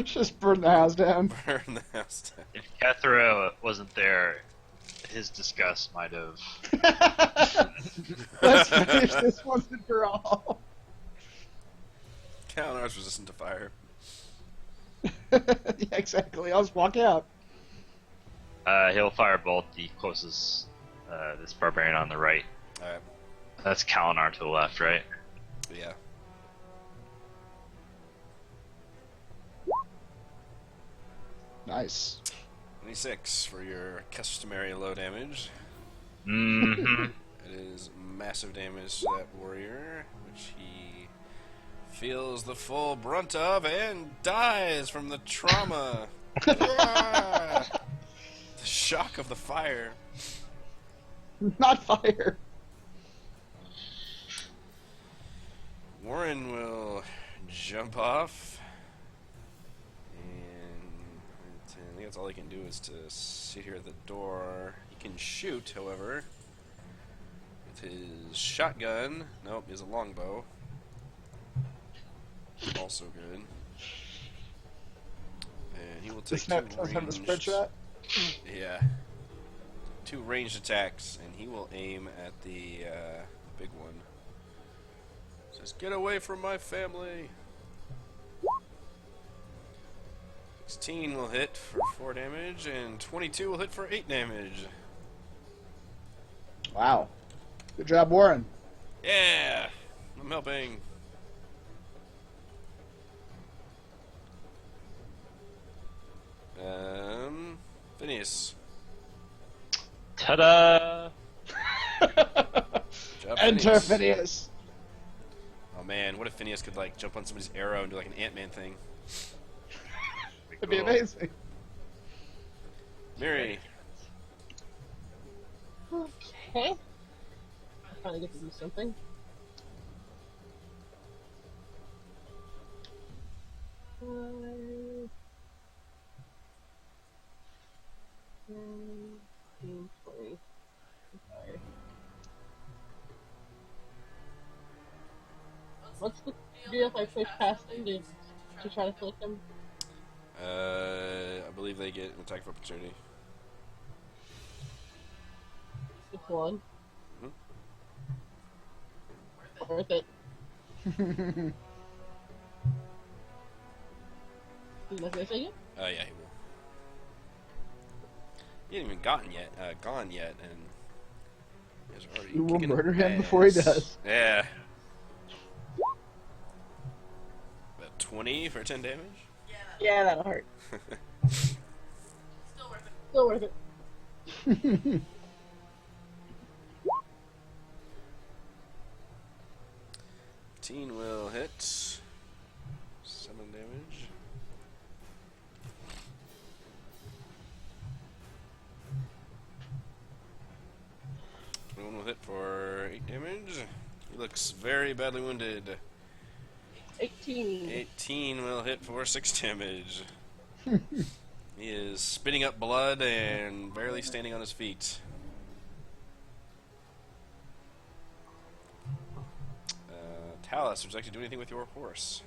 [SPEAKER 3] Just burn the house down.
[SPEAKER 2] Burn the house down.
[SPEAKER 4] If Kethra wasn't there, his disgust might have.
[SPEAKER 3] Let's finish this once and for all.
[SPEAKER 2] Kalinar's resistant to fire.
[SPEAKER 3] Yeah, exactly. I'll just walk out.
[SPEAKER 4] He'll firebolt the closest, this barbarian on the right.
[SPEAKER 2] Alright.
[SPEAKER 4] That's Kalinar to the left, right?
[SPEAKER 2] Yeah.
[SPEAKER 3] Nice.
[SPEAKER 2] 26 for your customary low damage.
[SPEAKER 4] Mm-hmm.
[SPEAKER 2] It is massive damage to that warrior, which he feels the full brunt of and dies from the trauma. Ah! The shock of the fire.
[SPEAKER 3] Not fire.
[SPEAKER 2] Warren will jump off, and I think that's all he can do is to sit here at the door. He can shoot, however, with his shotgun. Nope, he has a longbow. Also good. And he will take
[SPEAKER 3] Doesn't have a spread shot?
[SPEAKER 2] Yeah. 2 ranged attacks, and he will aim at the big one. Says, "Get away from my family." 16 will hit for 4 damage, and 22 will hit for 8 damage.
[SPEAKER 3] Wow. Good job, Warren.
[SPEAKER 2] Yeah! I'm helping. Phineas.
[SPEAKER 4] Ta-da!
[SPEAKER 2] Job,
[SPEAKER 3] Enter
[SPEAKER 2] Phineas.
[SPEAKER 3] Phineas.
[SPEAKER 2] Oh man, what if Phineas could like jump on somebody's arrow and do like an Ant-Man thing?
[SPEAKER 3] That'd be amazing.
[SPEAKER 2] Miri.
[SPEAKER 6] Okay. I finally get to do something. Five, 10, 20. Sorry. What's the deal if I push past them to try to flick them?
[SPEAKER 2] I believe they get an attack of opportunity.
[SPEAKER 6] Just one.
[SPEAKER 2] Mm-hmm.
[SPEAKER 6] Worth it. He's not gonna say it?
[SPEAKER 2] Yeah, he will. He ain't even gone yet, and he's already
[SPEAKER 3] You will
[SPEAKER 2] kicking
[SPEAKER 3] murder him
[SPEAKER 2] ass.
[SPEAKER 3] before he does.
[SPEAKER 2] Yeah. About 20 for 10 damage.
[SPEAKER 6] Yeah, that'll hurt. Still worth it.
[SPEAKER 2] 15 will hit. 7 damage. One will hit for 8 damage. He looks very badly wounded.
[SPEAKER 6] 18.
[SPEAKER 2] 18 will hit for 6 damage. He is spitting up blood and barely standing on his feet. Talus, would you like to do anything with your horse?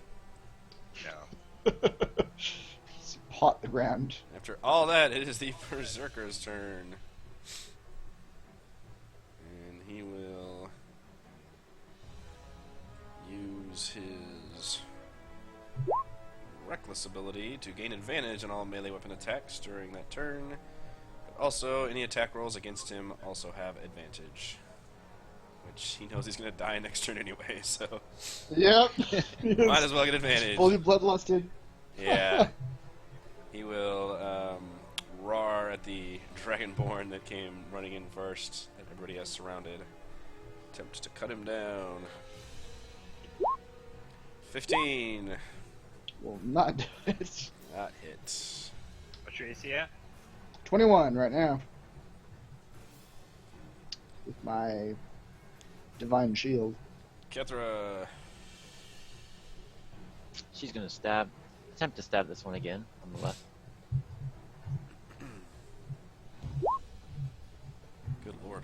[SPEAKER 4] No.
[SPEAKER 3] Pot the ground.
[SPEAKER 2] After all that, it is the berserker's turn. And he will use his reckless ability to gain advantage on all melee weapon attacks during that turn. But also, any attack rolls against him also have advantage. Which he knows he's going to die next turn anyway, so
[SPEAKER 3] Yep.
[SPEAKER 2] might as well get advantage.
[SPEAKER 3] Fully bloodlusted.
[SPEAKER 2] Yeah. He will roar at the dragonborn that came running in first, that everybody has surrounded. Attempt to cut him down. 15.
[SPEAKER 3] Will not do it.
[SPEAKER 2] That hits.
[SPEAKER 4] What's your AC at?
[SPEAKER 3] 21 right now. With my divine shield.
[SPEAKER 2] Kethra.
[SPEAKER 5] She's gonna attempt to stab this one again on the left.
[SPEAKER 2] Good lord.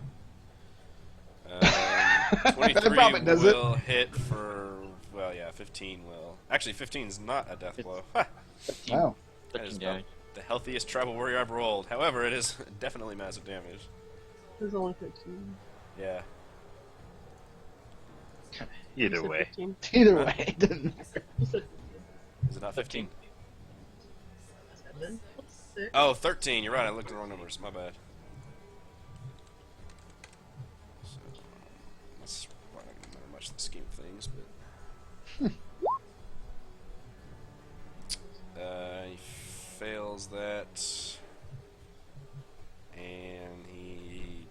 [SPEAKER 3] That
[SPEAKER 2] 23
[SPEAKER 3] probably does it.
[SPEAKER 2] will hit for, well, yeah, 15 will. Actually, 15 is not a death
[SPEAKER 5] It's-
[SPEAKER 2] blow. Ha!
[SPEAKER 5] 13,
[SPEAKER 3] Wow.
[SPEAKER 2] 13 is
[SPEAKER 5] 13 damage.
[SPEAKER 2] the healthiest tribal warrior I've rolled. However, it is definitely massive damage.
[SPEAKER 6] There's only 13.
[SPEAKER 2] Yeah.
[SPEAKER 6] You
[SPEAKER 4] Either
[SPEAKER 6] said
[SPEAKER 4] way.
[SPEAKER 6] 15.
[SPEAKER 3] Either way, it doesn't matter.
[SPEAKER 6] You said
[SPEAKER 2] Is it not 15?
[SPEAKER 6] 7. 6.
[SPEAKER 2] Oh, 13. You're right. I looked at the wrong numbers. My bad. So, that's probably not going to matter much in the scheme of things, but... he fails that. And he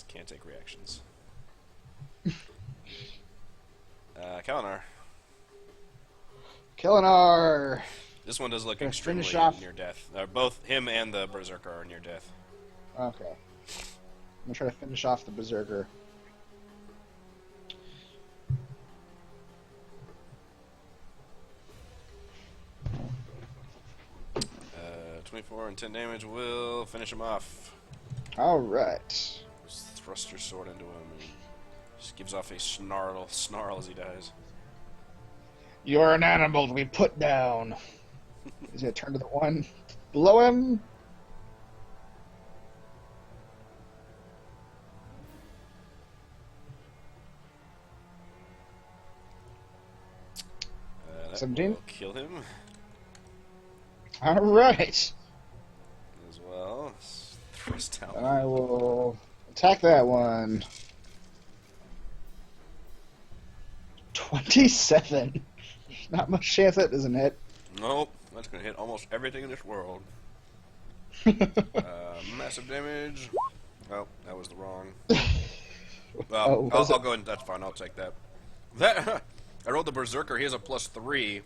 [SPEAKER 2] can't take reactions. Kalinar.
[SPEAKER 3] Kalinar.
[SPEAKER 2] This one does look
[SPEAKER 3] Gonna
[SPEAKER 2] extremely
[SPEAKER 3] finish off-
[SPEAKER 2] near death. Both him and the berserker are near death.
[SPEAKER 3] Okay. I'm gonna try to finish off the berserker.
[SPEAKER 2] Uh, 24 and 10 damage will finish him off.
[SPEAKER 3] All right.
[SPEAKER 2] Just thrust your sword into him and just gives off a snarl as he dies.
[SPEAKER 3] You're an animal to be put down. He's gonna turn to the one below him.
[SPEAKER 2] That
[SPEAKER 3] 17?
[SPEAKER 2] will kill him
[SPEAKER 3] All right.
[SPEAKER 2] as well. Thrust out.
[SPEAKER 3] I will attack that one. 27. Not much chance that doesn't hit.
[SPEAKER 2] Nope, that's gonna hit almost everything in this world. Massive damage. Oh, that was the wrong. Well,
[SPEAKER 3] was
[SPEAKER 2] I'll
[SPEAKER 3] it?
[SPEAKER 2] go ahead. That's fine. I'll take that. That I rolled the berserker. He has a +3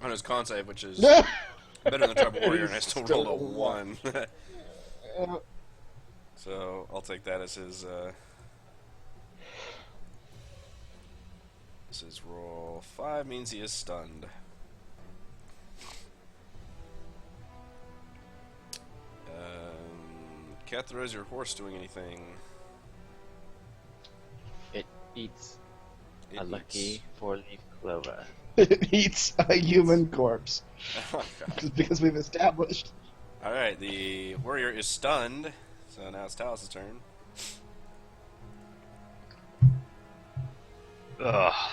[SPEAKER 2] on his con save, which is better than the tribal warrior, and I still rolled a 1. So I'll take that as his. This is roll 5 means he is stunned. Cathra, is your horse doing anything?
[SPEAKER 5] It eats
[SPEAKER 2] It
[SPEAKER 5] a lucky 4-leaf clover.
[SPEAKER 3] It eats a human corpse.
[SPEAKER 2] Oh, God.
[SPEAKER 3] Just because we've established.
[SPEAKER 2] Alright, the warrior is stunned, so now it's Talos' turn.
[SPEAKER 4] Ugh.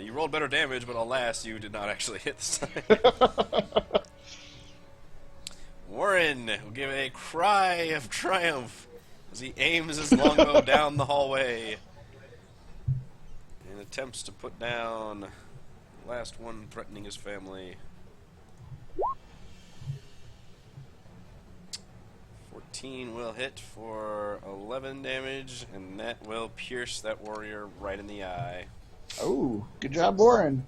[SPEAKER 2] You rolled better damage, but alas, you did not actually hit this time. Warren will give a cry of triumph as he aims his longbow down the hallway and attempts to put down the last one threatening his family. 14 will hit for 11 damage, and that will pierce that warrior right in the eye.
[SPEAKER 3] Oh, good job, Warren.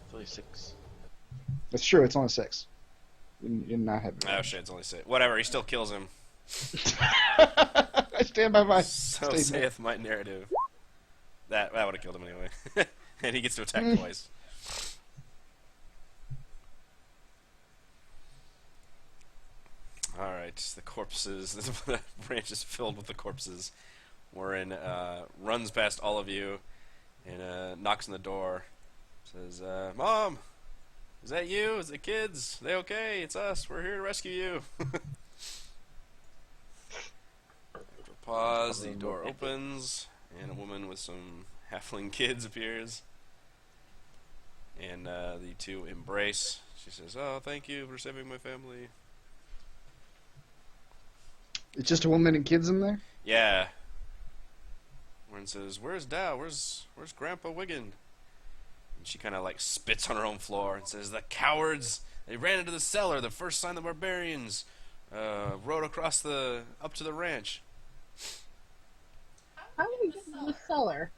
[SPEAKER 5] It's only 6.
[SPEAKER 3] That's true, it's only 6. You did not have
[SPEAKER 2] Oh shit, it's only 6. Whatever, he still kills him.
[SPEAKER 3] I stand by my
[SPEAKER 2] So
[SPEAKER 3] statement.
[SPEAKER 2] saith my narrative. That would have killed him anyway. And he gets to attack twice. Alright, the corpses. The branch is filled with the corpses. Warren runs past all of you and knocks on the door. Says, Mom! Is that you? Is it kids? They okay? It's us. We're here to rescue you. After a pause, the door opens, and a woman with some halfling kids appears. And the two embrace. She says, "Oh, thank you for saving my family."
[SPEAKER 3] It's just a woman and kids in there?
[SPEAKER 2] Yeah. Warren says, "Where's Dow? Where's Grandpa Wiggin?" And she kind of like spits on her own floor and says, "The cowards! They ran into the cellar. The first sign the barbarians rode across up to the ranch."
[SPEAKER 6] How did we get to the cellar?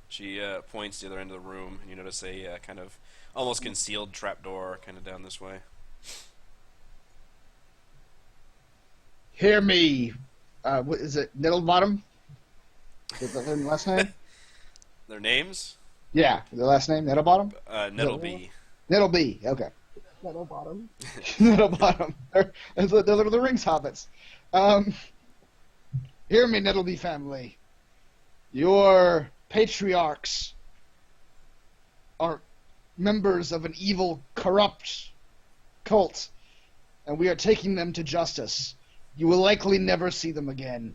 [SPEAKER 2] She points to the other end of the room, and you notice a kind of almost concealed trapdoor kind of down this way.
[SPEAKER 3] Hear me. What is it? Nettlebottom? Is that their last name?
[SPEAKER 2] Their names?
[SPEAKER 3] Yeah, the last name Nettlebottom.
[SPEAKER 2] Nettlebee.
[SPEAKER 3] Nettlebee. Okay.
[SPEAKER 6] Metal bottom.
[SPEAKER 3] Nettlebottom. Those are the Rings hobbits. Hear me, Nettlebee family. Your patriarchs are members of an evil, corrupt cult, and we are taking them to justice. You will likely never see them again.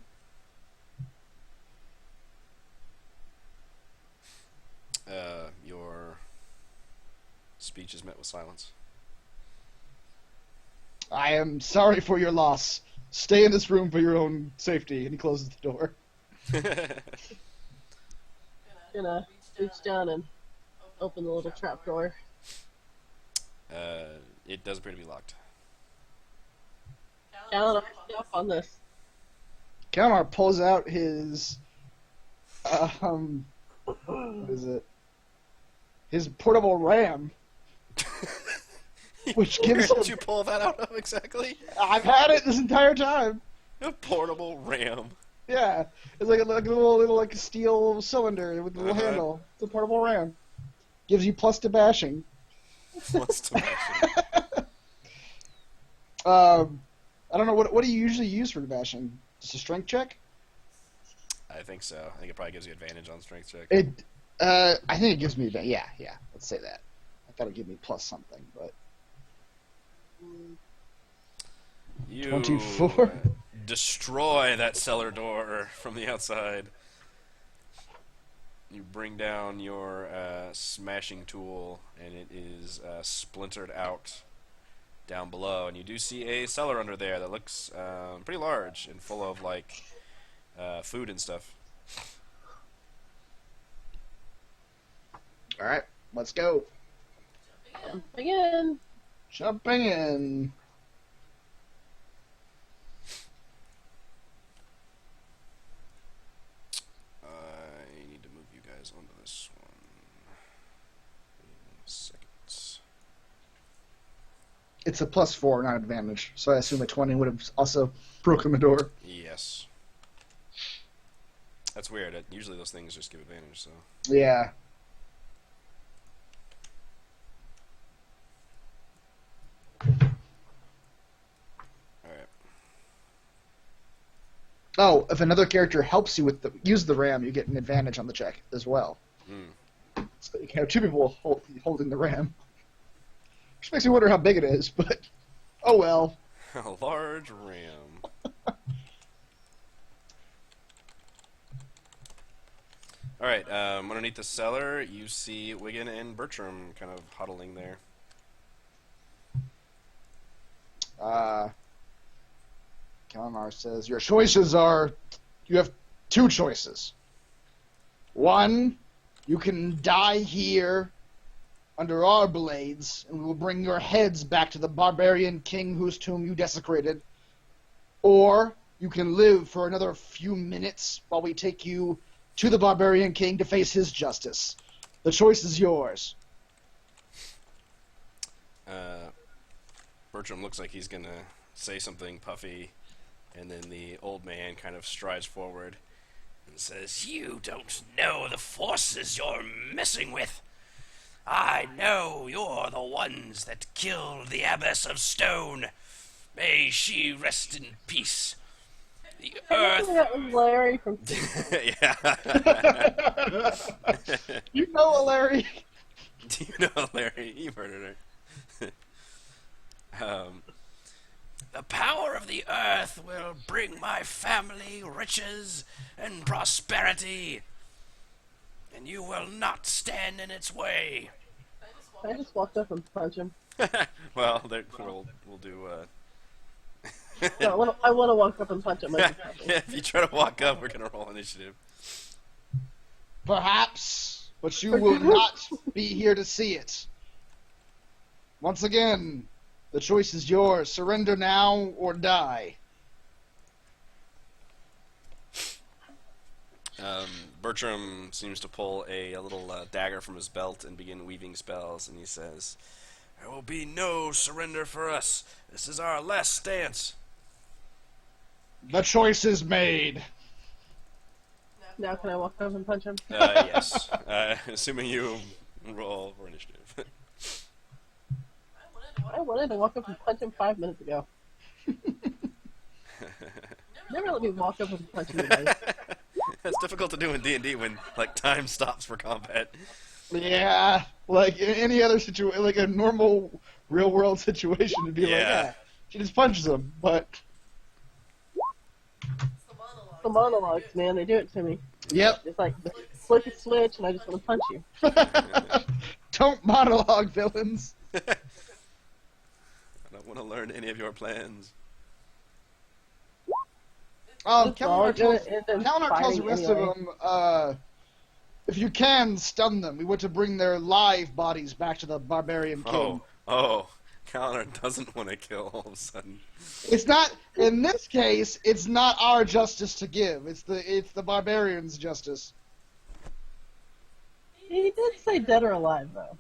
[SPEAKER 2] Your speech is met with silence.
[SPEAKER 3] I am sorry for your loss. Stay in this room for your own safety. And he closes the door.
[SPEAKER 6] Gonna reach down and open the little trap door.
[SPEAKER 2] It does appear to be locked.
[SPEAKER 6] Alan, I'll up on this.
[SPEAKER 3] Kalmar pulls out his, what is it? His portable ram, which gives
[SPEAKER 2] Where did
[SPEAKER 3] him.
[SPEAKER 2] you pull that out of exactly?
[SPEAKER 3] I've had it this entire time.
[SPEAKER 2] A portable ram.
[SPEAKER 3] Yeah, it's like a little like a steel cylinder with a little handle. It's a portable ram. Gives you plus to bashing.
[SPEAKER 2] Plus to bashing.
[SPEAKER 3] I don't know what do you usually use for bashing? Just a strength check?
[SPEAKER 2] I think so. I think it probably gives you advantage on strength check.
[SPEAKER 3] I think it gives me yeah. Let's say that. I thought it'd give me plus something, but
[SPEAKER 2] You
[SPEAKER 3] 24.
[SPEAKER 2] destroy that cellar door from the outside. You bring down your smashing tool, and it is splintered out down below. And you do see a cellar under there that looks pretty large and full of like food and stuff.
[SPEAKER 3] all right, let's go.
[SPEAKER 6] Jumping in.
[SPEAKER 3] Jumping in.
[SPEAKER 2] I need to move you guys onto this one. In a second.
[SPEAKER 3] It's a +4, not advantage. So I assume a 20 would have also broken the door.
[SPEAKER 2] Yes. That's weird. Usually those things just give advantage, so.
[SPEAKER 3] Yeah.
[SPEAKER 2] Alright.
[SPEAKER 3] Oh, if another character helps you with use the ram, you get an advantage on the check as well. So you can have two people holding the ram. Which makes me wonder how big it is, but oh well.
[SPEAKER 2] A large ram. Alright, underneath the cellar, you see Wigan and Bertram kind of huddling there.
[SPEAKER 3] Kalmar says, your choices are, you have two choices. One, you can die here under our blades, and we will bring your heads back to the barbarian king whose tomb you desecrated. Or you can live for another few minutes while we take you to the barbarian king to face his justice. The choice is yours.
[SPEAKER 2] Bertram looks like he's gonna say something puffy, and then the old man kind of strides forward and says, "You don't know the forces you're messing with. I know you're the ones that killed the Abbess of Stone. May she rest in peace. The earth..."
[SPEAKER 6] That was Larry from.
[SPEAKER 2] Yeah.
[SPEAKER 3] You know, Larry.
[SPEAKER 2] Do you know Larry? You murdered her. The power of the earth will bring my family riches and prosperity, and you will not stand in its way.
[SPEAKER 6] I just walked up and punched him.
[SPEAKER 2] Well, we'll do.
[SPEAKER 6] No, I want to walk up and punch him.
[SPEAKER 2] If you try to walk up, we're gonna roll initiative.
[SPEAKER 3] Perhaps, but you will not be here to see it. Once again, the choice is yours. Surrender now or die.
[SPEAKER 2] Bertram seems to pull a little dagger from his belt and begin weaving spells, and he says, "There will be no surrender for us. This is our last stance."
[SPEAKER 3] The choice is made.
[SPEAKER 6] Now can I walk up and punch him?
[SPEAKER 2] Yes. Assuming you roll for initiative.
[SPEAKER 6] I wanted to walk up and punch him 5 minutes ago. Never let me walk up and punch anybody.
[SPEAKER 2] That's difficult to do in D&D when like time stops for combat.
[SPEAKER 3] Yeah. Like in any other situation, like a normal real world situation, to be like,
[SPEAKER 2] Yeah.
[SPEAKER 3] she just punches him. But
[SPEAKER 6] The monologues, man, they do it to me.
[SPEAKER 3] yep,
[SPEAKER 6] It's like, flick a switch and I just want to punch you.
[SPEAKER 3] don't monologue, villains.
[SPEAKER 2] I don't want to learn any of your plans.
[SPEAKER 6] It's all
[SPEAKER 3] Kalinar
[SPEAKER 6] gonna
[SPEAKER 3] tells,
[SPEAKER 6] end in
[SPEAKER 3] Kalinar tells the
[SPEAKER 6] fighting
[SPEAKER 3] rest
[SPEAKER 6] anyway.
[SPEAKER 3] of them, if you can, stun them. We want to bring their live bodies back to the barbarian king.
[SPEAKER 2] Oh, Connor doesn't want to kill all of a sudden.
[SPEAKER 3] It's not, in this case, it's not our justice to give. It's the barbarian's justice.
[SPEAKER 6] He did say dead or alive, though.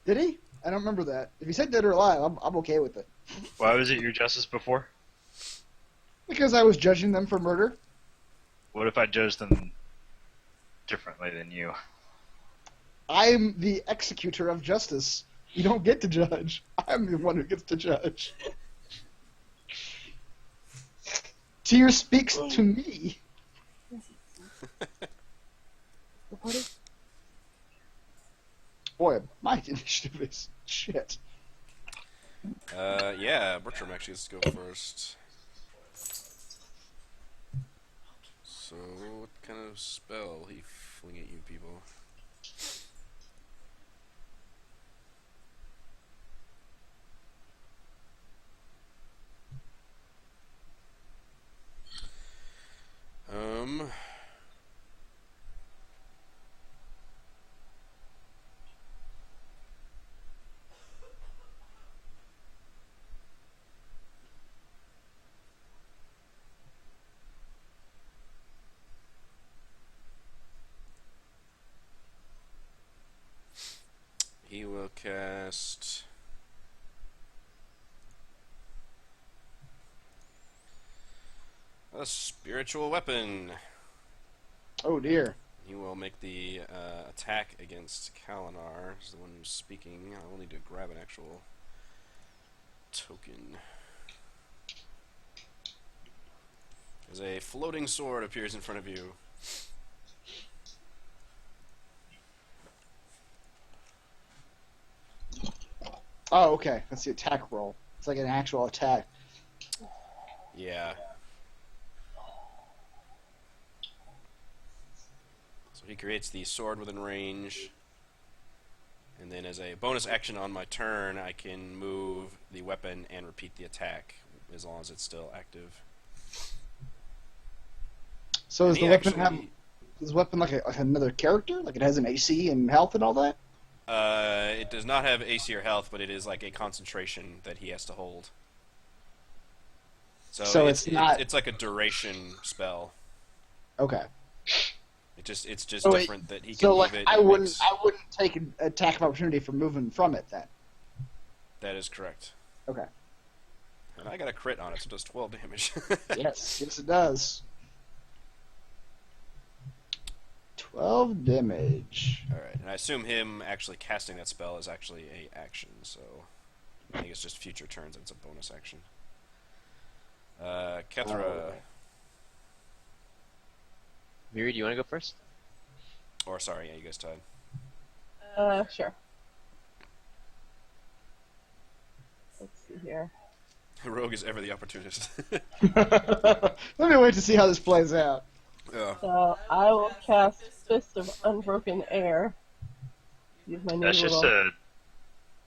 [SPEAKER 3] Did he? I don't remember that. If he said dead or alive, I'm okay with it.
[SPEAKER 4] Why was it your justice before?
[SPEAKER 3] Because I was judging them for murder.
[SPEAKER 4] What if I judged them differently than you?
[SPEAKER 3] I'm the executor of justice. You don't get to judge. I'm the one who gets to judge. Tyr speaks to me. Boy, my initiative is shit.
[SPEAKER 2] Yeah, Bertram actually gets to go first. So, what kind of spell he fling at you people? He will cast a spiritual weapon.
[SPEAKER 3] Oh dear.
[SPEAKER 2] He will make the attack against Kalinar, who's the one who's speaking. I will need to grab an actual token. As a floating sword appears in front of you.
[SPEAKER 3] Oh, okay. That's the attack roll. It's like an actual attack.
[SPEAKER 2] Yeah. So he creates the sword within range. And then as a bonus action on my turn, I can move the weapon and repeat the attack, as long as it's still active.
[SPEAKER 3] So
[SPEAKER 2] And
[SPEAKER 3] does the weapon have... Is the weapon like another character? Like it has an AC and health and all that?
[SPEAKER 2] It does not have AC or health, but it is like a concentration that he has to hold. So
[SPEAKER 3] it's not...
[SPEAKER 2] It's like a duration spell.
[SPEAKER 3] Okay.
[SPEAKER 2] It's just
[SPEAKER 3] So
[SPEAKER 2] different that he can
[SPEAKER 3] So
[SPEAKER 2] move
[SPEAKER 3] like
[SPEAKER 2] it.
[SPEAKER 3] I
[SPEAKER 2] It
[SPEAKER 3] wouldn't
[SPEAKER 2] makes-
[SPEAKER 3] take an attack of opportunity for moving from it then.
[SPEAKER 2] That is correct.
[SPEAKER 3] Okay.
[SPEAKER 2] And I got a crit on it, so it does 12 damage.
[SPEAKER 3] Yes it does. 12 damage.
[SPEAKER 2] Alright, and I assume him actually casting that spell is actually a action, so I think it's just future turns and it's a bonus action. Kethra.
[SPEAKER 3] Oh.
[SPEAKER 5] Miri, do you want to go first?
[SPEAKER 2] Or sorry, yeah, you guys tied.
[SPEAKER 6] Sure. Let's see here.
[SPEAKER 2] Rogue is ever the opportunist.
[SPEAKER 3] Let me wait to see how this plays out.
[SPEAKER 2] Yeah.
[SPEAKER 6] So I will cast Fist of Unbroken Air. Use my new
[SPEAKER 4] That's just
[SPEAKER 6] little...
[SPEAKER 4] a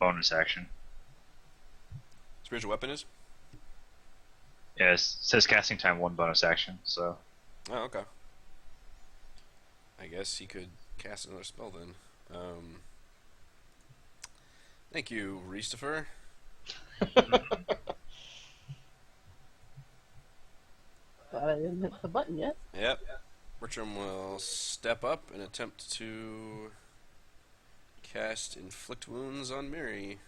[SPEAKER 4] bonus action.
[SPEAKER 2] Spiritual weapon is?
[SPEAKER 4] Yes, it says casting time 1 bonus action, so...
[SPEAKER 2] Oh, okay. I guess he could cast another spell then. Thank you, Reestifer.
[SPEAKER 6] Glad I didn't hit the button yet.
[SPEAKER 2] Yep. Bertram will step up and attempt to cast Inflict Wounds on Miri.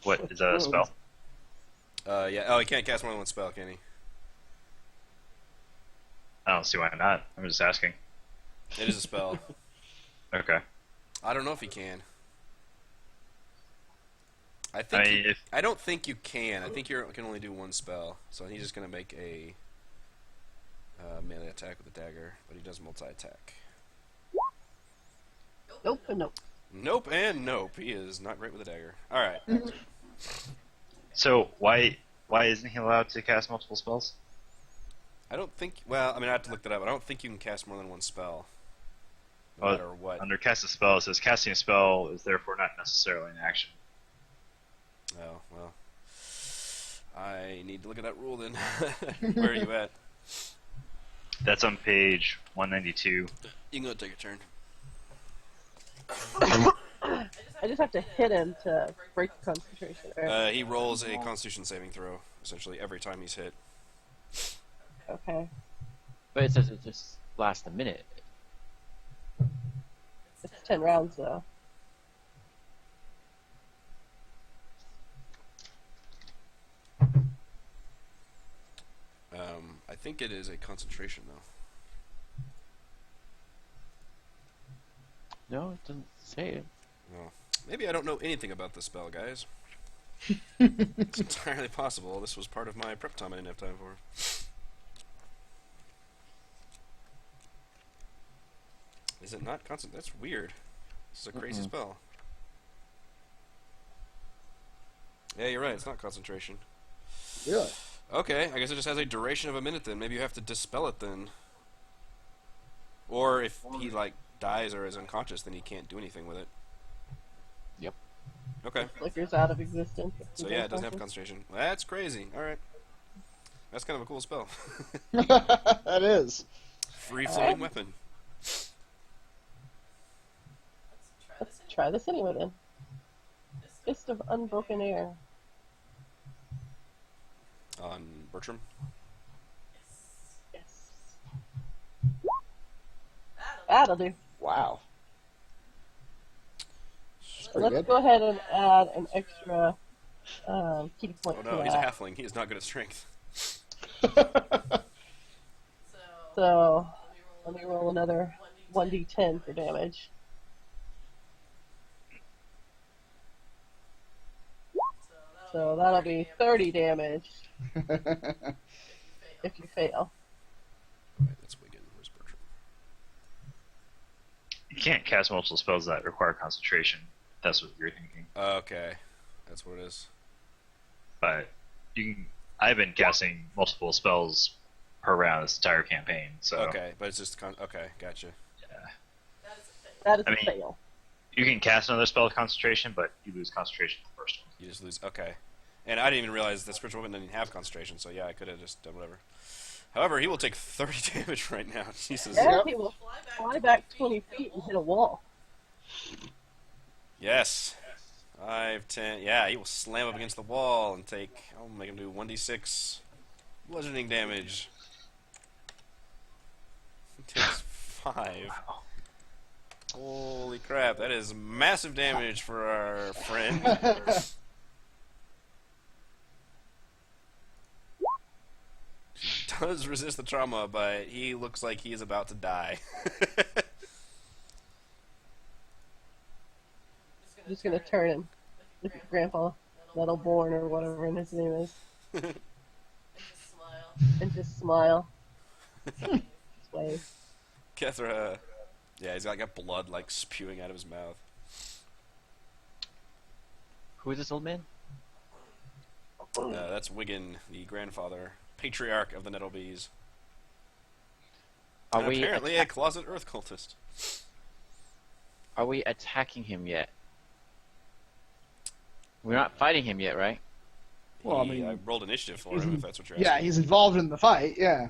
[SPEAKER 4] What, is that a spell?
[SPEAKER 2] Yeah. Oh, he can't cast more than one spell, can he?
[SPEAKER 4] I don't see why not. I'm just asking.
[SPEAKER 2] It is a spell.
[SPEAKER 4] Okay.
[SPEAKER 2] I don't know if he can. I
[SPEAKER 4] I
[SPEAKER 2] think
[SPEAKER 4] mean, if
[SPEAKER 2] I don't think you can. I think you can only do one spell. So he's just gonna make a melee attack with a dagger, but he does multi-attack.
[SPEAKER 6] Nope and nope.
[SPEAKER 2] Nope and nope. He is not great with a dagger. All right.
[SPEAKER 4] So why isn't he allowed to cast multiple spells?
[SPEAKER 2] I don't think. Well, I mean, I have to look that up. I don't think you can cast more than one spell. No
[SPEAKER 4] Well,
[SPEAKER 2] matter what.
[SPEAKER 4] Under cast a spell, it says casting a spell is therefore not necessarily an action.
[SPEAKER 2] Oh well. I need to look at that rule then. Where are you at?
[SPEAKER 4] That's on page 192.
[SPEAKER 2] You can go take a turn.
[SPEAKER 6] I just have to hit him to break the concentration. Right?
[SPEAKER 2] He rolls a Constitution saving throw essentially every time he's hit.
[SPEAKER 6] Okay.
[SPEAKER 5] But it says it just lasts a minute.
[SPEAKER 6] It's 10 rounds though.
[SPEAKER 2] I think it is a concentration though.
[SPEAKER 5] No, it doesn't say it.
[SPEAKER 2] Well, maybe I don't know anything about this spell, guys. It's entirely possible. This was part of my prep time I didn't have time for. Is it not constant? That's weird. This is a crazy spell. Yeah, you're right. It's not concentration.
[SPEAKER 3] Really?
[SPEAKER 2] Okay, I guess it just has a duration of a minute then. Maybe you have to dispel it then. Or if he, like, dies or is unconscious, then he can't do anything with it.
[SPEAKER 5] Yep.
[SPEAKER 2] Okay.
[SPEAKER 6] Flickers out of existence.
[SPEAKER 2] So yeah, it doesn't have concentration. That's crazy. Alright. That's kind of a cool spell.
[SPEAKER 3] That is.
[SPEAKER 2] Free-floating weapon.
[SPEAKER 6] Let's try this anyway then. Fist of Unbroken Air.
[SPEAKER 2] On Bertram.
[SPEAKER 6] Yes. That'll do.
[SPEAKER 3] Wow.
[SPEAKER 6] So let's go ahead and add an extra key point
[SPEAKER 2] Oh
[SPEAKER 6] to
[SPEAKER 2] no, he's a
[SPEAKER 6] that.
[SPEAKER 2] halfling. He is not good at strength.
[SPEAKER 6] So let me roll another 1d10 for damage. So that'll be 30 damage if you fail.
[SPEAKER 2] Right, that's Wigan. Where's Bertram?
[SPEAKER 4] You can't cast multiple spells that require concentration. That's what you're thinking.
[SPEAKER 2] Okay. That's what it is.
[SPEAKER 4] But you can. I've been casting multiple spells per round this entire campaign. So
[SPEAKER 2] Okay, but it's just... okay, gotcha.
[SPEAKER 4] yeah.
[SPEAKER 6] That is
[SPEAKER 4] I
[SPEAKER 6] a
[SPEAKER 4] mean-
[SPEAKER 6] fail.
[SPEAKER 4] You can cast another spell with concentration, but you lose concentration the first one.
[SPEAKER 2] You just lose... Okay. And I didn't even realize that Spiritual Weapon didn't have concentration, so yeah, I could have just done whatever. However, he will take 30 damage right now. Jesus.
[SPEAKER 6] Yeah, he will fly back 20 feet and hit a wall.
[SPEAKER 2] Yes. 5, 10... Yeah, he will slam up against the wall and take... I'll make him do 1d6 bludgeoning damage. He takes 5. Holy crap, that is massive damage for our friend. He does resist the trauma, but he looks like he is about to die.
[SPEAKER 6] I'm just gonna turn and look at Grandpa Nettleborn or whatever his name is, and just smile. Just wave.
[SPEAKER 2] Kethra, yeah, he's got blood like spewing out of his mouth.
[SPEAKER 5] Who is this old man?
[SPEAKER 2] That's Wigan, the grandfather, patriarch of the Nettlebees.
[SPEAKER 5] Are
[SPEAKER 2] And
[SPEAKER 5] we
[SPEAKER 2] apparently a closet earth cultist.
[SPEAKER 5] Are we attacking him yet? We're not fighting him yet, right?
[SPEAKER 3] Well, I mean,
[SPEAKER 2] I rolled initiative for
[SPEAKER 3] he's
[SPEAKER 2] him,
[SPEAKER 3] in-
[SPEAKER 2] if that's what you're
[SPEAKER 3] Yeah,
[SPEAKER 2] asking.
[SPEAKER 3] he's involved in the fight, yeah.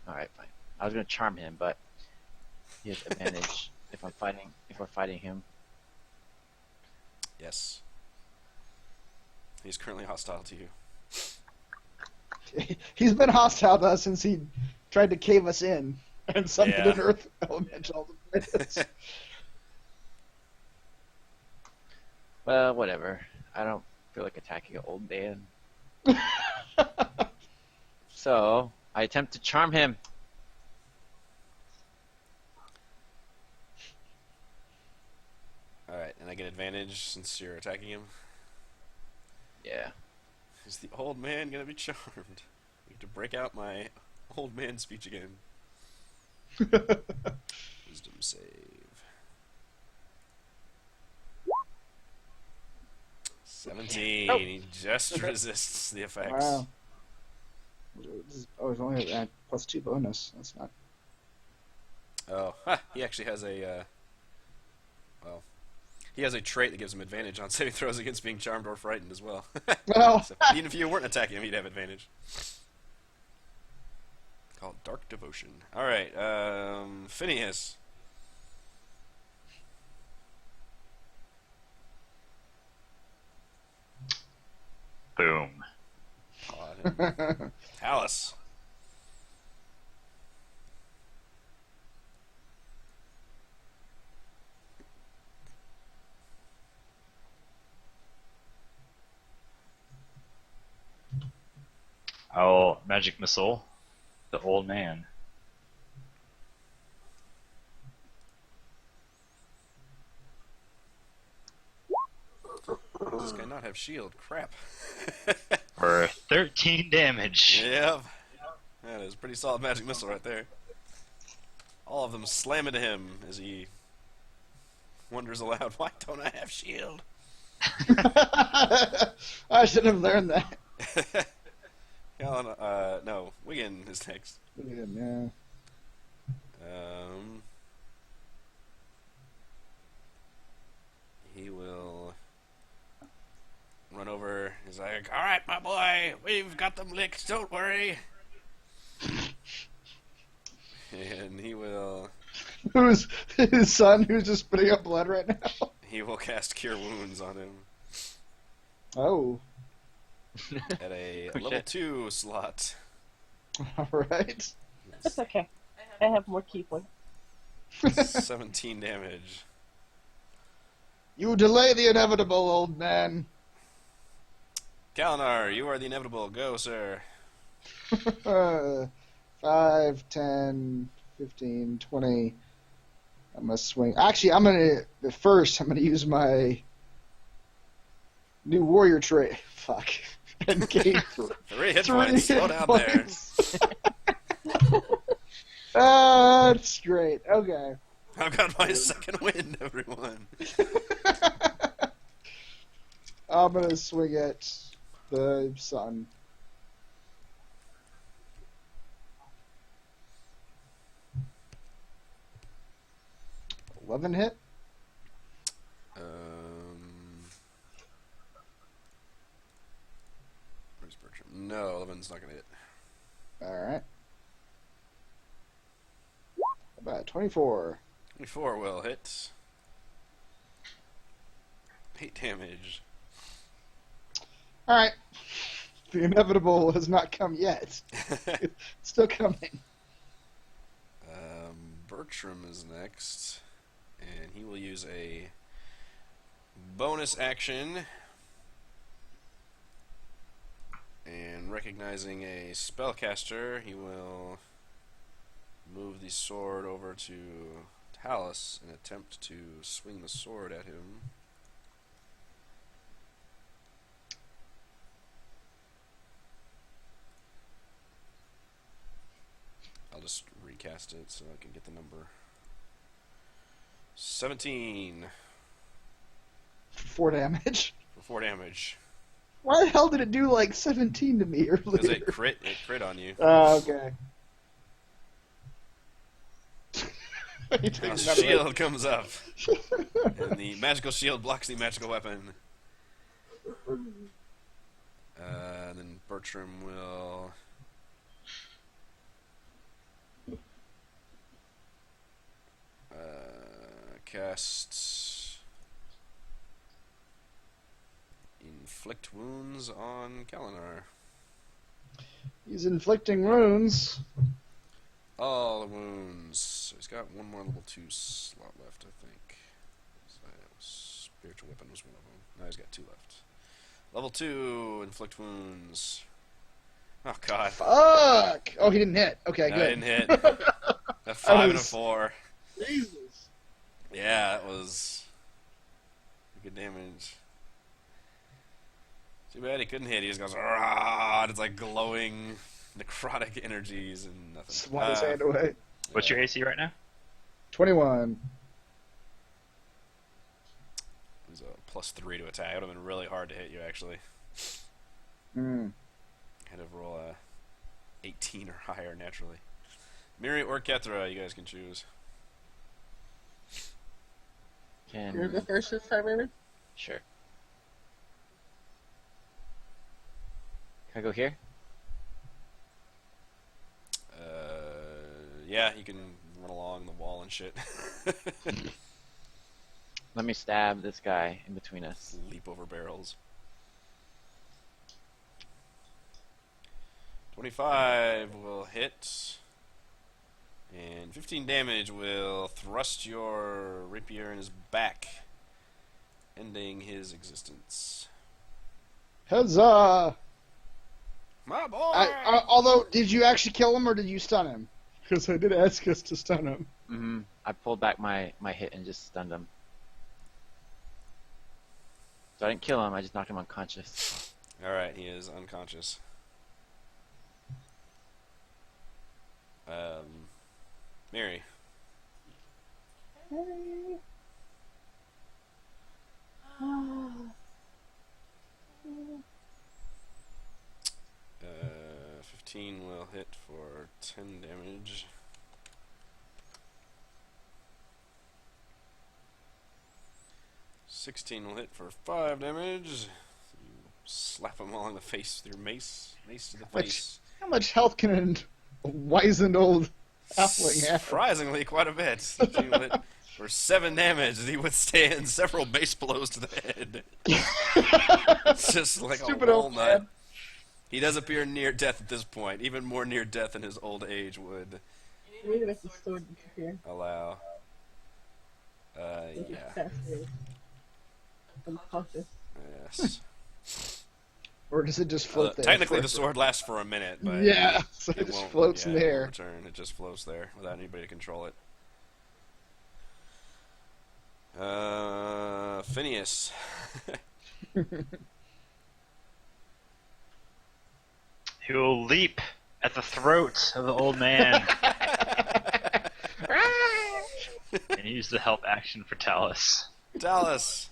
[SPEAKER 5] All right, fine. I was gonna charm him, but he has advantage if I'm fighting. If we're fighting him.
[SPEAKER 2] Yes. He's currently hostile to you.
[SPEAKER 3] He's been hostile to us since he tried to cave us in and summoned
[SPEAKER 2] Yeah.
[SPEAKER 3] an earth elemental to fight us.
[SPEAKER 5] Well, whatever. I don't feel like attacking an old man. So I attempt to charm him.
[SPEAKER 2] Alright, and I get advantage since you're attacking him.
[SPEAKER 5] Yeah.
[SPEAKER 2] Is the old man gonna be charmed? I need to break out my old man speech again. Wisdom save. 17.
[SPEAKER 6] Nope.
[SPEAKER 2] He just resists the effects.
[SPEAKER 3] Wow. Oh, it's only at +2 bonus. That's not.
[SPEAKER 2] Oh, he actually has a. Well, he has a trait that gives him advantage on saving throws against being charmed or frightened as well.
[SPEAKER 3] Well,
[SPEAKER 2] So even if you weren't attacking him, he'd have advantage. Called Dark Devotion. All right, Phineas.
[SPEAKER 4] Boom.
[SPEAKER 2] Alice.
[SPEAKER 4] Oh, magic missile. The old man.
[SPEAKER 2] Does this guy not have shield? Crap.
[SPEAKER 4] For 13 damage.
[SPEAKER 2] Yep. That is a pretty solid magic missile right there. All of them slam into him as he wonders aloud, why don't I have shield?
[SPEAKER 3] I should have learned that.
[SPEAKER 2] No, Wigan is next.
[SPEAKER 3] Yeah.
[SPEAKER 2] He will run over. He's like, all right, my boy, we've got them licked, don't worry. And he will
[SPEAKER 3] Who's his son who's just spitting up blood right now?
[SPEAKER 2] cast Cure Wounds on him
[SPEAKER 3] Oh.
[SPEAKER 2] at a
[SPEAKER 5] Oh,
[SPEAKER 2] level
[SPEAKER 5] shit.
[SPEAKER 2] 2 slot.
[SPEAKER 3] Alright.
[SPEAKER 6] That's okay. I have more key points.
[SPEAKER 2] 17 damage.
[SPEAKER 3] You delay the inevitable, old man.
[SPEAKER 2] Kalinar, you are the inevitable. Go, sir.
[SPEAKER 3] 5, 10, 15, 20. I must swing. Actually, I'm going to use my new warrior trait. Fuck. And gain
[SPEAKER 2] 3 hit points. Slow down there.
[SPEAKER 3] That's great. Okay.
[SPEAKER 2] I've got my second wind, everyone.
[SPEAKER 3] I'm going to swing at the sun. $11 hit?
[SPEAKER 2] Where's Bertram? No, 11's not going to hit.
[SPEAKER 3] Alright. About 24.
[SPEAKER 2] 24 will hit. 8 damage.
[SPEAKER 3] Alright. The inevitable has not come yet. It's still coming.
[SPEAKER 2] Bertram is next. And he will use a bonus action. And recognizing a spellcaster, he will move the sword over to Talus and attempt to swing the sword at him. I'll just recast it so I can get the number. 17
[SPEAKER 3] 4 damage.
[SPEAKER 2] for 4 damage.
[SPEAKER 3] Why the hell did it do like 17 to me
[SPEAKER 2] Because
[SPEAKER 3] earlier?
[SPEAKER 2] it crit on you.
[SPEAKER 3] Oh, okay. You take
[SPEAKER 2] Now
[SPEAKER 3] another
[SPEAKER 2] shield comes up. And the magical shield blocks the magical weapon. And then Bertram will cast Inflict Wounds on Kalinar.
[SPEAKER 3] He's inflicting wounds.
[SPEAKER 2] All wounds. So he's got one more level 2 slot left, I think. So spiritual weapon was one of them. Now he's got 2 left. Level 2, inflict wounds. Oh god.
[SPEAKER 3] Fuck! Oh, he didn't hit. Okay,
[SPEAKER 2] No,
[SPEAKER 3] good.
[SPEAKER 2] I didn't hit. A 5 and a 4.
[SPEAKER 3] Jesus.
[SPEAKER 2] Yeah, it was good damage. Too bad he couldn't hit. He just goes, "Rah!" And it's like glowing necrotic energies and nothing.
[SPEAKER 3] Swat his hand away.
[SPEAKER 4] What's your AC right now?
[SPEAKER 3] 21.
[SPEAKER 2] He's a +3 to attack. It would have been really hard to hit you, actually.
[SPEAKER 3] Mm.
[SPEAKER 2] Had to roll a 18 or higher, naturally. Miri or Kethra, you guys can choose.
[SPEAKER 6] You're the
[SPEAKER 5] Can
[SPEAKER 6] first this time, Raymond?
[SPEAKER 5] sure. Can I go here?
[SPEAKER 2] Yeah, you can run along the wall and shit.
[SPEAKER 5] Let me stab this guy in between us.
[SPEAKER 2] Leap over barrels. 25 will hit. And 15 damage will thrust your rapier in his back, ending his existence.
[SPEAKER 3] Huzzah!
[SPEAKER 2] My boy!
[SPEAKER 3] Although, did you actually kill him or did you stun him? Because I did ask us to stun him.
[SPEAKER 5] Mm-hmm. I pulled back my hit and just stunned him. So I didn't kill him, I just knocked him unconscious.
[SPEAKER 2] Alright, he is unconscious. Mary.
[SPEAKER 6] Hey.
[SPEAKER 2] 15 will hit for 10 damage. $16 will hit for 5 damage. You slap him along the face with your mace. Mace to the face.
[SPEAKER 3] How much health can a wizened old halfling have?
[SPEAKER 2] Surprisingly, quite a bit. 15 will hit for 7 damage. He withstands several mace blows to the head. It's just like
[SPEAKER 3] Stupid
[SPEAKER 2] a
[SPEAKER 3] old
[SPEAKER 2] walnut.
[SPEAKER 3] man.
[SPEAKER 2] He does appear near death at this point, even more near death than his old age would
[SPEAKER 6] You need to make the sword disappear.
[SPEAKER 2] allow.
[SPEAKER 6] Make it
[SPEAKER 2] Yeah.
[SPEAKER 6] faster. I'm cautious.
[SPEAKER 2] Yes.
[SPEAKER 3] Or does it just float there?
[SPEAKER 2] Technically,
[SPEAKER 3] forever?
[SPEAKER 2] the sword lasts for a minute, but
[SPEAKER 3] Yeah, so
[SPEAKER 2] it
[SPEAKER 3] it just
[SPEAKER 2] won't,
[SPEAKER 3] floats in
[SPEAKER 2] yeah,
[SPEAKER 3] the
[SPEAKER 2] it
[SPEAKER 3] air.
[SPEAKER 2] won't return. It just floats there without anybody to control it. Phineas.
[SPEAKER 4] He will leap at the throat of the old man and use the help action for Talus.
[SPEAKER 2] Dallas.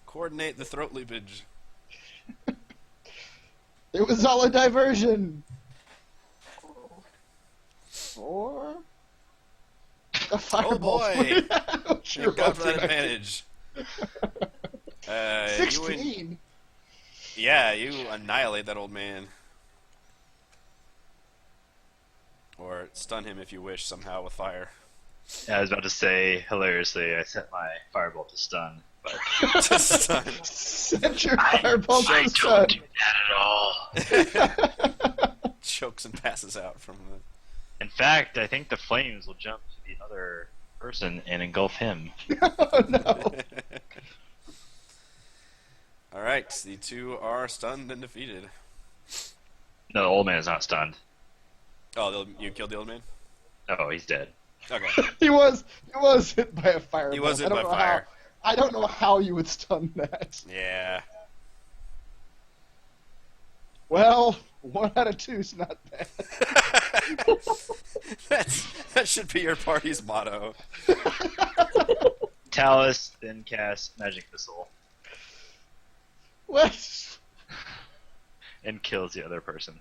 [SPEAKER 2] Coordinate the throat leapage.
[SPEAKER 3] It was all a diversion. Or a fireball.
[SPEAKER 2] boy.
[SPEAKER 3] Sure,
[SPEAKER 2] Thank God for that
[SPEAKER 3] I'll take
[SPEAKER 2] advantage.
[SPEAKER 3] it. 16.
[SPEAKER 2] You annihilate that old man. Or stun him if you wish, somehow, with fire.
[SPEAKER 4] I was about to say, hilariously, I set my fireball to stun, but
[SPEAKER 2] Just stun.
[SPEAKER 3] Set your fireball to
[SPEAKER 4] I
[SPEAKER 3] the
[SPEAKER 4] don't
[SPEAKER 3] sun.
[SPEAKER 4] do that at all.
[SPEAKER 2] Chokes and passes out from the...
[SPEAKER 4] In fact, I think the flames will jump to the other person and engulf him.
[SPEAKER 3] Oh, no.
[SPEAKER 2] Alright, the two are stunned and defeated.
[SPEAKER 4] No, the old man is not stunned.
[SPEAKER 2] Oh, you killed the old man?
[SPEAKER 4] Oh, he's dead.
[SPEAKER 2] Okay.
[SPEAKER 3] He was hit by a fireball.
[SPEAKER 2] He was hit
[SPEAKER 3] I don't
[SPEAKER 2] by
[SPEAKER 3] know
[SPEAKER 2] fire.
[SPEAKER 3] I don't know how you would stun that.
[SPEAKER 2] Yeah.
[SPEAKER 3] Well, 1 out of 2 is not bad.
[SPEAKER 2] That should be your party's motto.
[SPEAKER 4] Talus then casts Magic Missile
[SPEAKER 3] What?
[SPEAKER 4] and kills the other person.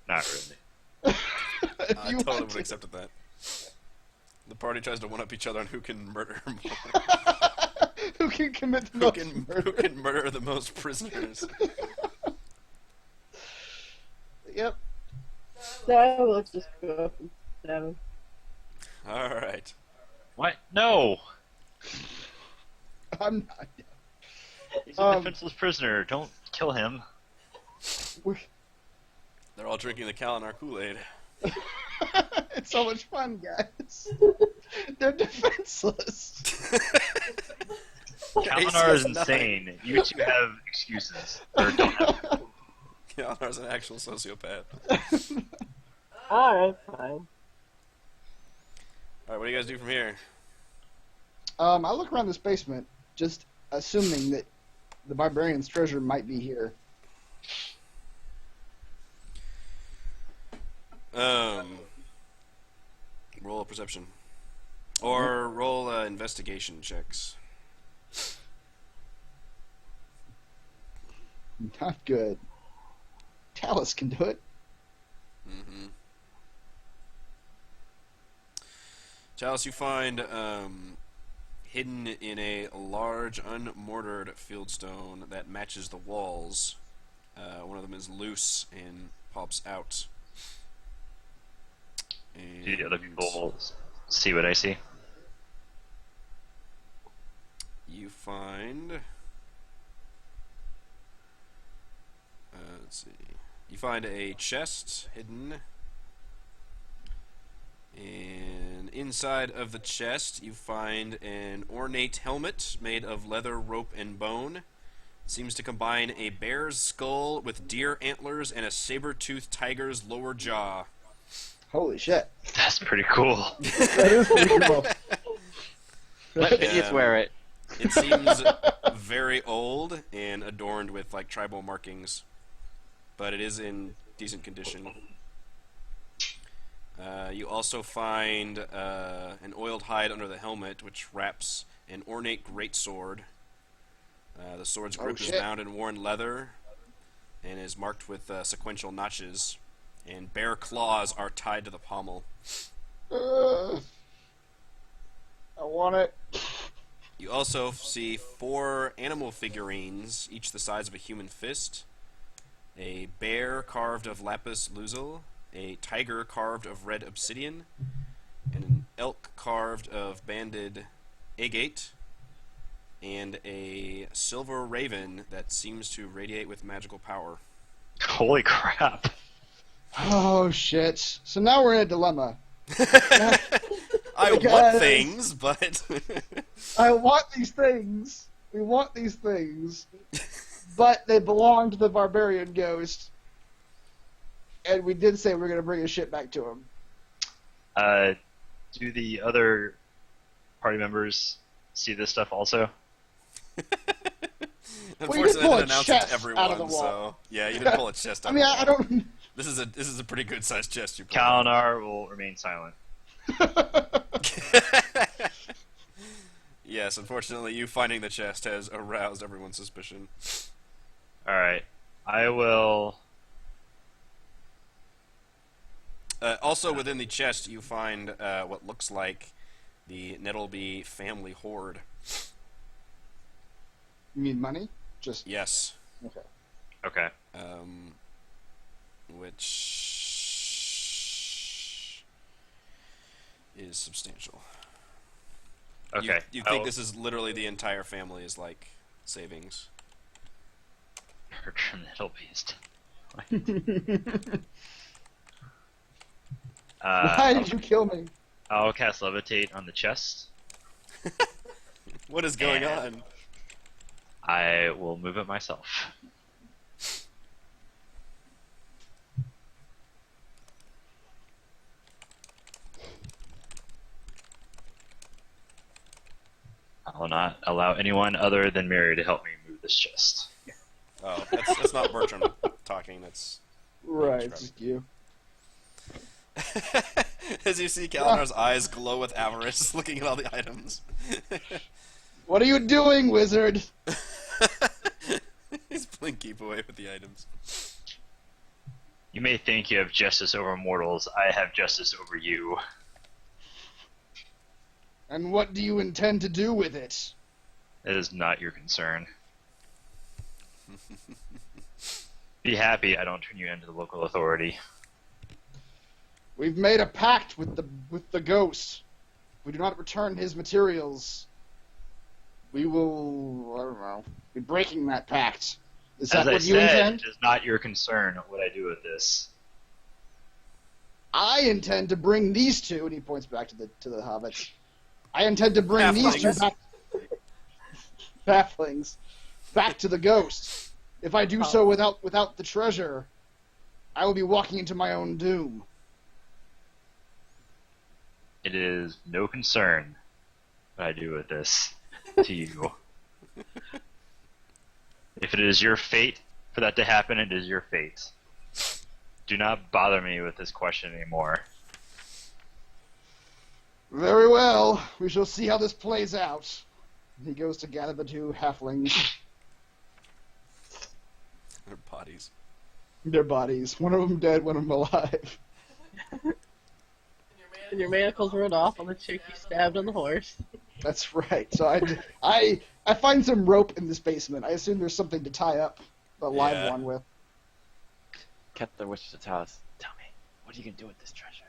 [SPEAKER 4] Not really.
[SPEAKER 3] If
[SPEAKER 2] I
[SPEAKER 3] you
[SPEAKER 2] totally
[SPEAKER 3] want
[SPEAKER 2] would have accepted that. The party tries to one-up each other on who can murder more.
[SPEAKER 3] Who can commit the
[SPEAKER 2] who
[SPEAKER 3] most
[SPEAKER 2] can
[SPEAKER 3] murder?
[SPEAKER 2] who can murder the most prisoners.
[SPEAKER 3] Yep.
[SPEAKER 6] So let's just go up and stab him.
[SPEAKER 2] Alright.
[SPEAKER 4] What? No!
[SPEAKER 3] I'm not.
[SPEAKER 4] He's a defenseless prisoner. Don't kill him.
[SPEAKER 2] They're all drinking the Kalinar Kool-Aid.
[SPEAKER 3] It's so much fun, guys. They're defenseless.
[SPEAKER 4] Kalinar is
[SPEAKER 2] AC9.
[SPEAKER 4] insane. You two have excuses. Or don't have.
[SPEAKER 2] Kalinar's an actual sociopath.
[SPEAKER 6] Alright, fine.
[SPEAKER 2] Alright, what do you guys do from here?
[SPEAKER 3] I look around this basement, just assuming that the barbarian's treasure might be here.
[SPEAKER 2] Roll a perception. Or roll investigation checks.
[SPEAKER 3] Not good. Talus can do it.
[SPEAKER 2] Mm-hmm. Chalice, you find hidden in a large unmortared fieldstone that matches the walls. One of them is loose and pops out. And
[SPEAKER 4] Do the other people see what I see?
[SPEAKER 2] you find... let's see. You find a chest hidden. And inside of the chest, you find an ornate helmet made of leather, rope, and bone. It seems to combine a bear's skull with deer antlers and a saber-toothed tiger's lower jaw.
[SPEAKER 3] Holy shit.
[SPEAKER 4] That's pretty cool.
[SPEAKER 3] That is pretty cool.
[SPEAKER 5] Let Phineas wear it.
[SPEAKER 2] It seems very old and adorned with like tribal markings, but it is in decent condition. You also find an oiled hide under the helmet, which wraps an ornate greatsword. The sword's grip is bound in worn leather and is marked with sequential notches, and bare claws are tied to the pommel.
[SPEAKER 3] I want it.
[SPEAKER 2] You also see 4 animal figurines, each the size of a human fist. A bear carved of lapis lazuli, a tiger carved of red obsidian, and an elk carved of banded agate, and a silver raven that seems to radiate with magical power.
[SPEAKER 4] Holy crap.
[SPEAKER 3] Oh shit. So now we're in a dilemma.
[SPEAKER 2] I want things, but...
[SPEAKER 3] I want these things. We want these things. But they belong to the barbarian ghost. And we did say we were going to bring his shit back to him.
[SPEAKER 4] Do the other party members see this stuff also?
[SPEAKER 2] Unfortunately,
[SPEAKER 3] pull
[SPEAKER 2] I
[SPEAKER 3] a
[SPEAKER 2] didn't announce it to
[SPEAKER 3] chest
[SPEAKER 2] everyone,
[SPEAKER 3] out of the wall.
[SPEAKER 2] so... Yeah, you didn't pull a chest out
[SPEAKER 3] I mean,
[SPEAKER 2] of the
[SPEAKER 3] I
[SPEAKER 2] wall.
[SPEAKER 3] don't...
[SPEAKER 2] This is a pretty good sized chest you pulled.
[SPEAKER 4] Kalinar will remain silent.
[SPEAKER 2] Yes, unfortunately, you finding the chest has aroused everyone's suspicion.
[SPEAKER 4] Alright. I will...
[SPEAKER 2] Also, within the chest, you find what looks like the Nettlebee family hoard.
[SPEAKER 3] You mean money? Just...
[SPEAKER 2] Yes.
[SPEAKER 3] Okay.
[SPEAKER 4] Okay.
[SPEAKER 2] Which is substantial.
[SPEAKER 4] Okay.
[SPEAKER 2] You think this is literally the entire family's like savings?
[SPEAKER 4] Bertram Nettlebees.
[SPEAKER 3] Why did you kill me?
[SPEAKER 4] I'll cast Levitate on the chest.
[SPEAKER 2] What is going
[SPEAKER 4] And-
[SPEAKER 2] on?
[SPEAKER 4] I will move it myself. I will not allow anyone other than Mary to help me move this chest.
[SPEAKER 2] Oh, that's not Bertram talking. That's
[SPEAKER 3] Right, it's just you.
[SPEAKER 2] as you see Kalinar's eyes glow with avarice, looking at all the items.
[SPEAKER 3] What are you doing, wizard?
[SPEAKER 2] He's playing keep away with the items.
[SPEAKER 4] You may think you have justice over mortals. I have justice over you.
[SPEAKER 3] And what do you intend to do with it?
[SPEAKER 4] It is not your concern. Be happy I don't turn you into the local authority.
[SPEAKER 3] We've made a pact with the ghost. If we do not return his materials, we will, I don't know, be breaking that pact. Is that
[SPEAKER 4] As
[SPEAKER 3] what
[SPEAKER 4] I
[SPEAKER 3] you
[SPEAKER 4] said,
[SPEAKER 3] intend?
[SPEAKER 4] it is not your concern what I do with this.
[SPEAKER 3] I intend to bring these two, and he points back to the hobbits. I intend to bring these two
[SPEAKER 2] Halflings.
[SPEAKER 3] back, halflings, back to the ghost. If I do so without the treasure, I will be walking into my own doom.
[SPEAKER 4] It is no concern what I do with this to you. If it is your fate for that to happen, it is your fate. Do not bother me with this question anymore.
[SPEAKER 3] Very well. We shall see how this plays out. He goes to gather the two halflings.
[SPEAKER 2] Their bodies.
[SPEAKER 3] Their bodies. One of them dead, one of them alive.
[SPEAKER 6] And your manacles rode off on the chick you stabbed on the horse.
[SPEAKER 3] That's right. So I find some rope in this basement. I assume there's something to tie up the live one with.
[SPEAKER 5] Kepler wishes to tell us. Tell me, what are you gonna do with this treasure?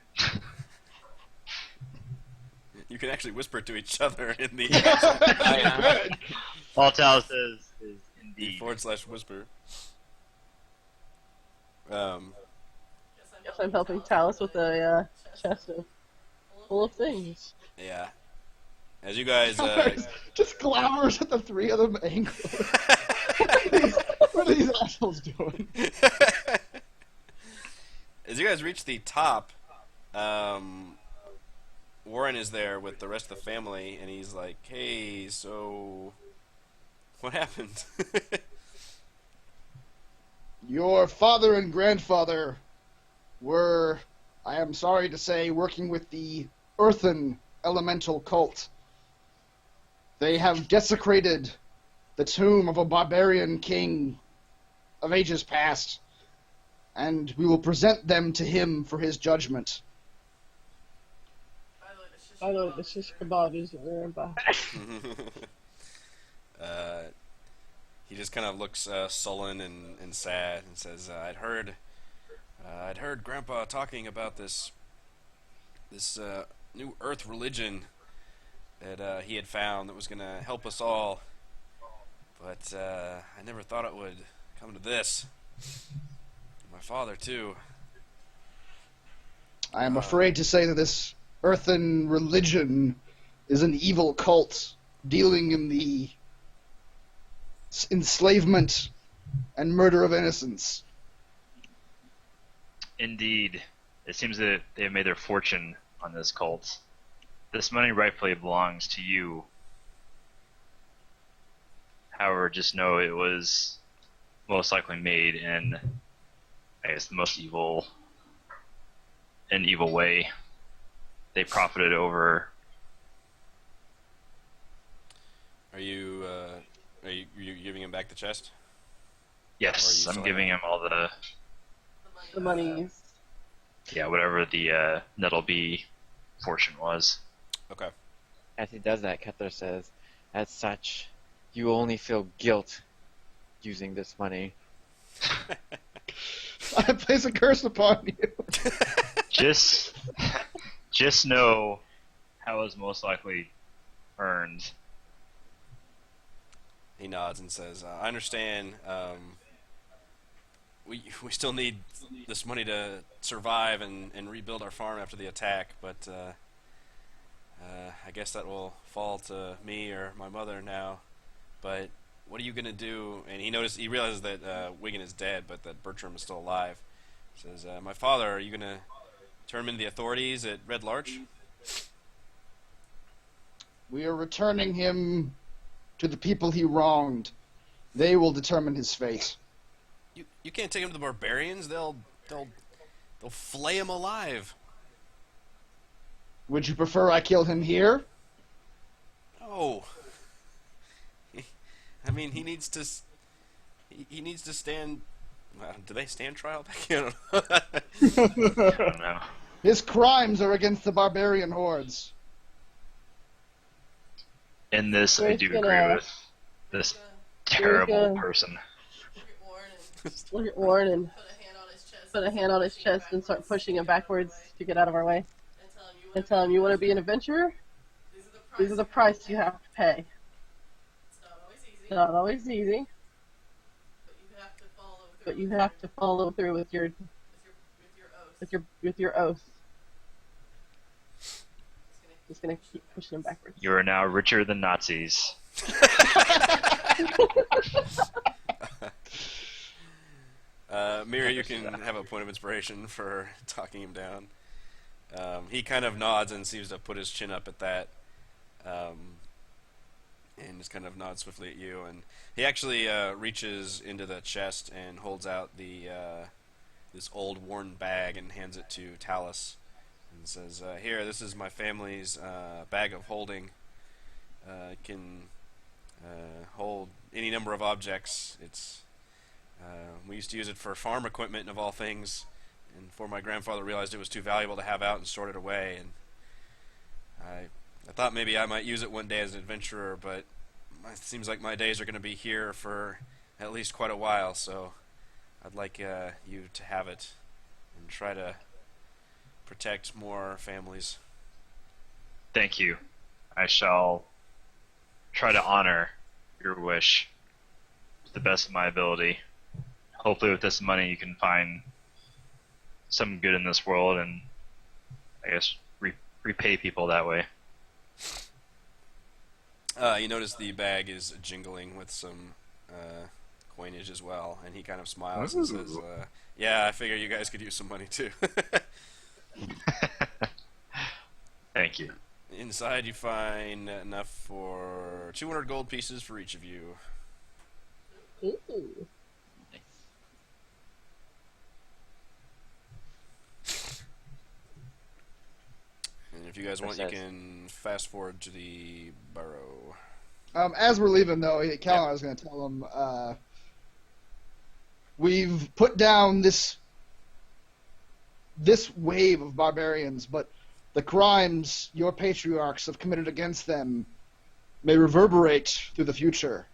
[SPEAKER 2] You can actually whisper to each other in the
[SPEAKER 3] Good.
[SPEAKER 4] All Tal says is indeed.
[SPEAKER 2] /whisper.
[SPEAKER 6] Yes, I'm helping Talus with a chest full of things.
[SPEAKER 2] Yeah. As you guys,
[SPEAKER 3] Just glowers at the three of them angrily. What are these assholes doing?
[SPEAKER 2] as you guys reach the top, Warren is there with the rest of the family, and he's like, "Hey, so what happened?"
[SPEAKER 3] Your father and grandfather were, I am sorry to say, working with the Earthen Elemental Cult. They have desecrated the tomb of a barbarian king of ages past, and we will present them to him for his judgment.
[SPEAKER 6] I know the shish kebab is back.
[SPEAKER 2] He just kind of looks sullen and sad and says, I'd heard Grandpa talking about this new Earth religion that he had found that was going to help us all, but I never thought it would come to this. My father too.
[SPEAKER 3] I am afraid to say that this Earthen religion is an evil cult dealing in the enslavement and murder of innocents.
[SPEAKER 4] Indeed. It seems that they have made their fortune on this cult. This money rightfully belongs to you. However, just know it was most likely made in, I guess, the most evil way. They profited over.
[SPEAKER 2] Are you giving him back the chest?
[SPEAKER 4] Yes, I'm giving him all the
[SPEAKER 6] monies.
[SPEAKER 4] Yeah, whatever the Nettlebee fortune was.
[SPEAKER 2] Okay.
[SPEAKER 5] As he does that, Kepler says, as such, you only feel guilt using this money.
[SPEAKER 3] I place a curse upon you.
[SPEAKER 4] Just know how it was most likely earned.
[SPEAKER 2] He nods and says, I understand. We still need this money to survive and rebuild our farm after the attack, but I guess that will fall to me or my mother now. But what are you gonna do? And he realizes that Wiggin is dead, but that Bertram is still alive. He says, my father, are you gonna turn him into the authorities at Red Larch?
[SPEAKER 3] We are returning him to the people he wronged. They will determine his fate.
[SPEAKER 2] You can't take him to the barbarians. They'll flay him alive.
[SPEAKER 3] Would you prefer I kill him here?
[SPEAKER 2] No. I mean, he needs to stand. Do they stand trial back here?
[SPEAKER 4] I don't know.
[SPEAKER 3] His crimes are against the barbarian hordes.
[SPEAKER 4] In this, I do
[SPEAKER 6] Gonna-
[SPEAKER 4] agree with this terrible person.
[SPEAKER 6] Look at Warren and put a hand on his chest and start pushing him backwards to get out of our way. And tell him, you want to be an adventurer? These are the price you have to pay. It's not always easy, but you have to follow through with your oath. Just gonna keep pushing him backwards.
[SPEAKER 4] You are now richer than Nazis.
[SPEAKER 2] Mira, you can have a point of inspiration for talking him down. He kind of nods and seems to put his chin up at that, and just kind of nods swiftly at you. And he actually reaches into the chest and holds out the this old worn bag and hands it to Talus. and says, "Here, this is my family's bag of holding. It can hold any number of objects. We used to use it for farm equipment, of all things, and before my grandfather realized it was too valuable to have out and stored it away. And I thought maybe I might use it one day as an adventurer, but it seems like my days are going to be here for at least quite a while, so I'd like you to have it and try to protect more families."
[SPEAKER 4] Thank you. I shall try to honor your wish to the best of my ability. Hopefully with this money you can find some good in this world and, I guess, repay people that way.
[SPEAKER 2] You notice the bag is jingling with some coinage as well, and he kind of smiles and says, "Yeah, I figure you guys could use some money too."
[SPEAKER 4] Thank you.
[SPEAKER 2] Inside you find enough for 200 gold pieces for each of you.
[SPEAKER 6] Ooh.
[SPEAKER 5] Nice.
[SPEAKER 2] And if you guys want, you can fast forward to the barrow.
[SPEAKER 3] As we're leaving, though, Callan was going to tell him, we've put down this wave of barbarians, but the crimes your patriarchs have committed against them may reverberate through the future.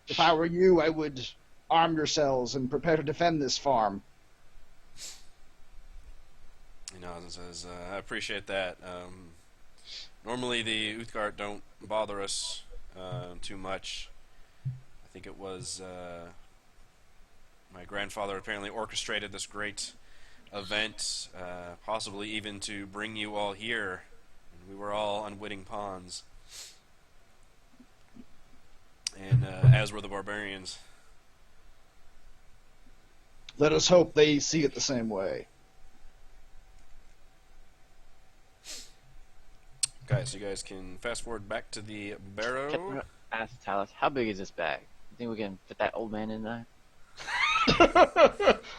[SPEAKER 3] If I were you, I would arm yourselves and prepare to defend this farm.
[SPEAKER 2] He nods and says, "I appreciate that. Normally the Uthgard don't bother us too much. I think it was my grandfather apparently orchestrated this great event, possibly even to bring you all here. And we were all unwitting pawns. And as were the barbarians."
[SPEAKER 3] Let us hope they see it the same way.
[SPEAKER 2] Okay, so you guys can fast forward back to the barrow.
[SPEAKER 5] Can I ask Talus, how big is this bag? You think we can fit that old man in there?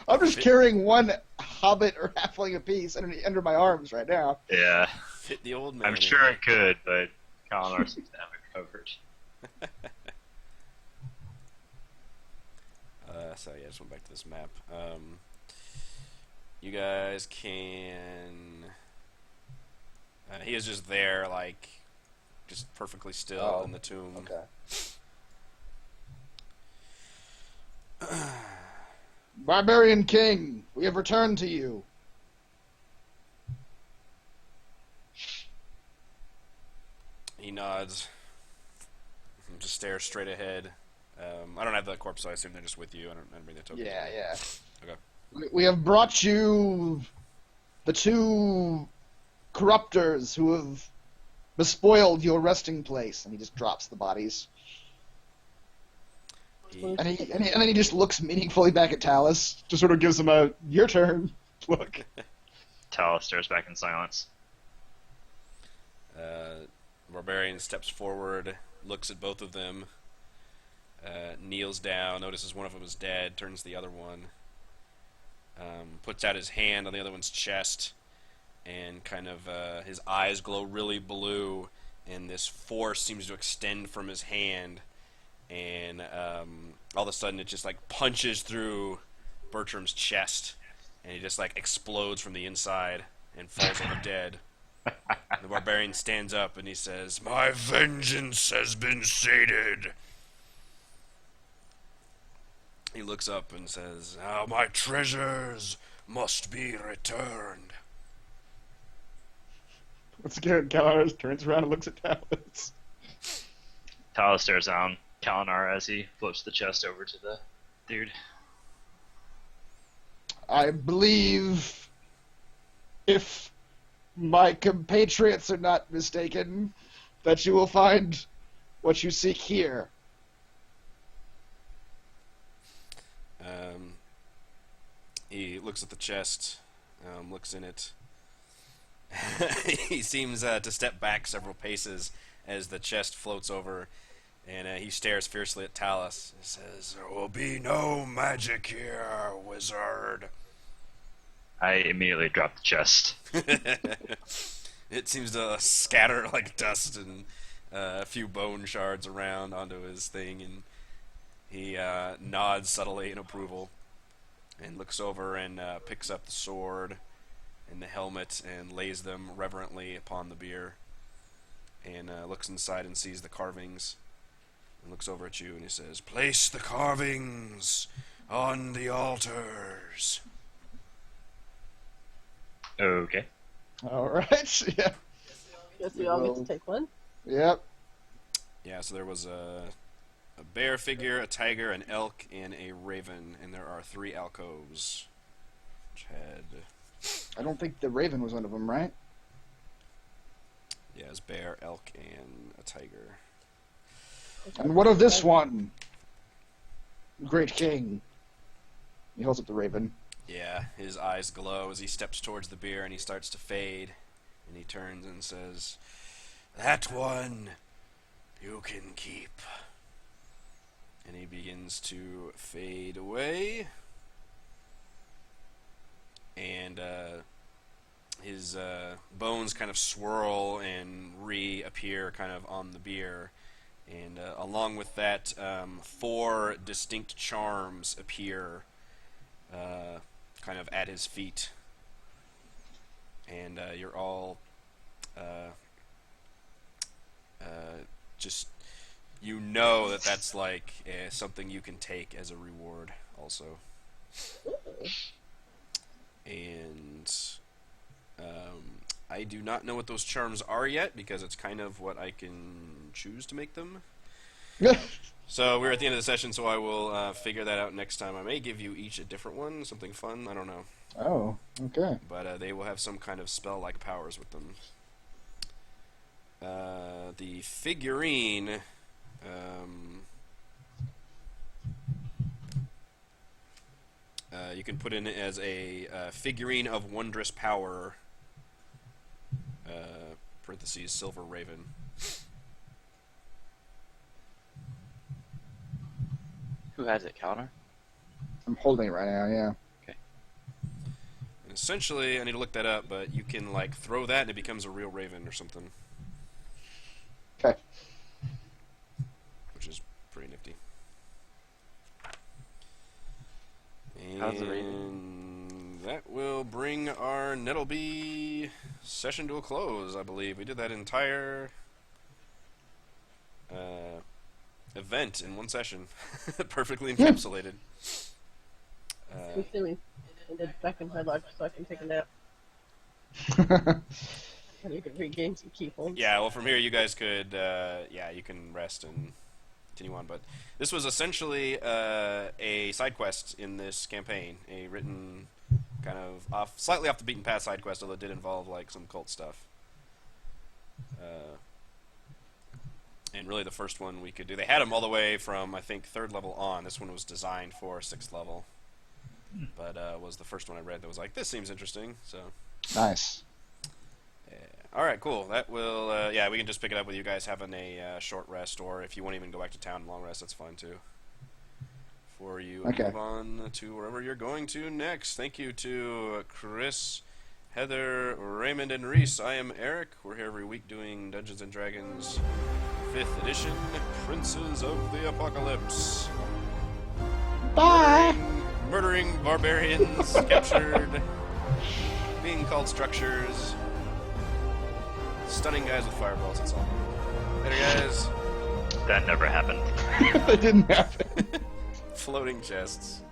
[SPEAKER 3] I'm just carrying one hobbit or halfling apiece under my arms right now.
[SPEAKER 4] Yeah,
[SPEAKER 2] Fit the old man.
[SPEAKER 4] I'm
[SPEAKER 2] in.
[SPEAKER 4] sure it could, but Kalinar seems to have it covered.
[SPEAKER 2] So yeah, I just went back to this map. You guys can. He is just there, like, just perfectly still in the tomb.
[SPEAKER 3] Okay. Barbarian King, we have returned to you.
[SPEAKER 2] He nods. And just stares straight ahead. I don't have the corpse, so I assume they're just with you. I don't bring the tokens.
[SPEAKER 3] Yeah.
[SPEAKER 2] Okay.
[SPEAKER 3] We have brought you the two corruptors who have bespoiled your resting place, and he just drops the bodies. And then he just looks meaningfully back at Talus, just sort of gives him a "your turn" look.
[SPEAKER 4] Talus stares back in silence.
[SPEAKER 2] Barbarian steps forward, looks at both of them, kneels down, notices one of them is dead, turns to the other one, puts out his hand on the other one's chest, and kind of his eyes glow really blue, and this force seems to extend from his hand, and all of a sudden it just like punches through Bertram's chest, and he just like explodes from the inside and falls over dead. The barbarian stands up and he says, "My vengeance has been sated." He looks up and says, "Now my treasures must be returned."
[SPEAKER 3] Once again, Kalinar turns around and looks at Talus.
[SPEAKER 4] Talus stares down Kalinar as he flips the chest over to the dude.
[SPEAKER 3] I believe, if my compatriots are not mistaken, that you will find what you seek here.
[SPEAKER 2] He looks at the chest, looks in it. He seems to step back several paces as the chest floats over, and he stares fiercely at Talus. He says, "There will be no magic here, wizard."
[SPEAKER 4] I immediately drop the chest.
[SPEAKER 2] It seems to scatter like dust and a few bone shards around onto his thing, and he nods subtly in approval and looks over and picks up the sword and the helmet and lays them reverently upon the bier, and looks inside and sees the carvings and looks over at you and he says, "Place the carvings on the altars."
[SPEAKER 4] Okay.
[SPEAKER 3] All right. Yeah.
[SPEAKER 6] Guess we all get to take one.
[SPEAKER 3] Yep.
[SPEAKER 2] Yeah, so there was a bear figure, a tiger, an elk, and a raven, and there are 3 alcoves, which had...
[SPEAKER 3] I don't think the raven was one of them, right?
[SPEAKER 2] Yeah, it was bear, elk, and a tiger.
[SPEAKER 3] And what of this one? Great king. He holds up the raven.
[SPEAKER 2] Yeah, his eyes glow as he steps towards the beer and he starts to fade. And he turns and says, "That one you can keep." And he begins to fade away. And his bones kind of swirl and reappear kind of on the beer. And along with that, 4 distinct charms appear kind of at his feet, and you're all just, you know that that's like something you can take as a reward also. And I do not know what those charms are yet, because it's kind of what I can choose to make them. So we're at the end of the session, so I will figure that out next time. I may give you each a different one, something fun, I don't know.
[SPEAKER 3] Oh, okay.
[SPEAKER 2] But they will have some kind of spell-like powers with them. The figurine... you can put in as a figurine of wondrous power, parentheses, silver raven.
[SPEAKER 5] Who has it, Counter?
[SPEAKER 3] I'm holding it right now, yeah.
[SPEAKER 2] And essentially, I need to look that up, but you can like throw that and it becomes a real raven or something.
[SPEAKER 3] Okay.
[SPEAKER 2] Which is pretty nifty.
[SPEAKER 5] How's the raven?
[SPEAKER 2] And that will bring our Nettlebee session to a close, I believe. We did that entire event in one session. Perfectly encapsulated.
[SPEAKER 6] We silly. And then back in Red Larch so I can take a nap. And you can regain some key points.
[SPEAKER 2] Yeah, well, from here you guys could, yeah, you can rest and continue on. But this was essentially a side quest in this campaign, a written kind of slightly off the beaten path side quest, although it did involve like some cult stuff. And really the first one we could do. They had them all the way from, I think, 3rd level on. This one was designed for 6th level. But was the first one I read that was like, this seems interesting. So
[SPEAKER 3] Nice.
[SPEAKER 2] yeah. All right, cool. That will, yeah, we can just pick it up with you guys having a short rest, or if you want to even go back to town and long rest, that's fine too. For you,
[SPEAKER 3] Okay.
[SPEAKER 2] move on to wherever you're going to next. Thank you to Chris, Heather, Raymond, and Reese. I am Eric. We're here every week doing Dungeons & Dragons 5th edition, Princes of the Apocalypse.
[SPEAKER 3] Bye!
[SPEAKER 2] Murdering barbarians, captured, being called structures, stunning guys with fireballs, that's all. Later, guys.
[SPEAKER 4] That never happened.
[SPEAKER 3] That didn't happen.
[SPEAKER 2] Floating chests.